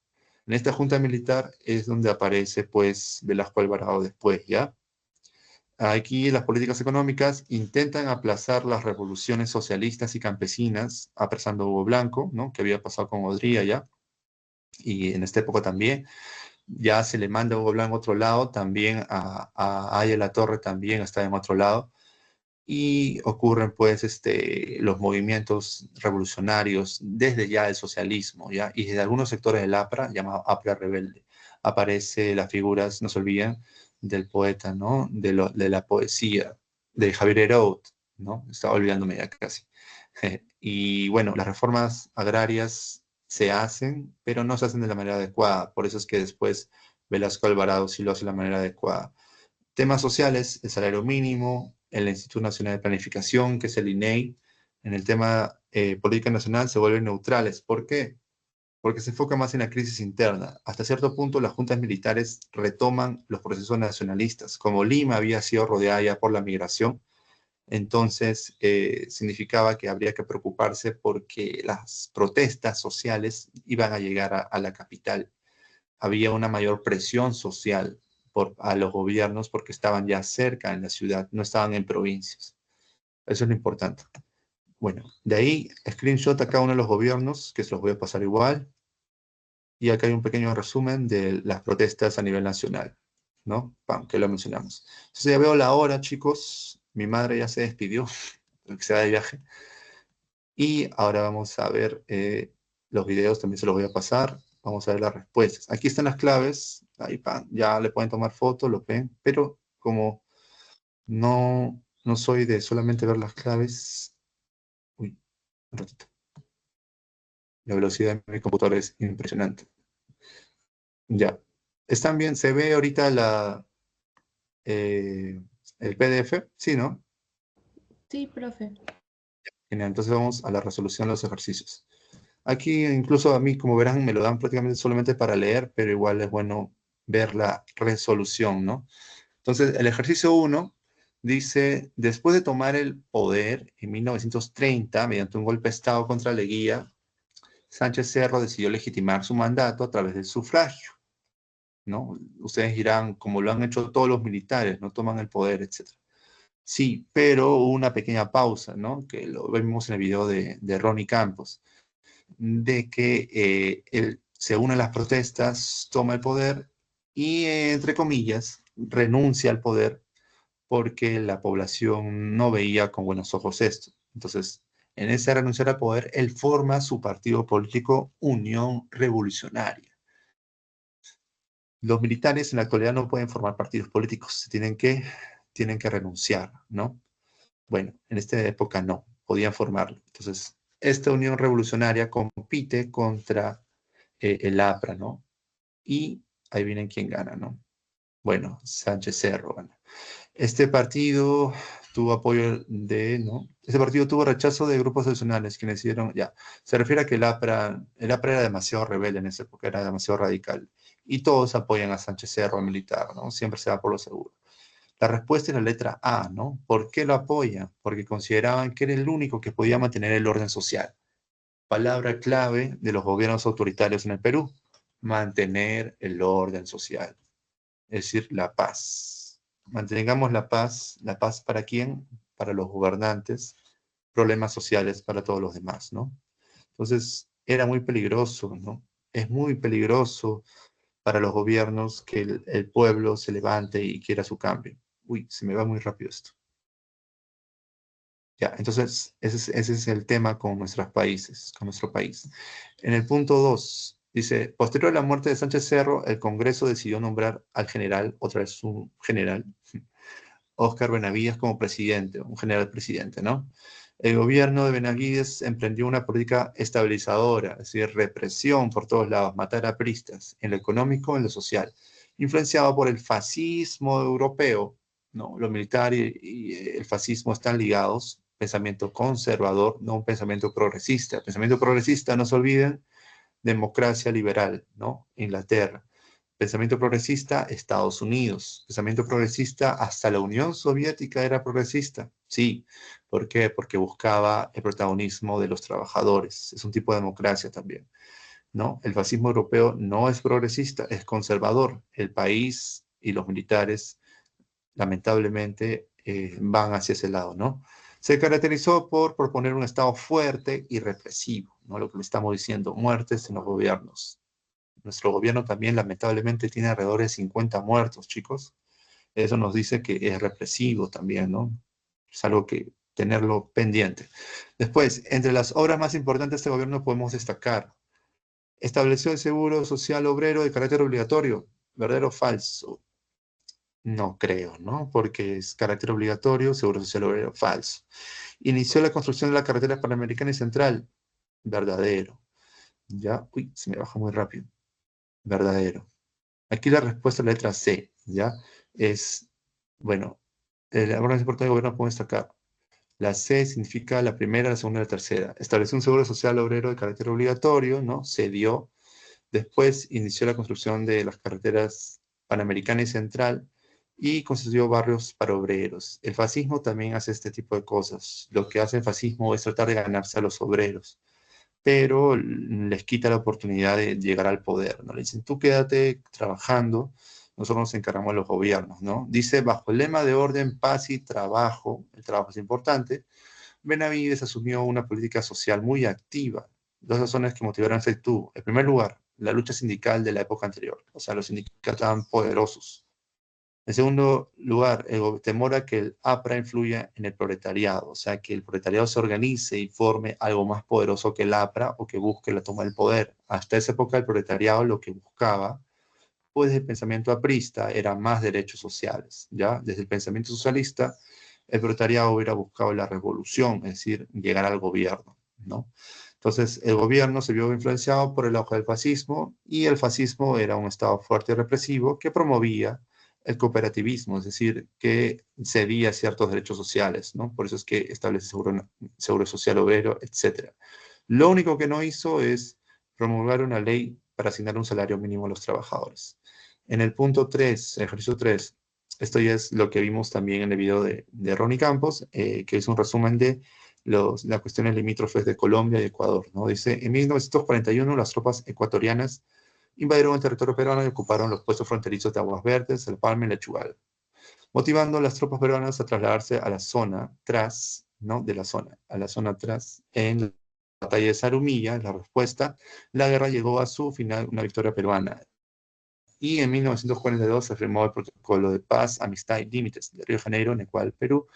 En esta Junta Militar es donde aparece, pues, Velasco Alvarado después, ¿ya? Aquí las políticas económicas intentan aplazar las revoluciones socialistas y campesinas, apresando a Hugo Blanco, ¿no? Que había pasado con Odría ya, y en esta época también. Ya se le manda a Hugo Blanco a otro lado, también a Aya La Torre también está en otro lado, y ocurren pues los movimientos revolucionarios desde ya el socialismo, ¿ya? Y desde algunos sectores del APRA, llamado APRA Rebelde, aparece las figuras, no se olviden, del poeta, ¿no? De la poesía, de Javier Herod, ¿no? Estaba olvidándome ya casi. Y bueno, las reformas agrarias se hacen, pero no se hacen de la manera adecuada. Por eso es que después Velasco Alvarado sí lo hace de la manera adecuada. Temas sociales, el salario mínimo, el Instituto Nacional de Planificación, que es el INEI, en el tema política nacional se vuelven neutrales. ¿Por qué? Porque se enfoca más en la crisis interna. Hasta cierto punto, las juntas militares retoman los procesos nacionalistas. Como Lima había sido rodeada ya por la migración, entonces significaba que habría que preocuparse porque las protestas sociales iban a llegar a la capital. Había una mayor presión social a los gobiernos porque estaban ya cerca en la ciudad, no estaban en provincias. Eso es lo importante. Bueno, de ahí, screenshot a cada uno de los gobiernos, que se los voy a pasar igual. Y acá hay un pequeño resumen de las protestas a nivel nacional, ¿no? Pam, que lo mencionamos. Entonces ya veo la hora, chicos. Mi madre ya se despidió, que se va de viaje. Y ahora vamos a ver los videos, también se los voy a pasar. Vamos a ver las respuestas. Aquí están las claves. Ahí, pam, ya le pueden tomar fotos, lo ven. Pero como no soy de solamente ver las claves. Uy, un ratito. La velocidad de mi computadora es impresionante. Ya. ¿Están bien? ¿Se ve ahorita el PDF? Sí, ¿no? Sí, profe. Genial, entonces vamos a la resolución de los ejercicios. Aquí incluso a mí, como verán, me lo dan prácticamente solamente para leer, pero igual es bueno ver la resolución, ¿no? Entonces, el ejercicio 1 dice, después de tomar el poder en 1930, mediante un golpe de Estado contra Leguía, Sánchez Cerro decidió legitimar su mandato a través del sufragio, ¿no? Ustedes dirán, como lo han hecho todos los militares, no toman el poder, etc. Sí, pero hubo una pequeña pausa, ¿no? Que lo vemos en el video de Ronnie Campos, de que él se une a las protestas, toma el poder y, entre comillas, renuncia al poder porque la población no veía con buenos ojos esto. Entonces, en ese renunciar al poder, él forma su partido político Unión Revolucionaria. Los militares en la actualidad no pueden formar partidos políticos, tienen que renunciar, ¿no? Bueno, en esta época no, podían formarlo. Entonces, esta Unión Revolucionaria compite contra el APRA, ¿no? Y ahí vienen quién gana, ¿no? Bueno, Sánchez Cerro gana. Este partido tuvo apoyo ¿no? Este partido tuvo rechazo de grupos nacionales quienes decidieron, ya, se refiere a que el APRA era demasiado rebelde en esa época, era demasiado radical. Y todos apoyan a Sánchez Cerro, militar, ¿no? Siempre se va por lo seguro. La respuesta es la letra A, ¿no? ¿Por qué lo apoyan? Porque consideraban que era el único que podía mantener el orden social. Palabra clave de los gobiernos autoritarios en el Perú, mantener el orden social, es decir, la paz. Mantengamos la paz ¿para quién? Para los gobernantes, problemas sociales para todos los demás, ¿no? Entonces, era muy peligroso, ¿no? Es muy peligroso para los gobiernos que el pueblo se levante y quiera su cambio. Uy, se me va muy rápido esto. Ya, entonces, ese es el tema con nuestros países, con nuestro país. En el punto 2, dice, posterior a la muerte de Sánchez Cerro, el Congreso decidió nombrar al general, otra vez un general, Óscar Benavides como presidente, un general presidente, ¿no? El gobierno de Benavides emprendió una política estabilizadora, es decir, represión por todos lados, matar a apristas, en lo económico, en lo social, influenciado por el fascismo europeo, ¿no? Lo militar y el fascismo están ligados, pensamiento conservador, no un pensamiento progresista. Pensamiento progresista, no se olviden, democracia liberal, ¿no? Inglaterra. Pensamiento progresista, Estados Unidos. Pensamiento progresista, hasta la Unión Soviética era progresista. Sí. ¿Por qué? Porque buscaba el protagonismo de los trabajadores. Es un tipo de democracia también, ¿no? El fascismo europeo no es progresista, es conservador. El país y los militares, lamentablemente, van hacia ese lado, ¿no? Se caracterizó por proponer un Estado fuerte y represivo, ¿no? Lo que le estamos diciendo, muertes en los gobiernos. Nuestro gobierno también, lamentablemente, tiene alrededor de 50 muertos, chicos. Eso nos dice que es represivo también, ¿no? Es algo que tenerlo pendiente. Después, entre las obras más importantes de este gobierno podemos destacar: estableció el seguro social obrero de carácter obligatorio. ¿Verdadero o falso? No creo, ¿no? Porque es carácter obligatorio, seguro social obrero, falso. Inició la construcción de la carretera Panamericana y Central. Verdadero. ¿Ya? Uy, se me baja muy rápido. Verdadero. Aquí la respuesta, la letra C, ¿ya? Es, bueno, la obra más importante del gobierno podemos destacar. La C significa la primera, la segunda y la tercera. Estableció un seguro social obrero de carácter obligatorio, ¿no? Se dio. Después inició la construcción de las carreteras Panamericana y Central y construyó barrios para obreros. El fascismo también hace este tipo de cosas. Lo que hace el fascismo es tratar de ganarse a los obreros, pero les quita la oportunidad de llegar al poder, ¿no? Le dicen, tú quédate trabajando, nosotros nos encargamos de los gobiernos, ¿no? Dice, bajo el lema de orden, paz y trabajo, el trabajo es importante, Benavides asumió una política social muy activa. Dos razones que motivaron esa actitud. En primer lugar, la lucha sindical de la época anterior, o sea, los sindicatos estaban poderosos. En segundo lugar, el temor a que el APRA influya en el proletariado, o sea, que el proletariado se organice y forme algo más poderoso que el APRA o que busque la toma del poder. Hasta esa época el proletariado lo que buscaba, pues desde el pensamiento aprista, era más derechos sociales, ¿ya? Desde el pensamiento socialista, el proletariado hubiera buscado la revolución, es decir, llegar al gobierno, ¿no? Entonces, el gobierno se vio influenciado por el auge del fascismo, y el fascismo era un Estado fuerte y represivo que promovía el cooperativismo, es decir, que cedía ciertos derechos sociales, ¿no? Por eso es que establece seguro social obrero, etc. Lo único que no hizo es promulgar una ley para asignar un salario mínimo a los trabajadores. En el punto 3, ejercicio 3, esto ya es lo que vimos también en el video de Ronnie Campos, que es un resumen de las cuestiones limítrofes de Colombia y Ecuador, ¿no? Dice, en 1941 las tropas ecuatorianas invadieron el territorio peruano y ocuparon los puestos fronterizos de Aguas Verdes, El Palma y Lechugal, motivando a las tropas peruanas a trasladarse a la zona tras, ¿no? De la zona, a la zona tras, en la batalla de Zarumilla. En la respuesta, la guerra llegó a su final, una victoria peruana. Y en 1942 se firmó el Protocolo de Paz, Amistad y Límites de Río de Janeiro, en el cual Perú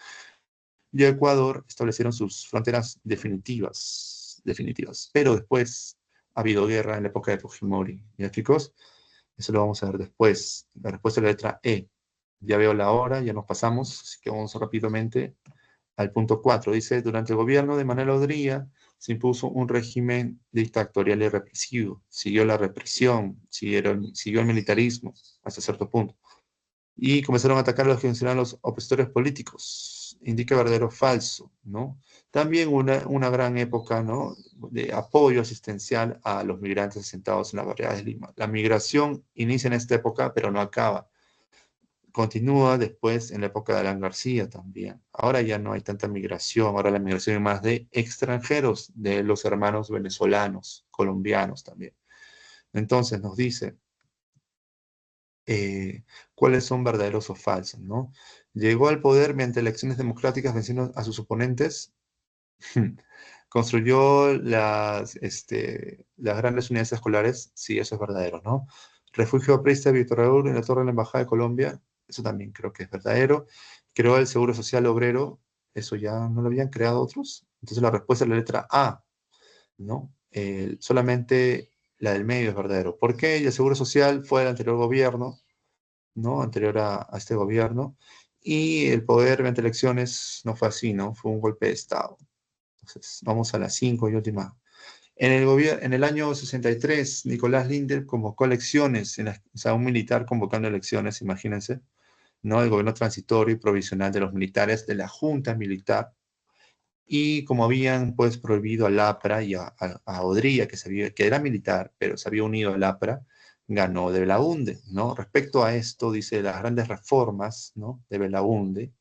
y Ecuador establecieron sus fronteras definitivas. Pero después ha habido guerra en la época de Fujimori. ¿Ya, chicos? Eso lo vamos a ver después. La respuesta es la letra E. Ya veo la hora, ya nos pasamos, así que vamos rápidamente al punto 4. Dice, durante el gobierno de Manuel Odría se impuso un régimen dictatorial y represivo. Siguió la represión, siguió el militarismo hasta cierto punto. Y comenzaron a atacar a los que consideran los opositores políticos. Indica verdadero o falso, ¿no? También una gran época, ¿no?, de apoyo asistencial a los migrantes asentados en la barriada de Lima. La migración inicia en esta época, pero no acaba. Continúa después en la época de Alan García también. Ahora ya no hay tanta migración, ahora la migración es más de extranjeros, de los hermanos venezolanos, colombianos también. Entonces nos dice cuáles son verdaderos o falsos, ¿no? Llegó al poder mediante elecciones democráticas venciendo a sus oponentes. Construyó las grandes unidades escolares. Sí, eso es verdadero, ¿no? Refugio aprista de Víctor Raúl en la torre de la Embajada de Colombia. Eso también creo que es verdadero. Creó el Seguro Social Obrero. Eso ya no lo habían creado otros. Entonces la respuesta es la letra A, ¿no? Solamente la del medio es verdadero. ¿Por qué? Y el Seguro Social fue del anterior gobierno, ¿no? Anterior a este gobierno. Y el poder mediante elecciones no fue así, ¿no? Fue un golpe de Estado. Entonces, vamos a la 5 y última. En el año 63, Nicolás Linder convocó elecciones, o sea, un militar convocando elecciones, imagínense, ¿no? El gobierno transitorio y provisional de los militares de la Junta Militar. Y como habían, pues, prohibido al APRA y a Odría, que era militar, pero se había unido al APRA, ganó de Belaunde, ¿no? Respecto a esto, dice, las grandes reformas, ¿no?, de Belaunde.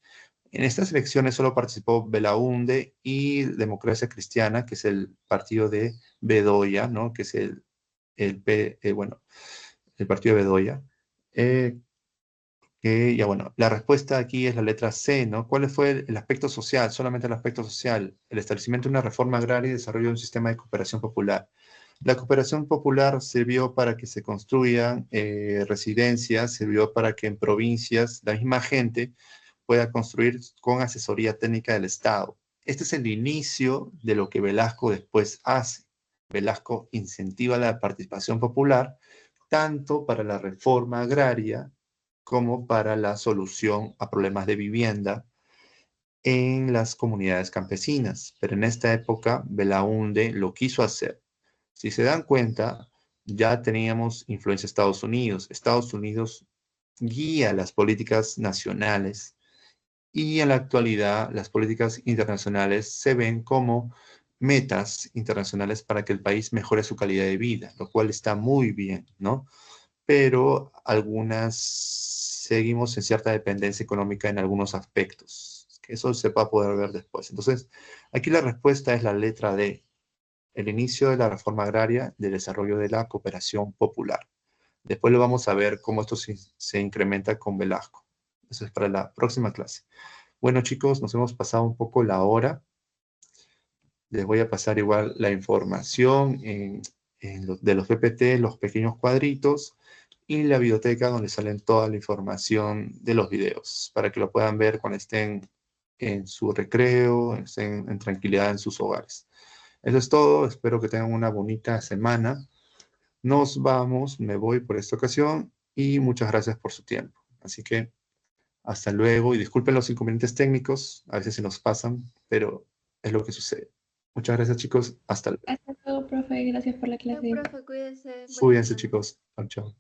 En estas elecciones solo participó Belaunde y Democracia Cristiana, que es el partido de Bedoya, ¿no?, que es el partido de Bedoya. Ya bueno, la respuesta aquí es la letra C, ¿no? ¿Cuál fue el aspecto social? Solamente el aspecto social. El establecimiento de una reforma agraria y desarrollo de un sistema de cooperación popular. La cooperación popular sirvió para que se construyan residencias, sirvió para que en provincias la misma gente pueda construir con asesoría técnica del Estado. Este es el inicio de lo que Velasco después hace. Velasco incentiva la participación popular tanto para la reforma agraria como para la solución a problemas de vivienda en las comunidades campesinas. Pero en esta época Belaunde lo quiso hacer. Si se dan cuenta, ya teníamos influencia de Estados Unidos. Estados Unidos guía las políticas nacionales y en la actualidad las políticas internacionales se ven como metas internacionales para que el país mejore su calidad de vida, lo cual está muy bien, ¿no? Pero algunas seguimos en cierta dependencia económica en algunos aspectos, que eso se va a poder ver después. Entonces, aquí la respuesta es la letra D, el inicio de la reforma agraria, del desarrollo de la cooperación popular. Después lo vamos a ver cómo esto se incrementa con Velasco. Eso es para la próxima clase. Bueno, chicos, nos hemos pasado un poco la hora. Les voy a pasar igual la información de los PPT, los pequeños cuadritos, y la biblioteca donde salen toda la información de los videos, para que lo puedan ver cuando estén en su recreo, estén en tranquilidad en sus hogares. Eso es todo. Espero que tengan una bonita semana. Nos vamos, me voy por esta ocasión y muchas gracias por su tiempo. Así que hasta luego y disculpen los inconvenientes técnicos, a veces se nos pasan, pero es lo que sucede. Muchas gracias, chicos. Hasta luego. Hasta luego, profe. Gracias por la Chao, clase. profe, cuídese. Buenas Cuídense, noches. chicos. Chao, chao.